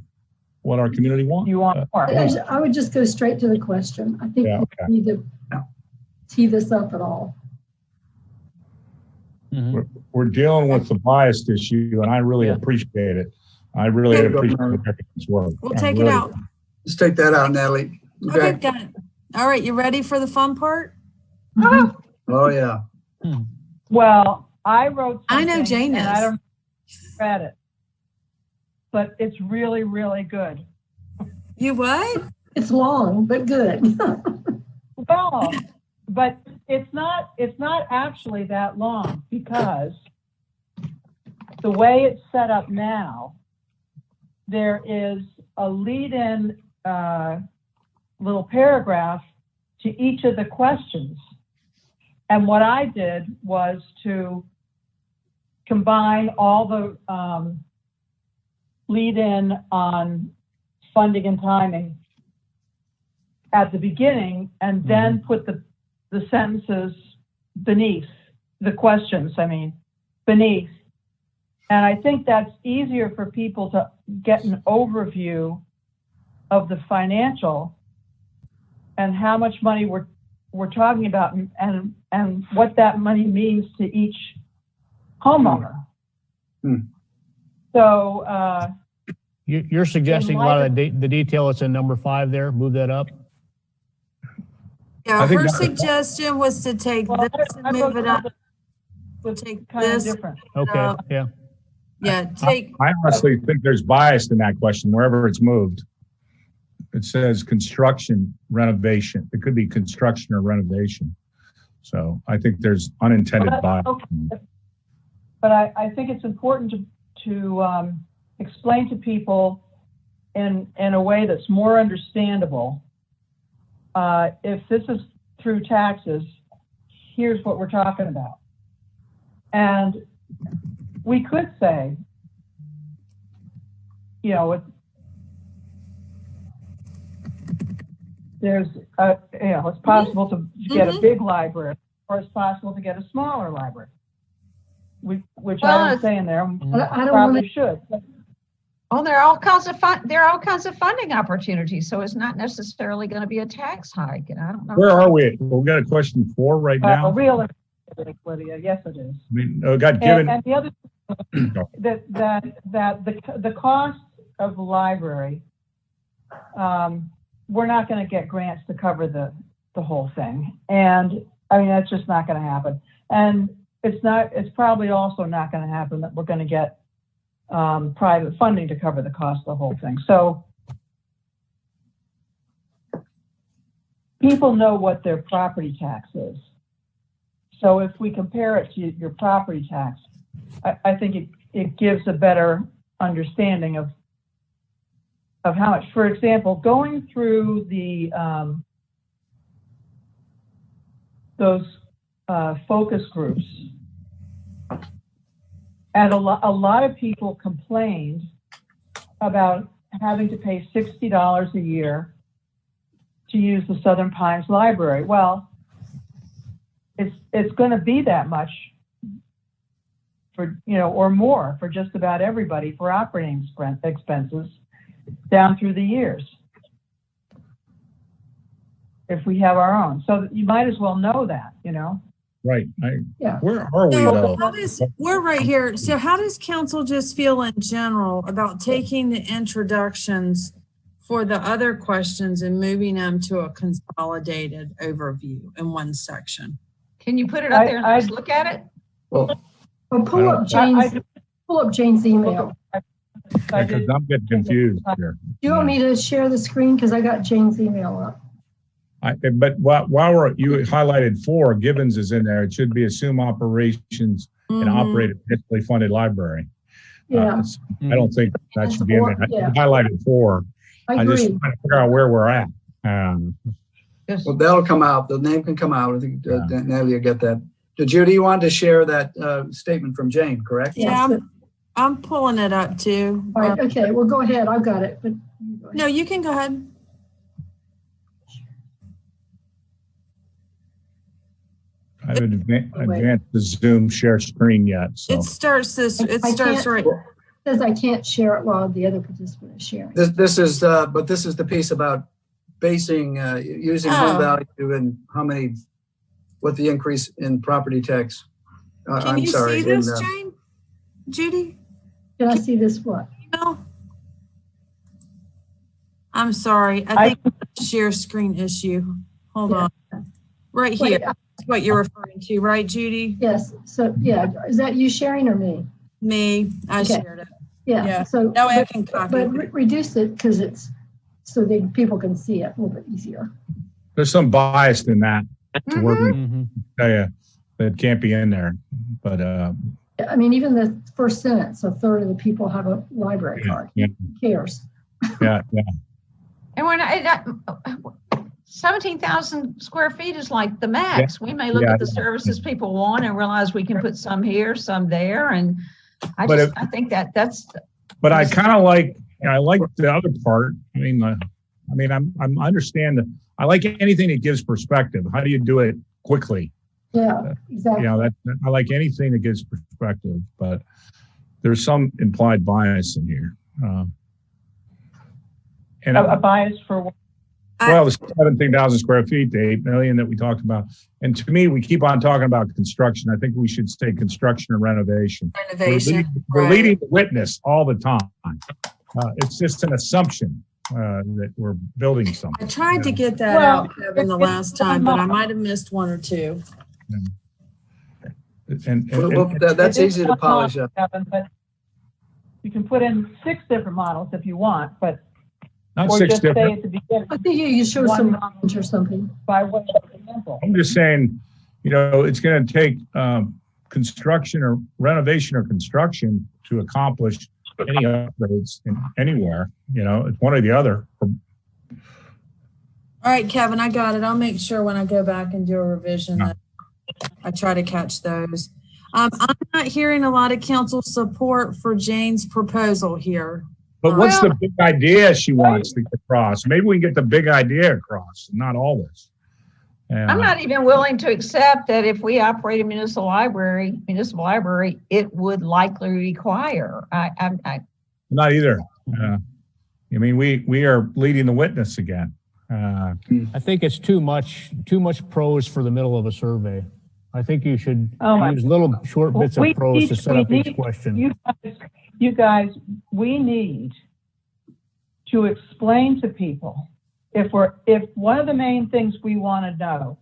[SPEAKER 4] what our community wants.
[SPEAKER 7] You want more?
[SPEAKER 6] I would just go straight to the question. I think we need to tee this up at all.
[SPEAKER 4] We're dealing with the biased issue, and I really appreciate it. I really appreciate everyone's work.
[SPEAKER 9] We'll take it out.
[SPEAKER 2] Let's take that out, Natalie.
[SPEAKER 9] Okay, got it. All right, you ready for the fun part?
[SPEAKER 2] Oh, yeah.
[SPEAKER 7] Well, I wrote something.
[SPEAKER 9] I know Jane
[SPEAKER 7] and
[SPEAKER 9] is.
[SPEAKER 7] I don't read it, but it's really, really good.
[SPEAKER 9] You what?
[SPEAKER 6] It's long, but good.
[SPEAKER 7] Well, but it's not actually that long, because the way it's set up now, there is a lead-in little paragraph to each of the questions. And what I did was to combine all the lead-in on funding and timing at the beginning, and then put the sentences beneath, the questions, beneath. And I think that's easier for people to get an overview of the financial and how much money we're talking about, and what that money means to each homeowner. So,
[SPEAKER 1] You're suggesting a lot of the detail that's in number 5 there, move that up?
[SPEAKER 9] Yeah,
[SPEAKER 4] I think
[SPEAKER 9] her
[SPEAKER 4] that-
[SPEAKER 9] suggestion was to take
[SPEAKER 7] well,
[SPEAKER 9] this
[SPEAKER 7] I
[SPEAKER 9] and move
[SPEAKER 7] wrote
[SPEAKER 9] it up.
[SPEAKER 7] was
[SPEAKER 9] Take
[SPEAKER 7] kind of
[SPEAKER 9] this.
[SPEAKER 7] different.
[SPEAKER 1] Okay, yeah.
[SPEAKER 9] Yeah, take,
[SPEAKER 4] I honestly think there's bias in that question, wherever it's moved. It says construction renovation. It could be construction or renovation. So I think there's unintended bias.
[SPEAKER 7] Okay. But I think it's important to explain to people in a way that's more understandable. If this is through taxes, here's what we're talking about. And we could say, you know, there's it's possible to get a big library, or it's possible to get a smaller library. Which I didn't say in there.
[SPEAKER 6] I don't
[SPEAKER 7] Probably should.
[SPEAKER 5] Oh, there are all kinds of funding opportunities. So it's not necessarily going to be a tax hike. And I don't know.
[SPEAKER 4] Where are we? Well, we got a question 4 right now.
[SPEAKER 7] Real, Lydia. Yes, it is.
[SPEAKER 4] I mean, God given.
[SPEAKER 7] And the other that the cost of the library, we're not going to get grants to cover the whole thing, and I mean that's just not going to happen. And it's probably also not going to happen that we're going to get private funding to cover the cost of the whole thing. So people know what their property tax is. So if we compare it to your property tax, I think it gives a better understanding of how much. For example, going through those focus groups, and a lot of people complained about having to pay $60 a year to use the Southern Pines Library. Well, it's going to be that much for, or more for just about everybody for operating expenses down through the years, if we have our own. So you might as well know that,
[SPEAKER 4] Right.
[SPEAKER 6] Yeah.
[SPEAKER 4] Where are we
[SPEAKER 9] so
[SPEAKER 4] though?
[SPEAKER 9] we're right here. So how does council just feel in general about taking the introductions for the other questions and moving them to a consolidated overview in one section?
[SPEAKER 5] Can you put it up there and just look at it?
[SPEAKER 2] Well,
[SPEAKER 6] Pull up Jane's email.
[SPEAKER 4] Because I'm getting confused here.
[SPEAKER 6] Do you want me to share the screen? Because I got Jane's email up.
[SPEAKER 4] But while you highlighted 4, Gibbons is in there. It should be assume operations and operate a municipally funded library.
[SPEAKER 6] Yeah.
[SPEAKER 4] I don't think that should be in there.
[SPEAKER 6] Yeah.
[SPEAKER 4] I highlighted 4.
[SPEAKER 6] I
[SPEAKER 4] just
[SPEAKER 6] agree.
[SPEAKER 4] trying to figure out where we're at.
[SPEAKER 2] well, that'll come out. The name can come out. I think Natalie will get that. Judy, you wanted to share that statement from Jane, correct?
[SPEAKER 9] Yeah,
[SPEAKER 6] Yes,
[SPEAKER 9] I'm pulling it up too.
[SPEAKER 6] All right, okay, well, go ahead. I've got it. But
[SPEAKER 9] No, you can go ahead.
[SPEAKER 4] I haven't advanced the Zoom share screen yet. So
[SPEAKER 9] It starts right.
[SPEAKER 6] It says I can't share it while the other participant is sharing.
[SPEAKER 2] This is the piece about basing using home value and what the increase in property tax.
[SPEAKER 9] Can you see this, Jane? Judy?
[SPEAKER 6] Can I see this what?
[SPEAKER 9] No. I'm sorry. I think it's a share screen issue. Hold on. Right here. That's what you're referring to, right, Judy?
[SPEAKER 6] Yes. So yeah, is that you sharing or me?
[SPEAKER 9] Me. I
[SPEAKER 6] Okay.
[SPEAKER 9] shared it.
[SPEAKER 6] Yeah. So
[SPEAKER 9] That way I can copy
[SPEAKER 6] but reduce it because it's so that people can see it a little bit easier.
[SPEAKER 4] there's some bias in that. To work with,
[SPEAKER 1] Mhm.
[SPEAKER 4] tell you, that can't be in there. But
[SPEAKER 6] I mean, even the first sentence, a third of the people have a library card.
[SPEAKER 4] yeah,
[SPEAKER 6] Who cares?
[SPEAKER 4] yeah.
[SPEAKER 5] And we're not, 17,000 square feet is like the max. We may look
[SPEAKER 4] Yeah.
[SPEAKER 5] at the services people want and realize we can put some here, some there. And I think that's.
[SPEAKER 4] But I kind of like the other part. I mean, I'm understand that. I like anything that gives perspective. How do you do it quickly?
[SPEAKER 6] Yeah, exactly.
[SPEAKER 4] I like anything that gives perspective, but there's some implied bias in here. And
[SPEAKER 7] A bias for what?
[SPEAKER 4] Well, the 17,000 square feet, the 8 million that we talked about. And to me, we keep on talking about construction. I think we should say construction and renovation.
[SPEAKER 9] Renovation.
[SPEAKER 4] We're leading the witness all the time. It's just an assumption that we're building something.
[SPEAKER 9] I tried to get that out, Kevin, the last time, but I might have missed one or two.
[SPEAKER 2] That's easy to polish up.
[SPEAKER 7] But you can put in 6 different models if you want, but
[SPEAKER 4] Not
[SPEAKER 7] or
[SPEAKER 4] 6
[SPEAKER 7] just say
[SPEAKER 4] different.
[SPEAKER 7] at the beginning
[SPEAKER 6] I think you show
[SPEAKER 7] One
[SPEAKER 6] some
[SPEAKER 7] model.
[SPEAKER 6] range or something.
[SPEAKER 7] by way of example.
[SPEAKER 4] I'm just saying, it's going to take construction or renovation or construction to accomplish any upgrades anywhere. It's one or the other.
[SPEAKER 9] All right, Kevin, I got it. I'll make sure when I go back and do a revision that I try to catch those. I'm not hearing a lot of council support for Jane's proposal here.
[SPEAKER 4] But what's the big idea she wants to get across? Maybe we can get the big idea across, not all this.
[SPEAKER 5] I'm not even willing to accept that if we operate a municipal library, it would likely require. I'm
[SPEAKER 4] Not either. We are leading the witness again.
[SPEAKER 1] I think it's too much prose for the middle of a survey. I think you should use little short bits of prose to set up each question.
[SPEAKER 7] You guys, we need to explain to people if one of the main things we want to know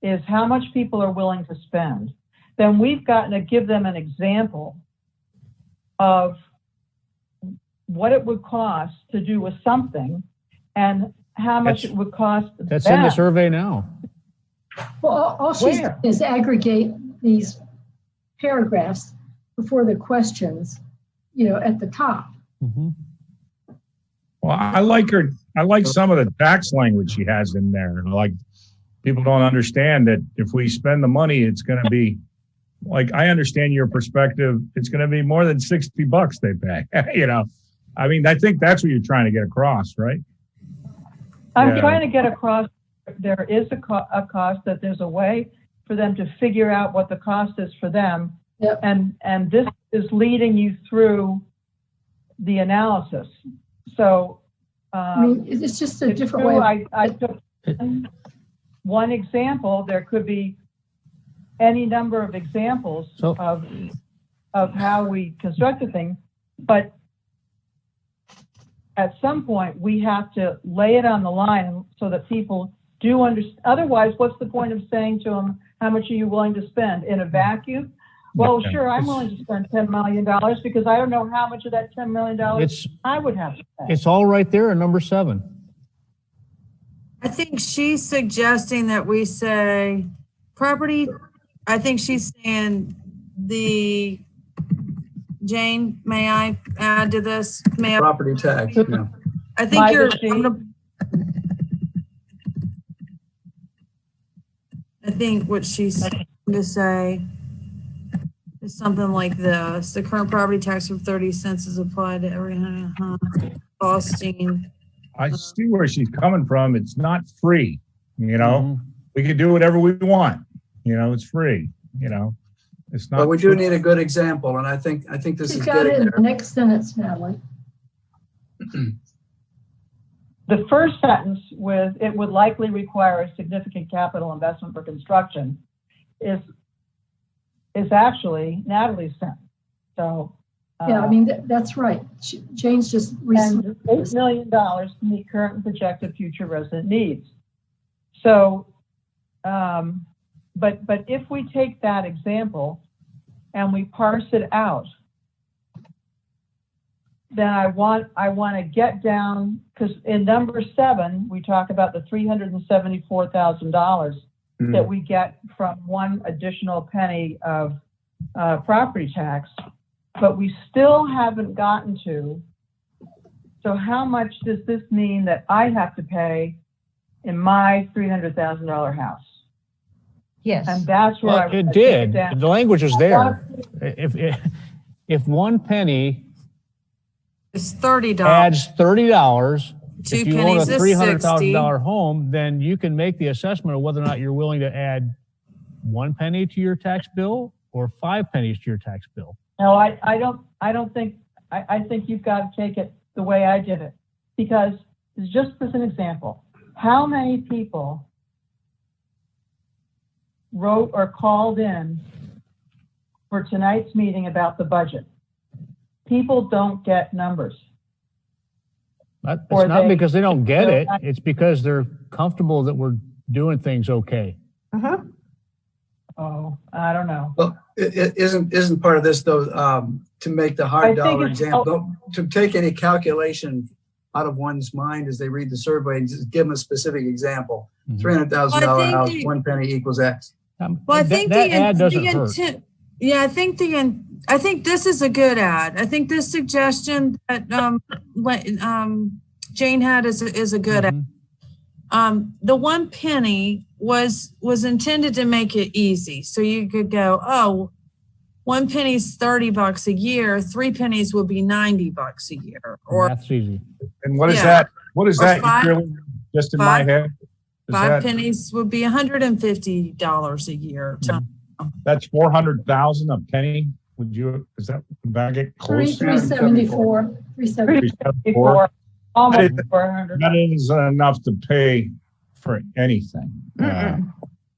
[SPEAKER 7] is how much people are willing to spend, then we've got to give them an example of what it would cost to do with something and how much it would cost.
[SPEAKER 1] That's in the survey now.
[SPEAKER 6] Well, all she's doing is aggregate these paragraphs before the questions, at the top.
[SPEAKER 1] Mm-hmm.
[SPEAKER 4] Well, I like some of the tax language she has in there. Like, people don't understand that if we spend the money, it's going to be like, I understand your perspective. It's going to be more than $60 they pay. I think that's what you're trying to get across, right?
[SPEAKER 7] I'm trying to get across. There is a cost, that there's a way for them to figure out what the cost is for them.
[SPEAKER 6] Yep.
[SPEAKER 7] And this is leading you through the analysis. So,
[SPEAKER 6] it's just a different way.
[SPEAKER 7] I took one example. There could be any number of examples of how we construct a thing, but at some point we have to lay it on the line so that people do understand. Otherwise, what's the point of saying to them, how much are you willing to spend in a vacuum? Well, sure, I'm willing to spend $10 million because I don't know how much of that $10 million I would have to pay.
[SPEAKER 1] It's all right there in number 7.
[SPEAKER 9] I think she's suggesting that we say property. I think she's saying Jane, may I add to this?
[SPEAKER 2] Property tax. Yeah.
[SPEAKER 9] I think I think what she's going to say is something like this. The current property tax of 30 cents is applied to every costing.
[SPEAKER 4] I see where she's coming from. It's not free.
[SPEAKER 1] Mm-hmm.
[SPEAKER 4] We can do whatever we want. It's free. It's not.
[SPEAKER 2] But we do need a good example, and I think this
[SPEAKER 6] She's
[SPEAKER 2] is
[SPEAKER 6] got it
[SPEAKER 2] getting
[SPEAKER 6] in
[SPEAKER 2] there.
[SPEAKER 6] the next sentence, Natalie.
[SPEAKER 7] The first sentence with it would likely require a significant capital investment for construction is actually Natalie's sentence. So
[SPEAKER 6] that's right. Jane's just
[SPEAKER 7] and $8 million to meet current and projected future resident needs. So, but if we take that example and we parse it out, then I want to get down, because in number 7 we talk about the $374,000 that we get from one additional penny of property tax, but we still haven't gotten to. So how much does this mean that I have to pay in my $300,000 house?
[SPEAKER 5] yes.
[SPEAKER 7] And that's where
[SPEAKER 1] It did. The language is there. If one penny
[SPEAKER 9] It's $30.
[SPEAKER 1] adds $30,
[SPEAKER 9] Two
[SPEAKER 1] if you own a
[SPEAKER 9] pennies is
[SPEAKER 1] $300,000 home, then you can make the assessment of whether or not you're willing to add 1 penny to your tax bill or 5 pennies to your tax bill.
[SPEAKER 7] No, I don't think, I think you've got to take it the way I did it, because just as an example, how many people wrote or called in for tonight's meeting about the budget? People don't get numbers.
[SPEAKER 1] It's
[SPEAKER 7] Or
[SPEAKER 1] not
[SPEAKER 7] they-
[SPEAKER 1] because they don't get
[SPEAKER 7] they're
[SPEAKER 1] it.
[SPEAKER 7] not-
[SPEAKER 1] It's because they're comfortable that we're doing things okay.
[SPEAKER 7] Oh, I don't know.
[SPEAKER 2] Well, it isn't part of this though, to make the
[SPEAKER 7] I
[SPEAKER 2] hard
[SPEAKER 7] think
[SPEAKER 2] dollar
[SPEAKER 7] it's-
[SPEAKER 2] example, to take any calculation out of one's mind as they read the survey and just give them a specific example.
[SPEAKER 1] Mhm.
[SPEAKER 2] $300,000
[SPEAKER 9] Well, I think
[SPEAKER 2] house,
[SPEAKER 9] the-
[SPEAKER 2] 1 penny equals X.
[SPEAKER 9] Well, I think
[SPEAKER 1] that ad doesn't hurt.
[SPEAKER 9] intent. Yeah, I think this is a good ad. I think this suggestion that Jane had is a good ad.
[SPEAKER 1] Mhm.
[SPEAKER 9] The 1 penny was intended to make it easy, so you could go, oh, 1 penny's $30 a year. 3 pennies would be $90 a year, or
[SPEAKER 1] Math's easy.
[SPEAKER 4] And what is
[SPEAKER 9] Yeah.
[SPEAKER 4] that? What is
[SPEAKER 9] Or
[SPEAKER 4] that?
[SPEAKER 9] five-
[SPEAKER 4] yearly, just in my
[SPEAKER 9] five-
[SPEAKER 4] head? Is
[SPEAKER 9] 5
[SPEAKER 4] that,
[SPEAKER 9] pennies would be $150 a year.
[SPEAKER 4] that's 400,000 a penny? Is that get close?
[SPEAKER 6] 374, 374.
[SPEAKER 7] Before, almost
[SPEAKER 4] That
[SPEAKER 7] 400.
[SPEAKER 4] That isn't enough to pay for anything.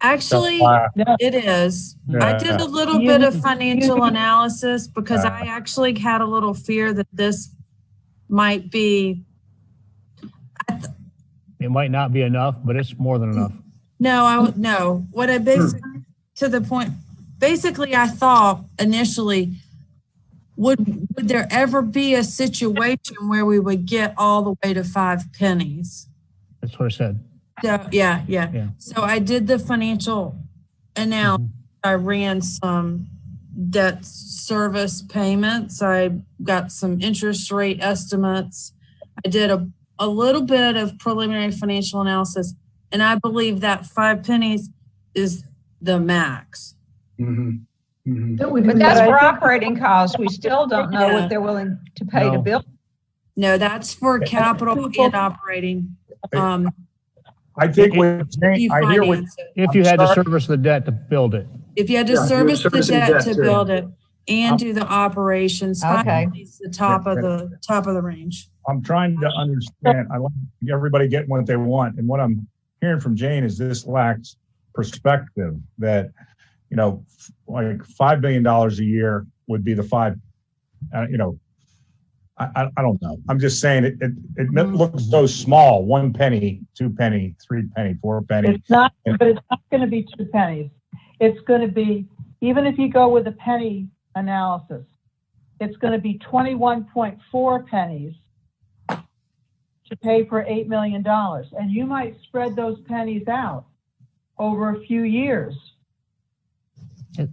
[SPEAKER 9] Actually,
[SPEAKER 4] So,
[SPEAKER 9] it is. I did a little
[SPEAKER 7] You
[SPEAKER 9] bit of
[SPEAKER 7] need-
[SPEAKER 9] financial
[SPEAKER 7] you need-
[SPEAKER 9] analysis because I actually had a little fear that this might be,
[SPEAKER 1] It might not be enough, but it's more than enough.
[SPEAKER 9] no, what I basically, to the point, basically I thought initially, would there ever be a situation where we would get all the way to 5 pennies?
[SPEAKER 1] That's what I said.
[SPEAKER 9] So, yeah.
[SPEAKER 1] Yeah.
[SPEAKER 9] So I did the financial analysis. I ran some debt service payments. I got some interest rate estimates. I did a little bit of preliminary financial analysis, and I believe that 5 pennies is the max.
[SPEAKER 6] That would
[SPEAKER 5] But
[SPEAKER 6] be-
[SPEAKER 5] that's
[SPEAKER 7] I
[SPEAKER 5] for
[SPEAKER 7] think-
[SPEAKER 5] operating costs. We still don't know
[SPEAKER 9] Yeah.
[SPEAKER 5] what they're willing to pay to
[SPEAKER 1] No.
[SPEAKER 5] build.
[SPEAKER 9] No, that's for capital and operating.
[SPEAKER 4] I think with
[SPEAKER 9] You
[SPEAKER 4] Jane, I hear what,
[SPEAKER 9] finance it.
[SPEAKER 1] If you had to service the debt to build it.
[SPEAKER 9] If you had to
[SPEAKER 2] Yeah,
[SPEAKER 9] service the
[SPEAKER 2] servicing
[SPEAKER 9] debt
[SPEAKER 2] debt
[SPEAKER 9] to
[SPEAKER 2] too.
[SPEAKER 9] build it and do the operations,
[SPEAKER 5] Okay.
[SPEAKER 9] is the top of the range.
[SPEAKER 4] I'm trying to understand, I want everybody getting what they want. And what I'm hearing from Jane is this lacks perspective that, like $5 million a year would be the five, I don't know. I'm just saying it looks so small, 1 penny, 2 penny, 3 penny, 4 penny.
[SPEAKER 7] It's not, but it's not going to be 2 pennies. It's going to be, even if you go with a penny analysis, it's going to be 21.4 pennies to pay for $8 million. And you might spread those pennies out over a few years.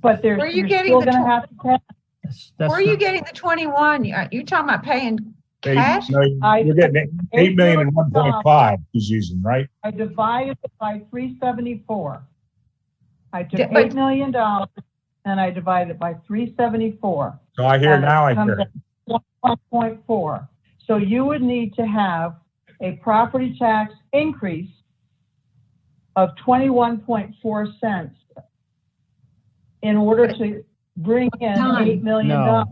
[SPEAKER 7] But
[SPEAKER 5] Where are you
[SPEAKER 7] you're
[SPEAKER 5] getting
[SPEAKER 7] still
[SPEAKER 5] the
[SPEAKER 7] going to have to pay.
[SPEAKER 1] That's
[SPEAKER 5] Where are you
[SPEAKER 1] not-
[SPEAKER 5] getting the 21? You're talking about paying cash?
[SPEAKER 4] You're getting 8 million and 1.5 he's using, right?
[SPEAKER 7] I divided it by 374. I took
[SPEAKER 5] Yeah, but-
[SPEAKER 7] $8 million and I divided it by 374.
[SPEAKER 4] So I hear
[SPEAKER 7] And
[SPEAKER 4] now, I
[SPEAKER 7] it comes
[SPEAKER 4] hear it.
[SPEAKER 7] at 1.4. So you would need to have a property tax increase of 21.4 cents in order to bring in $8 million.
[SPEAKER 1] No.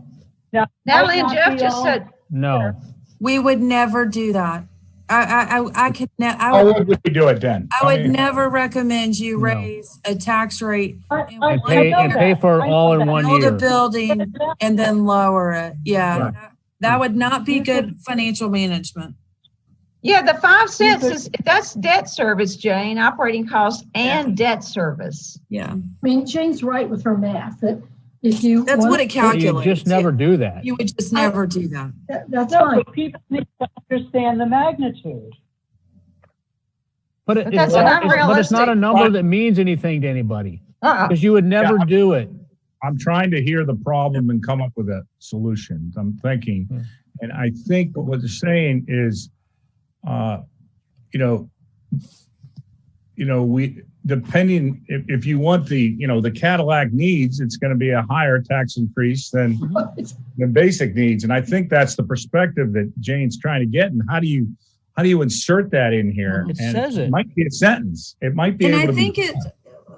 [SPEAKER 7] Now,
[SPEAKER 5] Natalie and
[SPEAKER 7] might
[SPEAKER 5] Jeff
[SPEAKER 7] not
[SPEAKER 5] just
[SPEAKER 7] be
[SPEAKER 5] said,
[SPEAKER 1] No.
[SPEAKER 9] We would never do that. I could
[SPEAKER 4] How would we do it then?
[SPEAKER 9] I would never recommend you
[SPEAKER 1] No.
[SPEAKER 9] raise a tax rate
[SPEAKER 1] And pay for it all in 1
[SPEAKER 9] build a
[SPEAKER 1] year.
[SPEAKER 9] building and then lower it. Yeah.
[SPEAKER 4] Right.
[SPEAKER 9] That would not be good financial management.
[SPEAKER 5] yeah, the 5 cents that's debt service, Jane, operating costs and debt service.
[SPEAKER 9] Yeah.
[SPEAKER 6] I mean, Jane's right with her math, that if you.
[SPEAKER 9] That's
[SPEAKER 6] want-
[SPEAKER 9] what it
[SPEAKER 1] You
[SPEAKER 9] calculates.
[SPEAKER 1] just never do that.
[SPEAKER 9] You would just never do that.
[SPEAKER 6] That's
[SPEAKER 7] No,
[SPEAKER 6] fine.
[SPEAKER 7] but people need to understand the magnitude.
[SPEAKER 1] But
[SPEAKER 5] But that's an
[SPEAKER 1] but it's not a
[SPEAKER 5] unrealistic-
[SPEAKER 1] number that means anything to anybody,
[SPEAKER 5] Uh-uh.
[SPEAKER 1] because you would never do it.
[SPEAKER 4] I'm trying to hear the problem and come up with a solution. I'm thinking, and I think what they're saying is, we depending if you want the Cadillac needs, it's going to be a higher tax increase than basic needs, and I think that's the perspective that Jane's trying to get. And how do you insert that in here?
[SPEAKER 1] It
[SPEAKER 4] And
[SPEAKER 1] says it.
[SPEAKER 4] might be a sentence. It might be
[SPEAKER 9] And
[SPEAKER 4] able
[SPEAKER 9] I
[SPEAKER 4] to
[SPEAKER 9] think
[SPEAKER 4] be.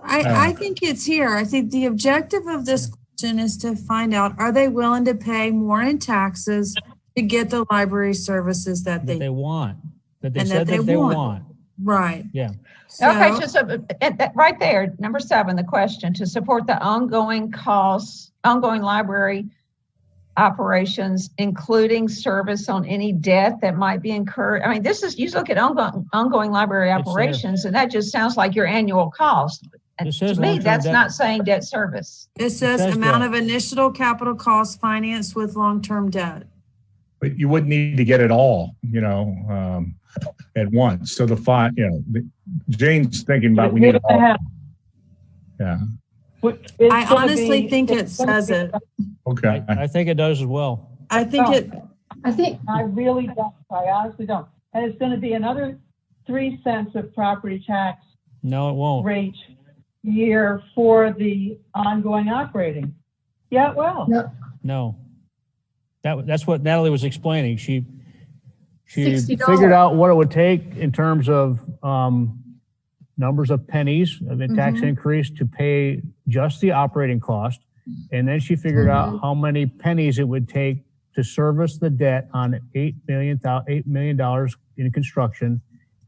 [SPEAKER 9] I think it's here. I think the objective of this question is to find out, are they willing to pay more in taxes to get the library services that
[SPEAKER 1] That
[SPEAKER 9] they
[SPEAKER 1] they want, that they
[SPEAKER 9] And
[SPEAKER 1] said
[SPEAKER 9] that
[SPEAKER 1] that
[SPEAKER 9] they
[SPEAKER 1] they
[SPEAKER 9] want.
[SPEAKER 1] want.
[SPEAKER 9] Right.
[SPEAKER 1] Yeah.
[SPEAKER 5] Okay,
[SPEAKER 9] So-
[SPEAKER 5] just right there, number 7, the question, to support the ongoing costs, ongoing library operations, including service on any debt that might be incurred. I mean, this is, you look at ongoing library
[SPEAKER 1] It's there.
[SPEAKER 5] operations, and that just sounds like your annual cost. And
[SPEAKER 1] It says
[SPEAKER 5] to me,
[SPEAKER 1] long-term
[SPEAKER 5] that's
[SPEAKER 1] debt.
[SPEAKER 5] not saying debt service.
[SPEAKER 9] It says
[SPEAKER 1] says
[SPEAKER 9] amount
[SPEAKER 1] that.
[SPEAKER 9] of initial capital costs financed with long-term debt.
[SPEAKER 4] But you wouldn't need to get it all, at once. So Jane's thinking about we need it all. Yeah.
[SPEAKER 9] I honestly think it says it.
[SPEAKER 4] Okay.
[SPEAKER 1] I think it does as well.
[SPEAKER 9] I think it,
[SPEAKER 6] I think,
[SPEAKER 7] I really don't. I honestly don't. And it's going to be another 3 cents of property tax
[SPEAKER 1] No, it won't.
[SPEAKER 7] rate year for the ongoing operating. Yeah, well,
[SPEAKER 6] no,
[SPEAKER 1] No. That's what Natalie was explaining. She
[SPEAKER 6] $60.
[SPEAKER 1] figured out what it would take in terms of numbers of pennies of the tax increase to pay just the operating cost. And then she figured out how many pennies it would take to service the debt on $8 million in construction.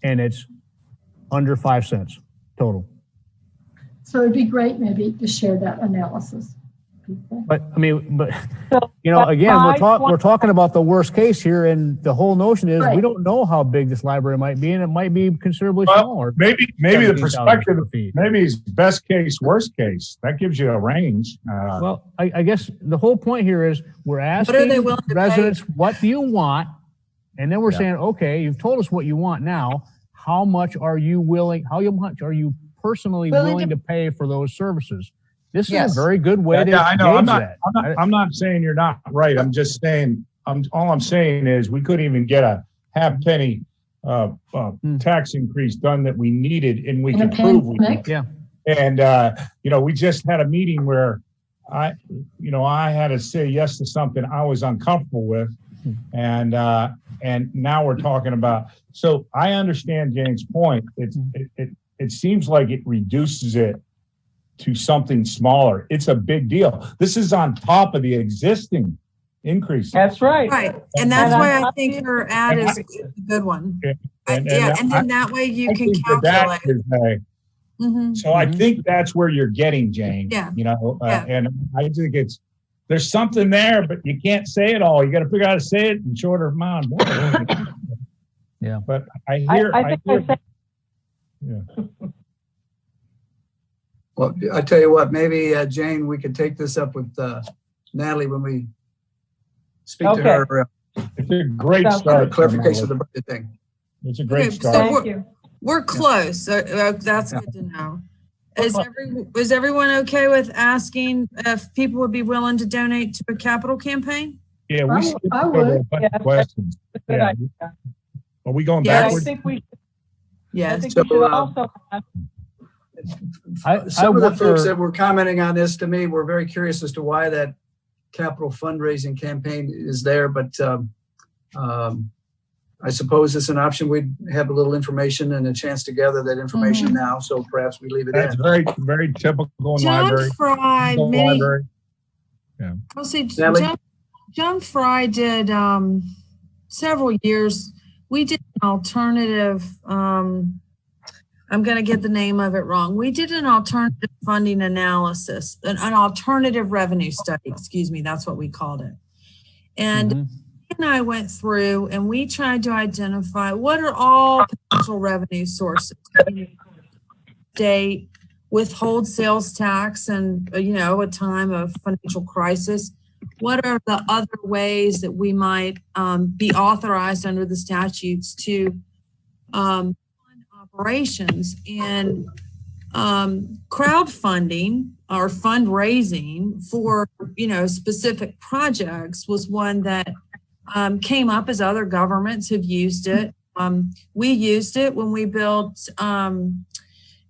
[SPEAKER 1] And it's under 5 cents total.
[SPEAKER 6] so it'd be great maybe to share that analysis. People.
[SPEAKER 1] But I mean,
[SPEAKER 7] So,
[SPEAKER 1] again, we're
[SPEAKER 7] my
[SPEAKER 1] talking about the worst case here, and the whole notion is we
[SPEAKER 6] Right.
[SPEAKER 1] don't know how big this library might be, and it might be considerably
[SPEAKER 4] Well,
[SPEAKER 1] smaller.
[SPEAKER 4] Maybe the
[SPEAKER 1] 17,000
[SPEAKER 4] perspective,
[SPEAKER 1] square feet.
[SPEAKER 4] maybe it's best case, worst case. That gives you a range.
[SPEAKER 1] Well, I guess the whole point here is we're asking
[SPEAKER 9] are they willing to pay?
[SPEAKER 1] residents, what do you want? And then we're
[SPEAKER 4] Yeah.
[SPEAKER 1] saying, okay, you've told us what you want now. How much are you personally willing to pay for those services? This is
[SPEAKER 5] Yes.
[SPEAKER 1] a very good way to
[SPEAKER 4] I know.
[SPEAKER 1] gauge that.
[SPEAKER 4] I'm not saying you're not right. I'm just saying, all I'm saying is we couldn't even get a half penny tax increase done that we needed, and we
[SPEAKER 6] In a
[SPEAKER 4] could prove we
[SPEAKER 6] pandemic?
[SPEAKER 1] Yeah.
[SPEAKER 4] And, we just had a meeting where I had to say yes to something I was uncomfortable with. And now we're talking about, so I understand Jane's point. It seems like it reduces it to something smaller. It's a big deal. This is on top of the existing increase.
[SPEAKER 7] that's right.
[SPEAKER 9] right. And that's
[SPEAKER 7] And
[SPEAKER 9] why
[SPEAKER 7] I'm
[SPEAKER 9] I think her ad is a good one.
[SPEAKER 4] And
[SPEAKER 9] And then that way you
[SPEAKER 4] I
[SPEAKER 9] can
[SPEAKER 4] think that
[SPEAKER 9] calculate.
[SPEAKER 4] is
[SPEAKER 9] Mhm.
[SPEAKER 4] so I think that's where you're getting, Jane.
[SPEAKER 9] Yeah.
[SPEAKER 4] And I think there's something there, but you can't say it all. You got to figure out how to say it in shorter amount.
[SPEAKER 1] Yeah.
[SPEAKER 4] But I
[SPEAKER 7] I think I said,
[SPEAKER 2] Well, I tell you what, maybe Jane, we could take this up with Natalie when we speak to
[SPEAKER 7] Okay.
[SPEAKER 2] her
[SPEAKER 4] it's a great
[SPEAKER 7] Sounds
[SPEAKER 4] start.
[SPEAKER 2] clarification of the budget thing.
[SPEAKER 4] It's a great
[SPEAKER 9] Okay,
[SPEAKER 4] start.
[SPEAKER 9] so
[SPEAKER 7] thank you.
[SPEAKER 9] We're close. That's
[SPEAKER 2] Yeah.
[SPEAKER 9] good to know. Is everyone okay with asking if people would be willing to donate to a capital campaign?
[SPEAKER 4] Yeah, we skipped
[SPEAKER 6] I
[SPEAKER 4] over a
[SPEAKER 6] would.
[SPEAKER 4] bunch
[SPEAKER 7] Yeah.
[SPEAKER 4] of questions.
[SPEAKER 7] That's a good
[SPEAKER 4] Yeah.
[SPEAKER 7] idea.
[SPEAKER 4] Are we going
[SPEAKER 9] Yes.
[SPEAKER 7] I
[SPEAKER 4] backwards?
[SPEAKER 7] think I
[SPEAKER 9] Yes.
[SPEAKER 7] think
[SPEAKER 2] So,
[SPEAKER 7] we should also ask
[SPEAKER 2] Some of the
[SPEAKER 1] wonder-
[SPEAKER 2] folks that were commenting on this to me were very curious as to why that capital fundraising campaign is there, but I suppose it's an option. We'd have a little information and a chance to gather that information now, so perhaps we leave it
[SPEAKER 4] That's
[SPEAKER 2] in.
[SPEAKER 4] very, very typical in
[SPEAKER 9] John
[SPEAKER 4] library.
[SPEAKER 9] Fry,
[SPEAKER 4] Typical
[SPEAKER 9] many,
[SPEAKER 4] library.
[SPEAKER 9] I'll say
[SPEAKER 2] Natalie?
[SPEAKER 9] John Fry did several years. We did an alternative. I'm going to get the name of it wrong. We did an alternative funding analysis, an alternative revenue study. Excuse me, that's what we called it. And
[SPEAKER 1] Mhm.
[SPEAKER 9] he and I went through and we tried to identify what are all potential revenue sources. State withhold sales tax and a time of financial crisis. What are the other ways that we might be authorized under the statutes to fund operations? And crowdfunding or fundraising for specific projects was one that came up as other governments have used it. We used it when we built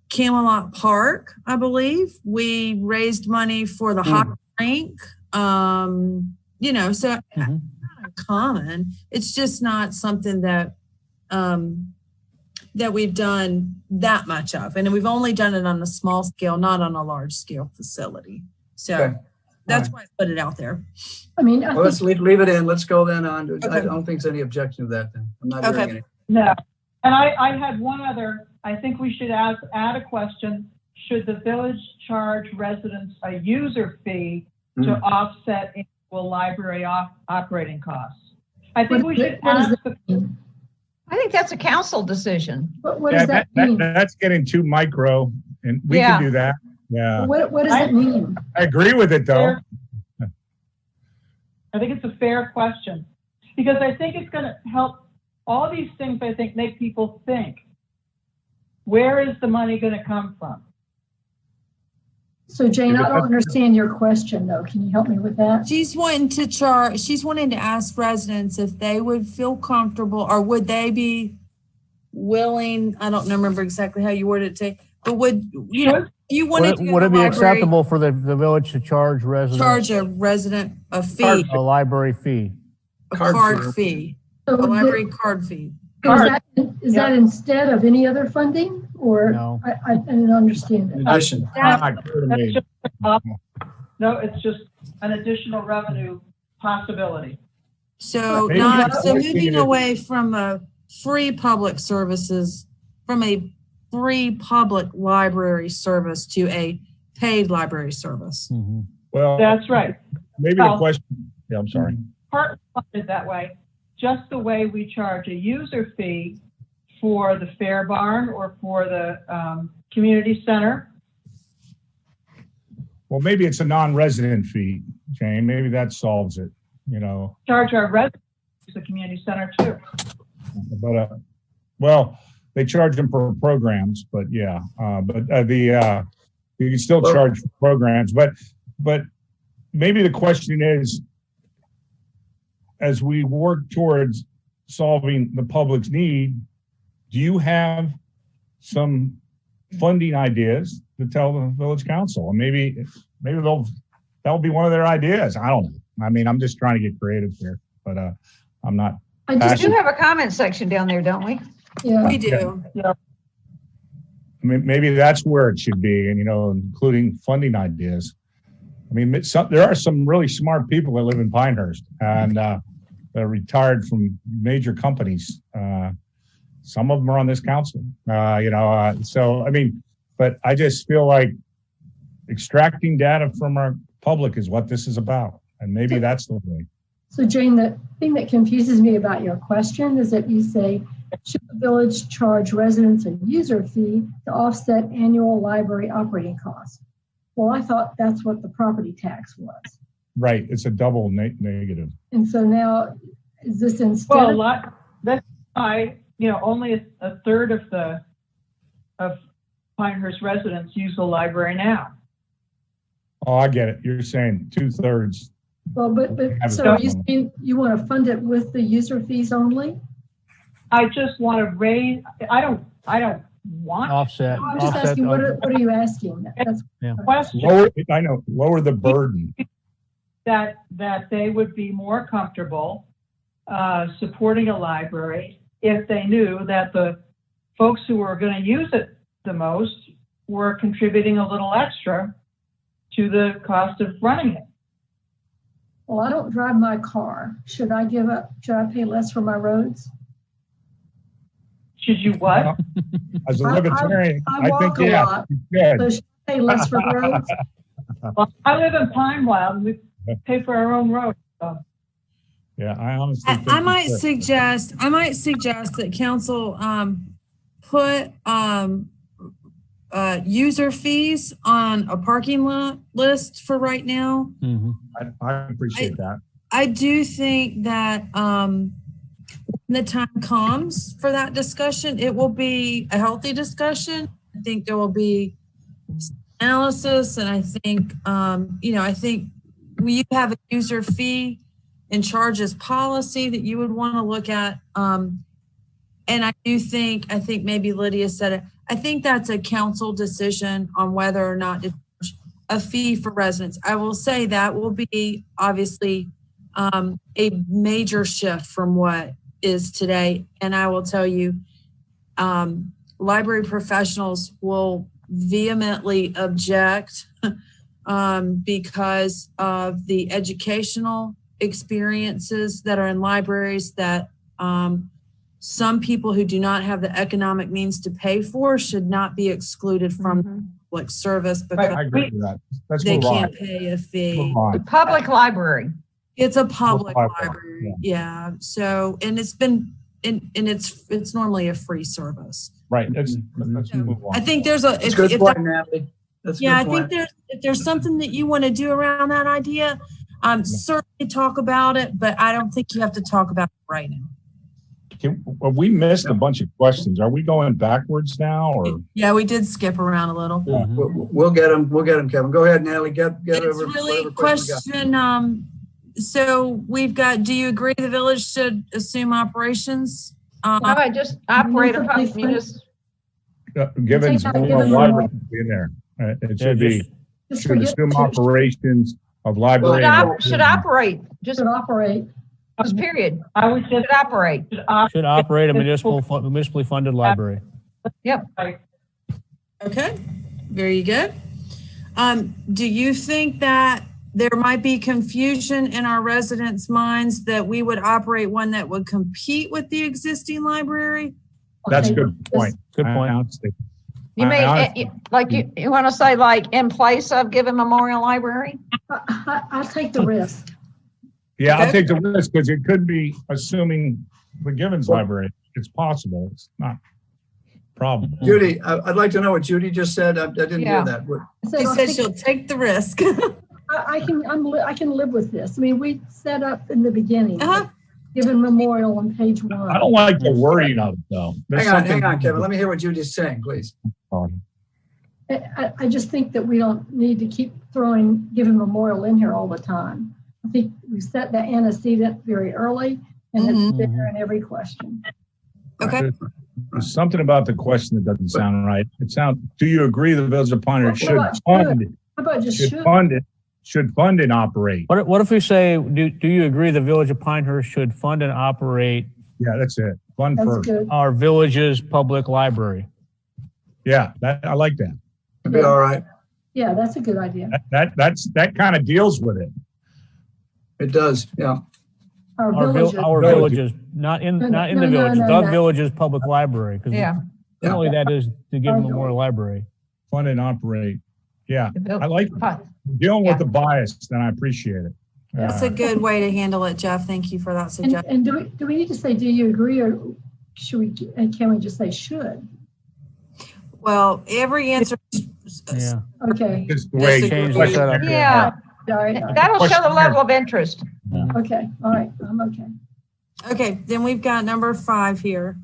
[SPEAKER 9] Camelot Park, I believe. We raised money for the hockey rink. So it's not uncommon. It's just not something that that we've done that much of. And we've only done it on a small scale, not on a large scale facility. So
[SPEAKER 2] Okay.
[SPEAKER 9] that's why I put it out there.
[SPEAKER 6] I mean,
[SPEAKER 2] Well, let's leave it in. Let's go then on. I
[SPEAKER 9] Okay.
[SPEAKER 2] don't think there's any objection to that then. I'm not
[SPEAKER 9] Okay.
[SPEAKER 2] hearing any.
[SPEAKER 7] no. And I had one other, I think we should add a question. Should the village charge residents a user fee to offset annual library operating costs? I think we should ask the.
[SPEAKER 5] I think that's a council decision.
[SPEAKER 6] What does that mean?
[SPEAKER 4] That's getting too micro, and we can do that. Yeah.
[SPEAKER 6] What does it mean?
[SPEAKER 4] I agree with it, though.
[SPEAKER 7] I think it's a fair question because I think it's going to help. All these things, I think, make people think, where is the money going to come from?
[SPEAKER 6] So Jane, I don't understand your question though. Can you help me with that?
[SPEAKER 9] She's wanting to ask residents if they would feel comfortable or would they be willing, I don't remember exactly how you worded it, but would, you know, you wanted to
[SPEAKER 1] would it be acceptable for the village to charge residents?
[SPEAKER 9] Charge a resident a fee.
[SPEAKER 1] A library fee.
[SPEAKER 9] A card fee.
[SPEAKER 6] So
[SPEAKER 9] A library card fee.
[SPEAKER 6] Is that instead of any other funding or
[SPEAKER 1] No.
[SPEAKER 6] I didn't understand it.
[SPEAKER 2] Addition.
[SPEAKER 7] No, it's just an additional revenue possibility.
[SPEAKER 9] So
[SPEAKER 4] Maybe
[SPEAKER 9] moving away from a free public services, from a free public library service to a paid library service.
[SPEAKER 1] Mm-hmm.
[SPEAKER 4] Well,
[SPEAKER 7] That's right.
[SPEAKER 4] maybe the question. Yeah, I'm sorry.
[SPEAKER 7] Part funded that way, just the way we charge a user fee for the Fair Barn or for the community center.
[SPEAKER 4] Well, maybe it's a non-resident fee, Jane. Maybe that solves it. You know.
[SPEAKER 7] Charge our residents the community center too.
[SPEAKER 4] But well, they charge them for programs, but yeah. You can still charge for programs, but maybe the question is, as we work towards solving the public's need, do you have some funding ideas to tell the village council? And maybe that'll be one of their ideas. I don't know. I mean, I'm just trying to get creative here, but I'm not.
[SPEAKER 5] We do have a comment section down there, don't we?
[SPEAKER 6] Yeah.
[SPEAKER 9] We do.
[SPEAKER 7] Yeah.
[SPEAKER 4] I mean, maybe that's where it should be, and including funding ideas. I mean, there are some really smart people that live in Pinehurst, and they're retired from major companies. Some of them are on this council. So I mean, but I just feel like extracting data from our public is what this is about, and maybe that's the way.
[SPEAKER 6] So Jane, the thing that confuses me about your question is that you say, should the village charge residents a user fee to offset annual library operating costs? Well, I thought that's what the property tax was.
[SPEAKER 4] Right, it's a double negative.
[SPEAKER 6] And so now, is this instead?
[SPEAKER 7] Well, that's why only a third of Pinehurst residents use the library now.
[SPEAKER 4] Oh, I get it. You're saying 2/3.
[SPEAKER 6] Well, but so are you saying you want to fund it with the user fees only?
[SPEAKER 7] I just want to raise. I don't want
[SPEAKER 1] Offset.
[SPEAKER 6] I'm just asking, what are you asking? That's
[SPEAKER 1] Yeah.
[SPEAKER 7] question.
[SPEAKER 4] Lower the burden.
[SPEAKER 7] That they would be more comfortable supporting a library if they knew that the folks who were going to use it the most were contributing a little extra to the cost of running it.
[SPEAKER 6] Well, I don't drive my car. Should I pay less for my roads?
[SPEAKER 7] Should you what?
[SPEAKER 4] As a libertarian,
[SPEAKER 6] I walk a lot. So should I pay less for the roads?
[SPEAKER 7] Well, I live in Pine Wild and we pay for our own roads. So.
[SPEAKER 4] Yeah, I honestly think
[SPEAKER 9] I might suggest that council put user fees on a parking lot list for right now.
[SPEAKER 1] Mm-hmm.
[SPEAKER 4] I appreciate that.
[SPEAKER 9] I do think that when the time comes for that discussion, it will be a healthy discussion. I think there will be analysis, and I think I think you have a user fee and charges policy that you would want to look at. And I think maybe Lydia said it. I think that's a council decision on whether or not to charge a fee for residents. I will say that will be obviously a major shift from what is today. And I will tell you, library professionals will vehemently object because of the educational experiences that are in libraries that some people who do not have the economic means to pay for should not be excluded from public service because
[SPEAKER 4] I agree with that. Let's
[SPEAKER 9] they
[SPEAKER 4] move on.
[SPEAKER 9] can't pay a fee.
[SPEAKER 4] Move on.
[SPEAKER 5] Public library.
[SPEAKER 9] It's a public
[SPEAKER 4] Public
[SPEAKER 9] library. Yeah. So, and it's been, and it's normally a free service.
[SPEAKER 4] Right. Let's move on.
[SPEAKER 9] I think there's a,
[SPEAKER 2] That's a good point, Natalie. That's a
[SPEAKER 9] yeah, I
[SPEAKER 2] good
[SPEAKER 9] think
[SPEAKER 2] point.
[SPEAKER 9] if there's something that you want to do around that idea, certainly talk about it, but I don't think you have to talk about it right now.
[SPEAKER 4] Well, we missed a bunch of questions. Are we going backwards now, or?
[SPEAKER 9] Yeah, we did skip around a little.
[SPEAKER 2] We'll get them. We'll get them, Kevin. Go ahead, Natalie. Get
[SPEAKER 9] It's
[SPEAKER 2] over
[SPEAKER 9] really
[SPEAKER 2] whatever question you got.
[SPEAKER 9] question. So we've got, do you agree the village should assume operations?
[SPEAKER 5] No, I just operate a
[SPEAKER 6] Municipally
[SPEAKER 5] public munis.
[SPEAKER 4] Given's
[SPEAKER 6] Take that,
[SPEAKER 4] more
[SPEAKER 6] given
[SPEAKER 4] library should be in there. It should be,
[SPEAKER 6] Just
[SPEAKER 4] should
[SPEAKER 6] forget
[SPEAKER 4] assume
[SPEAKER 6] to-
[SPEAKER 4] operations of library.
[SPEAKER 5] Should operate, just
[SPEAKER 6] Should operate.
[SPEAKER 5] period,
[SPEAKER 7] I would just
[SPEAKER 5] should operate.
[SPEAKER 1] Should operate a municipally funded library.
[SPEAKER 5] Yep.
[SPEAKER 9] Okay, very good. Do you think that there might be confusion in our residents' minds that we would operate one that would compete with the existing library?
[SPEAKER 4] That's a
[SPEAKER 6] Okay,
[SPEAKER 4] good point.
[SPEAKER 1] Good point.
[SPEAKER 4] Honestly.
[SPEAKER 5] You mean, like you want to say like in place of Given Memorial Library?
[SPEAKER 6] I'll take the risk.
[SPEAKER 4] Yeah, I'll
[SPEAKER 9] Okay.
[SPEAKER 4] take the risk because it could be assuming the Givens library. It's possible. It's not probable.
[SPEAKER 2] Judy, I'd like to know what Judy just said. I didn't hear
[SPEAKER 5] Yeah.
[SPEAKER 2] that. What-
[SPEAKER 6] I said,
[SPEAKER 9] She
[SPEAKER 6] I'll
[SPEAKER 9] said
[SPEAKER 6] take-
[SPEAKER 9] she'll take the risk.
[SPEAKER 6] I can live with this. I mean, we set up in the beginning,
[SPEAKER 9] Uh-huh.
[SPEAKER 6] Given Memorial on page
[SPEAKER 4] I
[SPEAKER 6] 1.
[SPEAKER 4] don't like the wording of it though. There's
[SPEAKER 2] Hang
[SPEAKER 4] something-
[SPEAKER 2] on, Kevin. Let me hear what Judy's saying, please.
[SPEAKER 6] I just think that we don't need to keep throwing Given Memorial in here all the time. I think we set the antecedent very early and it's there in every question.
[SPEAKER 9] Okay.
[SPEAKER 4] There's something about the question that doesn't sound right. It sounds, do you agree the Village of Pinehurst
[SPEAKER 6] What
[SPEAKER 4] should
[SPEAKER 6] about
[SPEAKER 4] fund,
[SPEAKER 6] How about just
[SPEAKER 4] should fund and operate?
[SPEAKER 1] What if we say, do you agree the Village of Pinehurst should fund and operate
[SPEAKER 4] Yeah, that's it. Fund
[SPEAKER 6] That's
[SPEAKER 4] first.
[SPEAKER 6] good.
[SPEAKER 1] our village's public library?
[SPEAKER 4] Yeah, I like that.
[SPEAKER 2] It'll be all right.
[SPEAKER 6] Yeah, that's a good idea.
[SPEAKER 4] That kind of deals with it.
[SPEAKER 2] It does, yeah.
[SPEAKER 6] Our
[SPEAKER 1] Our
[SPEAKER 6] villages.
[SPEAKER 1] villages, not in the village,
[SPEAKER 6] no,
[SPEAKER 1] the
[SPEAKER 6] no.
[SPEAKER 1] village's public library. Because
[SPEAKER 5] Yeah.
[SPEAKER 1] really that is the Given
[SPEAKER 6] Our
[SPEAKER 1] Memorial Library.
[SPEAKER 4] Fund and operate. Yeah,
[SPEAKER 5] The vil-
[SPEAKER 4] I like dealing with the bias, and I appreciate it.
[SPEAKER 9] That's a good way to handle it, Jeff. Thank you for that suggestion.
[SPEAKER 6] And do we need to say, do you agree, or should we, and can we just say should?
[SPEAKER 9] Well, every answer.
[SPEAKER 1] Yeah.
[SPEAKER 6] Okay,
[SPEAKER 4] Just the way
[SPEAKER 1] Change
[SPEAKER 9] Disagree.
[SPEAKER 1] that up.
[SPEAKER 5] Yeah,
[SPEAKER 6] all right,
[SPEAKER 5] that'll show the level of interest.
[SPEAKER 6] okay, all right, I'm okay.
[SPEAKER 9] Okay, then we've got number 5 here.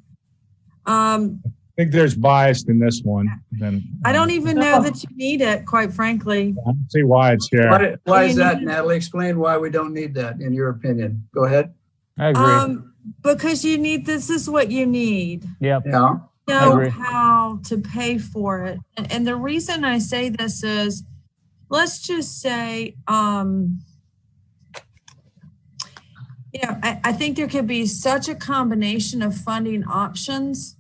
[SPEAKER 4] I think there's bias in this one. Then
[SPEAKER 9] I don't even know that you need it, quite frankly.
[SPEAKER 4] I don't see why it's here.
[SPEAKER 2] Why is
[SPEAKER 9] you
[SPEAKER 2] that,
[SPEAKER 9] need-
[SPEAKER 2] Natalie? Explain why we don't need that, in your opinion. Go ahead.
[SPEAKER 1] I agree.
[SPEAKER 9] Because you need, this is what you need.
[SPEAKER 1] Yep.
[SPEAKER 2] Yeah.
[SPEAKER 9] Know
[SPEAKER 1] agree.
[SPEAKER 9] how to pay for it. And the reason I say this is, let's just say, I think there could be such a combination of funding options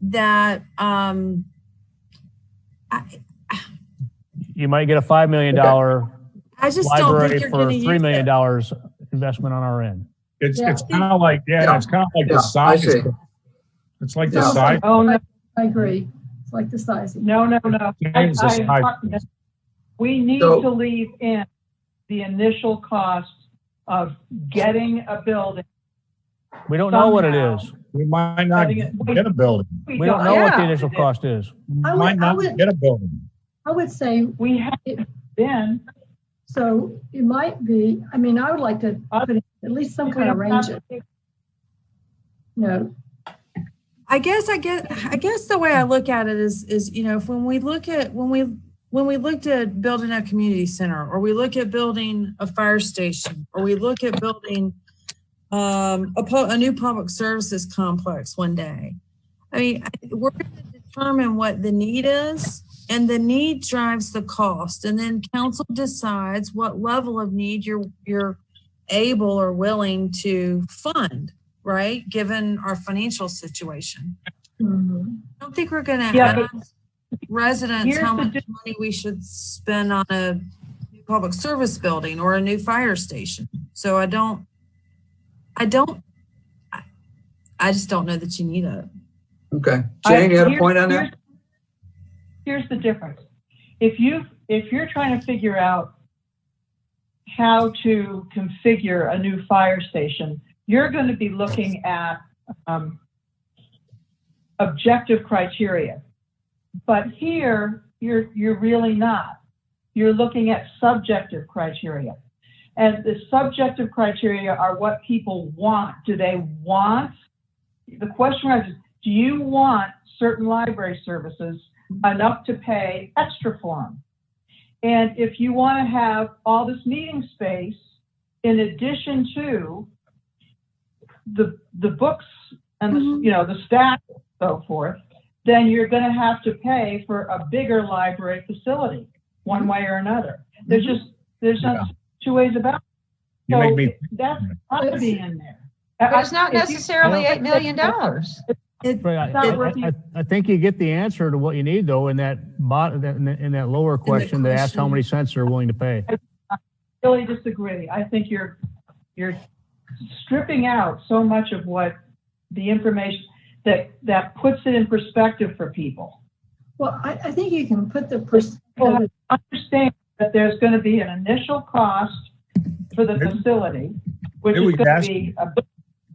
[SPEAKER 9] that
[SPEAKER 1] You might get a $5 million
[SPEAKER 9] I just don't
[SPEAKER 1] library
[SPEAKER 9] think you're
[SPEAKER 1] for
[SPEAKER 9] going to use
[SPEAKER 1] $3 million
[SPEAKER 9] it.
[SPEAKER 1] investment on our end.
[SPEAKER 4] It's
[SPEAKER 6] Yeah.
[SPEAKER 4] kind of like it's kind of like
[SPEAKER 2] Yeah,
[SPEAKER 4] the
[SPEAKER 2] I
[SPEAKER 4] size.
[SPEAKER 2] see.
[SPEAKER 4] It's like the
[SPEAKER 2] Yeah.
[SPEAKER 4] size.
[SPEAKER 7] Oh, no,
[SPEAKER 6] I agree. It's like the sizing.
[SPEAKER 7] no.
[SPEAKER 4] James is high.
[SPEAKER 7] We need
[SPEAKER 2] So-
[SPEAKER 7] to leave in the initial cost of getting a building.
[SPEAKER 1] We don't know what it
[SPEAKER 7] Somehow.
[SPEAKER 1] is.
[SPEAKER 4] We might not get a building.
[SPEAKER 1] We don't know what the
[SPEAKER 5] Yeah.
[SPEAKER 1] initial cost is.
[SPEAKER 4] We
[SPEAKER 6] I would-
[SPEAKER 4] might
[SPEAKER 6] I
[SPEAKER 4] not
[SPEAKER 6] would-
[SPEAKER 4] get a building.
[SPEAKER 6] I would say,
[SPEAKER 7] We have been.
[SPEAKER 6] so it might be, I mean, I would like to put in at least some kind of range,
[SPEAKER 9] I guess the way I look at it is if when we look at when we looked at building a community center, or we look at building a fire station, or we look at building a new public services complex one day, I mean, we're going to determine what the need is, and the need drives the cost, and then council decides what level of need you're able or willing to fund, right? Given our financial situation.
[SPEAKER 6] Mhm.
[SPEAKER 9] I don't think we're going to
[SPEAKER 7] Yeah,
[SPEAKER 9] ask residents
[SPEAKER 7] here's
[SPEAKER 9] how
[SPEAKER 7] the
[SPEAKER 9] much money we should spend on a new public service building or a new fire station. So I I just don't know that you need it.
[SPEAKER 2] Okay. Jane, you had a point on that?
[SPEAKER 7] Here's the difference. If you're trying to figure out how to configure a new fire station, you're going to be looking at objective criteria. But here, you're really not. You're looking at subjective criteria. And the subjective criteria are what people want. Do they want? The question is, do you want certain library services enough to pay extra for them? And if you want to have all this meeting space in addition to the books and the staff and so forth, then you're going to have to pay for a bigger library facility one way or another. There's not two ways about it.
[SPEAKER 4] You
[SPEAKER 7] So
[SPEAKER 4] make me.
[SPEAKER 7] that's got to be in there.
[SPEAKER 5] But it's not
[SPEAKER 7] If you-
[SPEAKER 5] necessarily $8 million.
[SPEAKER 1] Right, I think you get the answer to what you need though in that in that lower question that asks how many cents they're willing to pay.
[SPEAKER 7] I really disagree. I think you're stripping out so much of what the information that puts it in perspective for people.
[SPEAKER 6] Well, I think you can put the
[SPEAKER 7] People have to understand that there's going to be an initial cost for the facility, which is going to be a big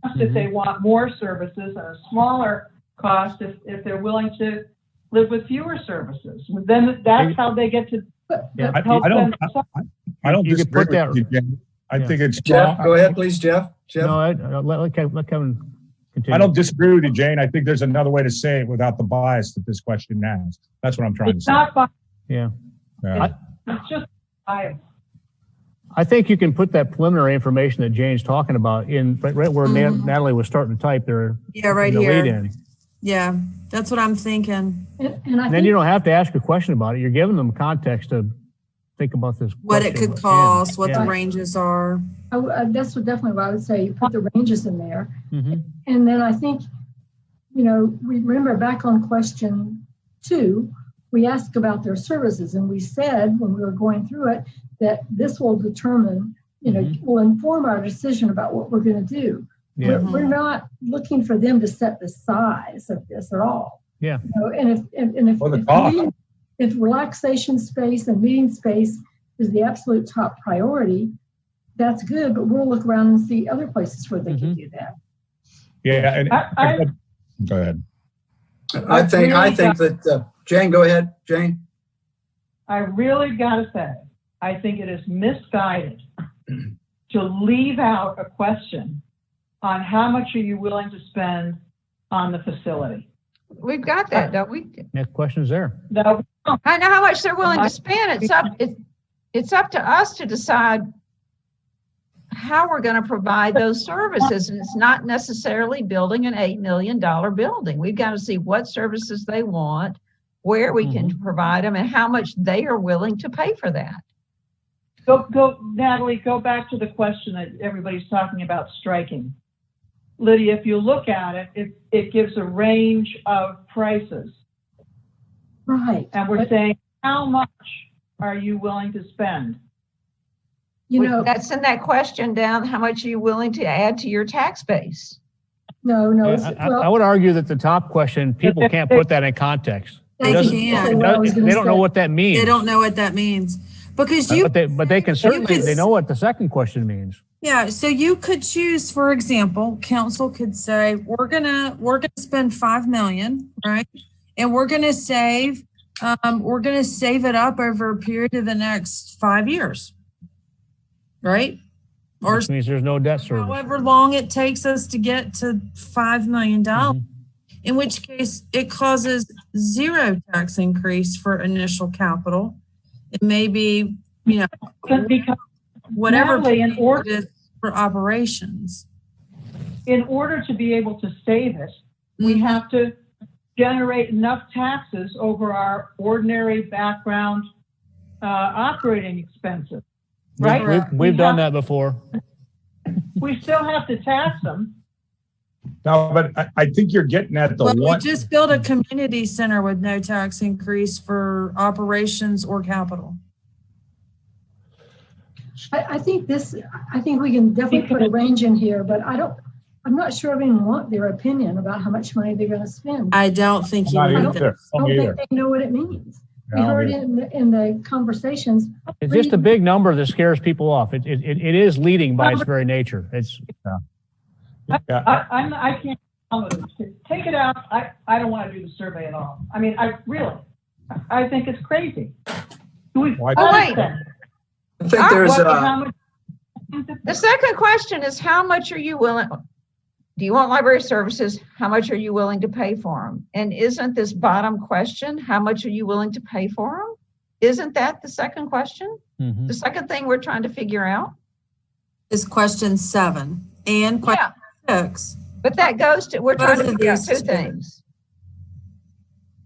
[SPEAKER 7] cost if they want more services, and a smaller cost if they're willing to live with fewer services. Then that's how they get to help them.
[SPEAKER 4] I don't
[SPEAKER 1] You could
[SPEAKER 4] disagree
[SPEAKER 1] put that-
[SPEAKER 4] with you, Jim. I think it's
[SPEAKER 2] Jeff, go ahead, please, Jeff. Jeff?
[SPEAKER 1] No, let Kevin continue.
[SPEAKER 4] I don't disagree with you, Jane. I think there's another way to say it without the bias that this question has. That's what I'm trying to
[SPEAKER 7] It's
[SPEAKER 4] say.
[SPEAKER 7] not biased.
[SPEAKER 1] Yeah.
[SPEAKER 7] It's just biased.
[SPEAKER 1] I think you can put that preliminary information that Jane's talking about in right where Natalie was starting to type there.
[SPEAKER 9] Yeah, right
[SPEAKER 1] in the lead
[SPEAKER 9] here.
[SPEAKER 1] in.
[SPEAKER 9] Yeah, that's what I'm thinking.
[SPEAKER 6] And I
[SPEAKER 1] And then
[SPEAKER 6] think
[SPEAKER 1] you don't have to ask a question about it. You're giving them context to think about this.
[SPEAKER 9] What it
[SPEAKER 1] question.
[SPEAKER 9] could cost, what
[SPEAKER 1] Yeah.
[SPEAKER 9] the ranges are.
[SPEAKER 6] that's definitely what I would say. You put the ranges in there.
[SPEAKER 1] Mhm.
[SPEAKER 6] And then I think, we remember back on question 2, we asked about their services, and we said when we were going through it that this will determine, will inform our decision about what we're going to do.
[SPEAKER 1] Yeah.
[SPEAKER 6] We're not looking for them to set the size of this at all.
[SPEAKER 1] Yeah.
[SPEAKER 6] And
[SPEAKER 4] Or the cost.
[SPEAKER 6] if relaxation space and meeting space is the absolute top priority, that's good, but we'll look around and see other places where they can do that.
[SPEAKER 4] Yeah, and
[SPEAKER 7] I-
[SPEAKER 4] go ahead.
[SPEAKER 2] I think that, Jane, go ahead, Jane.
[SPEAKER 7] I really got to say, I think it is misguided to leave out a question on how much are you willing to spend on the facility.
[SPEAKER 5] We've got that, don't we?
[SPEAKER 1] Next question's there.
[SPEAKER 7] No,
[SPEAKER 5] I know how much they're willing to spend. It's up to us to decide how we're going to provide those services. And it's not necessarily building an $8 million building. We've got to see what services they want, where we can provide them, and how much they are willing to pay for that.
[SPEAKER 7] go, Natalie, go back to the question that everybody's talking about striking. Lydia, if you look at it, it gives a range of prices.
[SPEAKER 6] Right.
[SPEAKER 7] And we're saying, how much are you willing to spend?
[SPEAKER 5] That's in that question down, how much are you willing to add to your tax base?
[SPEAKER 6] No.
[SPEAKER 1] I would argue that the top question, people can't put that in context.
[SPEAKER 9] They can't.
[SPEAKER 1] They don't know what that means.
[SPEAKER 9] They don't know what that means. Because you,
[SPEAKER 1] but they can certainly,
[SPEAKER 9] could-
[SPEAKER 1] they know what the second question means.
[SPEAKER 9] yeah, so you could choose, for example, council could say, we're gonna spend 5 million, right? And we're gonna save it up over a period of the next 5 years. Right? Or
[SPEAKER 1] Which means there's no debt service.
[SPEAKER 9] however long it takes us to get to $5 million, in which case it causes 0 tax increase for initial capital. It may be,
[SPEAKER 7] Because
[SPEAKER 9] whatever
[SPEAKER 7] Natalie, in order-
[SPEAKER 9] it is for operations.
[SPEAKER 7] in order to be able to save it, we have to generate enough taxes over our ordinary background operating expenses, right?
[SPEAKER 1] We've done that before.
[SPEAKER 7] We still have to tax them.
[SPEAKER 4] No, but I think you're getting at the
[SPEAKER 9] Well, we
[SPEAKER 4] one.
[SPEAKER 9] just built a community center with no tax increase for operations or capital.
[SPEAKER 6] I think we can definitely put a range in here, but I'm not sure I even want their opinion about how much money they're going to spend.
[SPEAKER 9] I don't think you
[SPEAKER 4] Not
[SPEAKER 9] need
[SPEAKER 4] either.
[SPEAKER 9] that.
[SPEAKER 6] I don't
[SPEAKER 4] either.
[SPEAKER 6] think they know what it means. We
[SPEAKER 4] No,
[SPEAKER 6] heard
[SPEAKER 4] either.
[SPEAKER 6] in the conversations.
[SPEAKER 1] It's just a big number that scares people off. It is leading by its very nature. It's
[SPEAKER 4] Yeah.
[SPEAKER 7] I can't follow this. Take it out. I don't want to do the survey at all. I mean, I think it's crazy.
[SPEAKER 4] Why-
[SPEAKER 5] Oh, wait.
[SPEAKER 2] I think there's
[SPEAKER 7] How much?
[SPEAKER 5] The second question is, how much are you willing, do you want library services? How much are you willing to pay for them? And isn't this bottom question, how much are you willing to pay for them? Isn't that the second question?
[SPEAKER 1] mhm.
[SPEAKER 5] The second thing we're trying to figure out?
[SPEAKER 9] Is question 7 and question 6.
[SPEAKER 5] But that goes to, we're trying
[SPEAKER 9] Both
[SPEAKER 5] to
[SPEAKER 9] of
[SPEAKER 5] figure out
[SPEAKER 9] these
[SPEAKER 5] two
[SPEAKER 9] two.
[SPEAKER 5] things.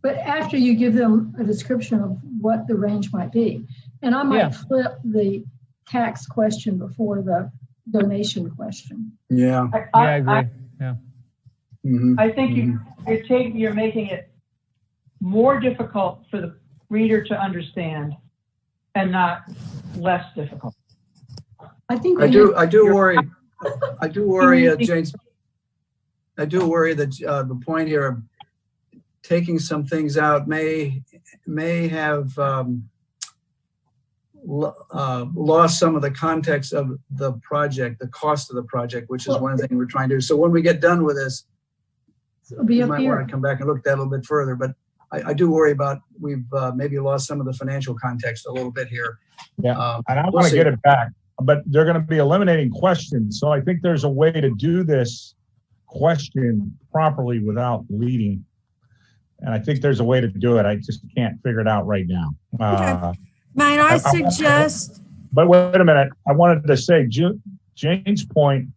[SPEAKER 6] But after you give them a description of what the range might be, and I might
[SPEAKER 1] Yeah.
[SPEAKER 6] flip the tax question before the donation question.
[SPEAKER 2] yeah.
[SPEAKER 1] I agree.
[SPEAKER 2] Mhm.
[SPEAKER 7] I think you're making it more difficult for the reader to understand and not less difficult.
[SPEAKER 6] I think
[SPEAKER 2] I
[SPEAKER 6] we
[SPEAKER 2] do
[SPEAKER 6] need-
[SPEAKER 2] worry, James. I do worry that the point here of taking some things out may have lost some of the context of the project, the cost of the project, which is one thing we're trying to do. So when we get done with this,
[SPEAKER 6] it'll be
[SPEAKER 2] we
[SPEAKER 6] up
[SPEAKER 2] might
[SPEAKER 6] here.
[SPEAKER 2] want to come back and look at that a little bit further. But I do worry about we've maybe lost some of the financial context a little bit here.
[SPEAKER 4] Yeah. And I
[SPEAKER 2] we'll
[SPEAKER 4] want to
[SPEAKER 2] see.
[SPEAKER 4] get it back, but they're going to be eliminating questions. So I think there's a way to do this question properly without leading. And I think there's a way to do it. I just can't figure it out right now.
[SPEAKER 9] Might I suggest,
[SPEAKER 4] But wait a minute. I wanted to say Jane's point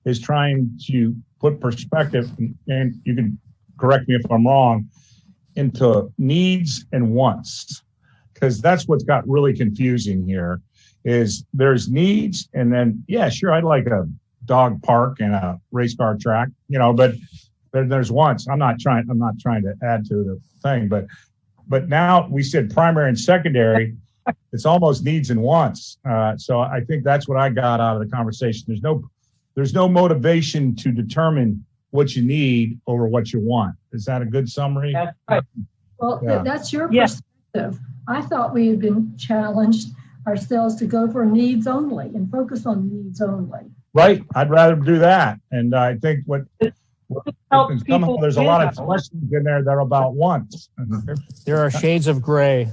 [SPEAKER 4] is trying to put perspective, and you can correct me if I'm wrong, into needs and wants, because that's what's got really confusing here. Is there's needs, and then yeah, sure, I'd like a dog park and a race car track, but there's wants. I'm not trying to add to the thing, but now we said primary and secondary. It's almost needs and wants. So I think that's what I got out of the conversation. There's no motivation to determine what you need over what you want. Is that a good summary?
[SPEAKER 7] That's right.
[SPEAKER 6] Well,
[SPEAKER 4] Yeah.
[SPEAKER 6] that's your
[SPEAKER 7] Yeah.
[SPEAKER 6] perspective. I thought we had been challenged ourselves to go for needs only and focus on needs only.
[SPEAKER 4] Right. I'd rather do that. And I think
[SPEAKER 7] Helps
[SPEAKER 4] somehow
[SPEAKER 7] people
[SPEAKER 4] there's a lot of
[SPEAKER 7] win.
[SPEAKER 4] questions in there that are about wants.
[SPEAKER 1] There are shades of gray.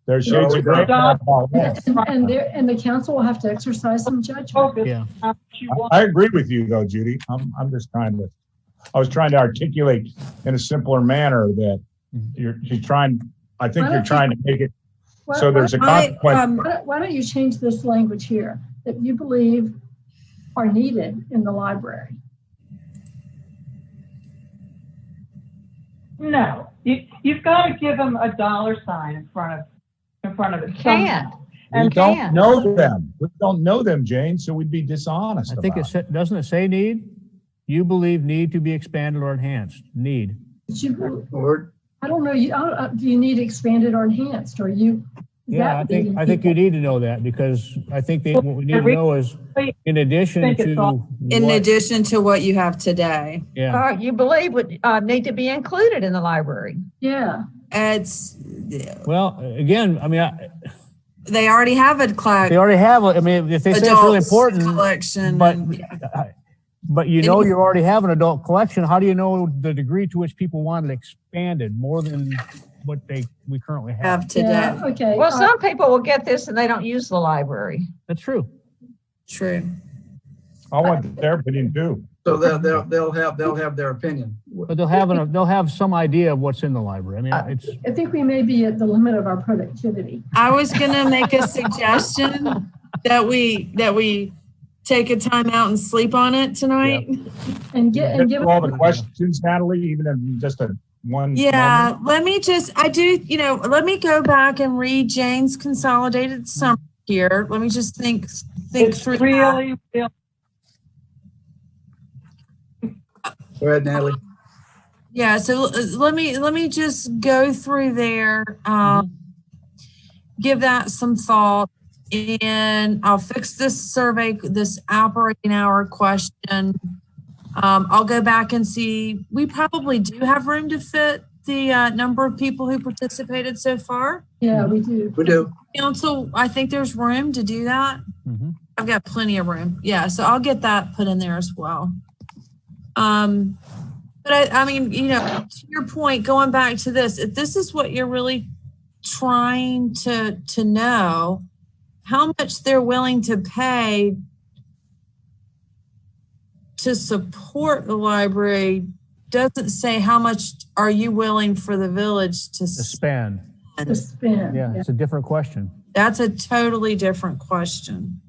[SPEAKER 4] There's shades of gray about wants.
[SPEAKER 6] And the council will have to exercise some judgment.
[SPEAKER 7] Focus
[SPEAKER 1] Yeah.
[SPEAKER 7] on what you want.
[SPEAKER 4] I agree with you though, Judy. I was trying to articulate in a simpler manner that you're trying to make it so there's a consequence.
[SPEAKER 6] Why don't you change this language here that you believe are needed in the library?
[SPEAKER 7] No, you've got to give them a dollar sign in front of it.
[SPEAKER 5] Can't.
[SPEAKER 4] We
[SPEAKER 5] And
[SPEAKER 4] don't
[SPEAKER 5] can't.
[SPEAKER 4] know them. We don't know them, Jane, so we'd be dishonest
[SPEAKER 1] I think
[SPEAKER 4] about it.
[SPEAKER 1] doesn't it say need? You believe need to be expanded or enhanced. Need.
[SPEAKER 2] Or
[SPEAKER 6] I don't know. Do you need expanded or enhanced? Or you?
[SPEAKER 1] Yeah, I think you need to know that, because I think what we need to know is in addition
[SPEAKER 7] think it's
[SPEAKER 1] to
[SPEAKER 7] all-
[SPEAKER 9] in
[SPEAKER 1] what-
[SPEAKER 9] addition to what you have today,
[SPEAKER 1] yeah.
[SPEAKER 5] You believe would need to be included in the library.
[SPEAKER 6] Yeah.
[SPEAKER 9] it's,
[SPEAKER 1] Well, again, I mean,
[SPEAKER 9] they already have a
[SPEAKER 1] they already have. I mean, if they say it's really
[SPEAKER 9] adults
[SPEAKER 1] important,
[SPEAKER 9] collection.
[SPEAKER 1] but
[SPEAKER 9] and, yeah.
[SPEAKER 1] but you know you already have an adult collection. How do you know the degree to which people want it expanded more than what we currently have?
[SPEAKER 9] Have today.
[SPEAKER 6] Yeah, okay.
[SPEAKER 5] Well, some people will get this and they don't use the library.
[SPEAKER 1] That's true.
[SPEAKER 9] True.
[SPEAKER 4] I want their opinion too.
[SPEAKER 2] so they'll have their opinion.
[SPEAKER 1] But they'll have some idea of what's in the library. I mean, it's
[SPEAKER 6] I think we may be at the limit of our productivity.
[SPEAKER 9] I was gonna make a suggestion that we take a time out and sleep on it tonight.
[SPEAKER 6] And
[SPEAKER 4] Get
[SPEAKER 6] give
[SPEAKER 4] through all the questions, Natalie, even in just one.
[SPEAKER 9] Yeah,
[SPEAKER 4] moment.
[SPEAKER 9] let me go back and read Jane's consolidated summary here. Let me just think
[SPEAKER 7] It's
[SPEAKER 9] through that.
[SPEAKER 7] really.
[SPEAKER 2] Go ahead, Natalie.
[SPEAKER 9] Yeah, so let me just go through there, give that some thought, and I'll fix this survey, this operating hour question. I'll go back and see. We probably do have room to fit the number of people who participated so far.
[SPEAKER 6] Yeah, we do.
[SPEAKER 2] We do.
[SPEAKER 9] Council, I think there's room to do that.
[SPEAKER 1] Mhm.
[SPEAKER 9] I've got plenty of room. Yeah, so I'll get that put in there as well. But I mean, you know, to your point, going back to this, if this is what you're really trying to know, how much they're willing to pay to support the library doesn't say how much are you willing for the village to
[SPEAKER 1] The span.
[SPEAKER 6] To spend.
[SPEAKER 1] Yeah, it's a different question.
[SPEAKER 9] That's a totally different question.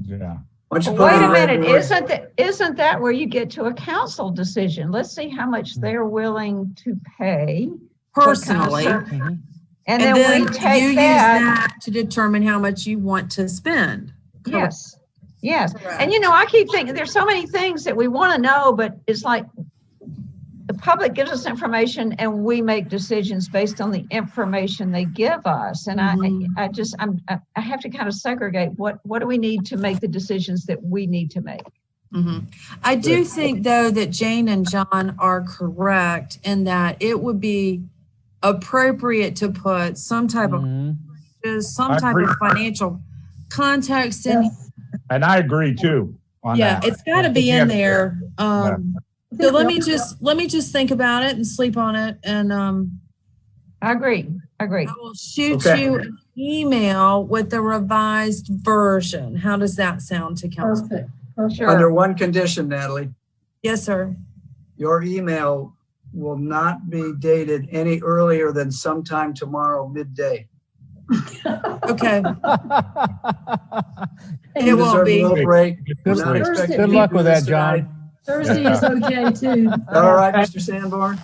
[SPEAKER 4] Yeah.
[SPEAKER 2] Why don't you
[SPEAKER 5] Well,
[SPEAKER 2] put
[SPEAKER 5] wait
[SPEAKER 2] it
[SPEAKER 5] a
[SPEAKER 2] in red
[SPEAKER 5] minute,
[SPEAKER 2] board?
[SPEAKER 5] isn't that where you get to a council decision? Let's see how much they're willing to pay.
[SPEAKER 9] Personally.
[SPEAKER 1] Mhm.
[SPEAKER 5] And
[SPEAKER 9] And
[SPEAKER 5] then
[SPEAKER 9] then
[SPEAKER 5] we
[SPEAKER 9] you
[SPEAKER 5] take
[SPEAKER 9] use
[SPEAKER 5] that.
[SPEAKER 9] that to determine how much you want to spend.
[SPEAKER 5] Yes, yes.
[SPEAKER 9] Correct.
[SPEAKER 5] And you know, I keep thinking there's so many things that we want to know, but it's like the public gives us information and we make decisions based on the information they give us. And I have to kind of segregate what do we need to make the decisions that we need to make.
[SPEAKER 9] Mhm. I do think though that Jane and John are correct in that it would be appropriate to put some type of
[SPEAKER 1] Mhm.
[SPEAKER 9] some
[SPEAKER 4] I
[SPEAKER 9] type
[SPEAKER 4] agree.
[SPEAKER 9] of financial context in.
[SPEAKER 6] Yes.
[SPEAKER 4] And I agree too on
[SPEAKER 9] Yeah,
[SPEAKER 4] that.
[SPEAKER 9] it's got to be
[SPEAKER 4] Yeah.
[SPEAKER 9] in there.
[SPEAKER 6] I
[SPEAKER 9] So
[SPEAKER 6] think
[SPEAKER 9] let
[SPEAKER 6] we
[SPEAKER 9] me just think about it and sleep on it, and
[SPEAKER 5] I agree.
[SPEAKER 9] I will shoot
[SPEAKER 2] Okay.
[SPEAKER 9] you an email with the revised version. How does that sound to council?
[SPEAKER 6] Perfect. Perfect.
[SPEAKER 5] Sure.
[SPEAKER 2] Under one condition, Natalie,
[SPEAKER 9] Yes, sir.
[SPEAKER 2] your email will not be dated any earlier than sometime tomorrow midday.
[SPEAKER 9] Okay. It
[SPEAKER 2] You
[SPEAKER 9] won't
[SPEAKER 2] deserve a
[SPEAKER 9] be.
[SPEAKER 2] little break.
[SPEAKER 1] Good
[SPEAKER 2] We're not
[SPEAKER 1] luck.
[SPEAKER 2] expecting
[SPEAKER 1] Good
[SPEAKER 2] you
[SPEAKER 1] luck
[SPEAKER 2] to
[SPEAKER 1] with
[SPEAKER 2] do this
[SPEAKER 1] that, John.
[SPEAKER 2] tonight.
[SPEAKER 6] Thursday is okay too.
[SPEAKER 2] All right, Mr. Sanborn?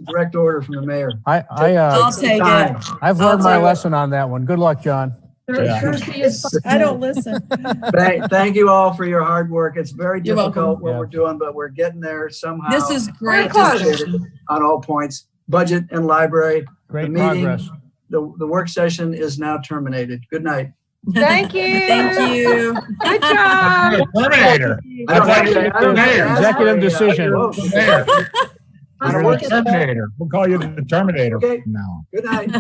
[SPEAKER 2] Direct order from the mayor.
[SPEAKER 9] I'll take
[SPEAKER 2] Time.
[SPEAKER 9] it.
[SPEAKER 1] I've learned my
[SPEAKER 9] take it.
[SPEAKER 1] lesson on that one. Good luck, John.
[SPEAKER 4] Yeah.
[SPEAKER 6] Thursday is fine.
[SPEAKER 9] I don't listen.
[SPEAKER 2] Thank you all for your hard work. It's very
[SPEAKER 9] You're welcome.
[SPEAKER 2] difficult what
[SPEAKER 1] Yeah.
[SPEAKER 2] we're doing, but we're getting there somehow.
[SPEAKER 9] This is great
[SPEAKER 5] close.
[SPEAKER 9] discussion.
[SPEAKER 2] On all points, budget and library.
[SPEAKER 1] Great
[SPEAKER 2] The meeting-
[SPEAKER 1] progress.
[SPEAKER 2] The work session is now terminated. Good night.
[SPEAKER 5] Thank you.
[SPEAKER 9] Thank you.
[SPEAKER 5] Good job.
[SPEAKER 4] Terminator.
[SPEAKER 2] I don't have to- I don't have to
[SPEAKER 4] Mayor.
[SPEAKER 2] ask
[SPEAKER 1] Executive
[SPEAKER 2] for a,
[SPEAKER 1] decision.
[SPEAKER 2] vote.
[SPEAKER 4] Mayor.
[SPEAKER 2] I don't
[SPEAKER 4] You're
[SPEAKER 2] want
[SPEAKER 4] the
[SPEAKER 2] to-
[SPEAKER 4] Terminator. We'll call you the Terminator
[SPEAKER 2] Okay.
[SPEAKER 4] now.
[SPEAKER 2] Good night.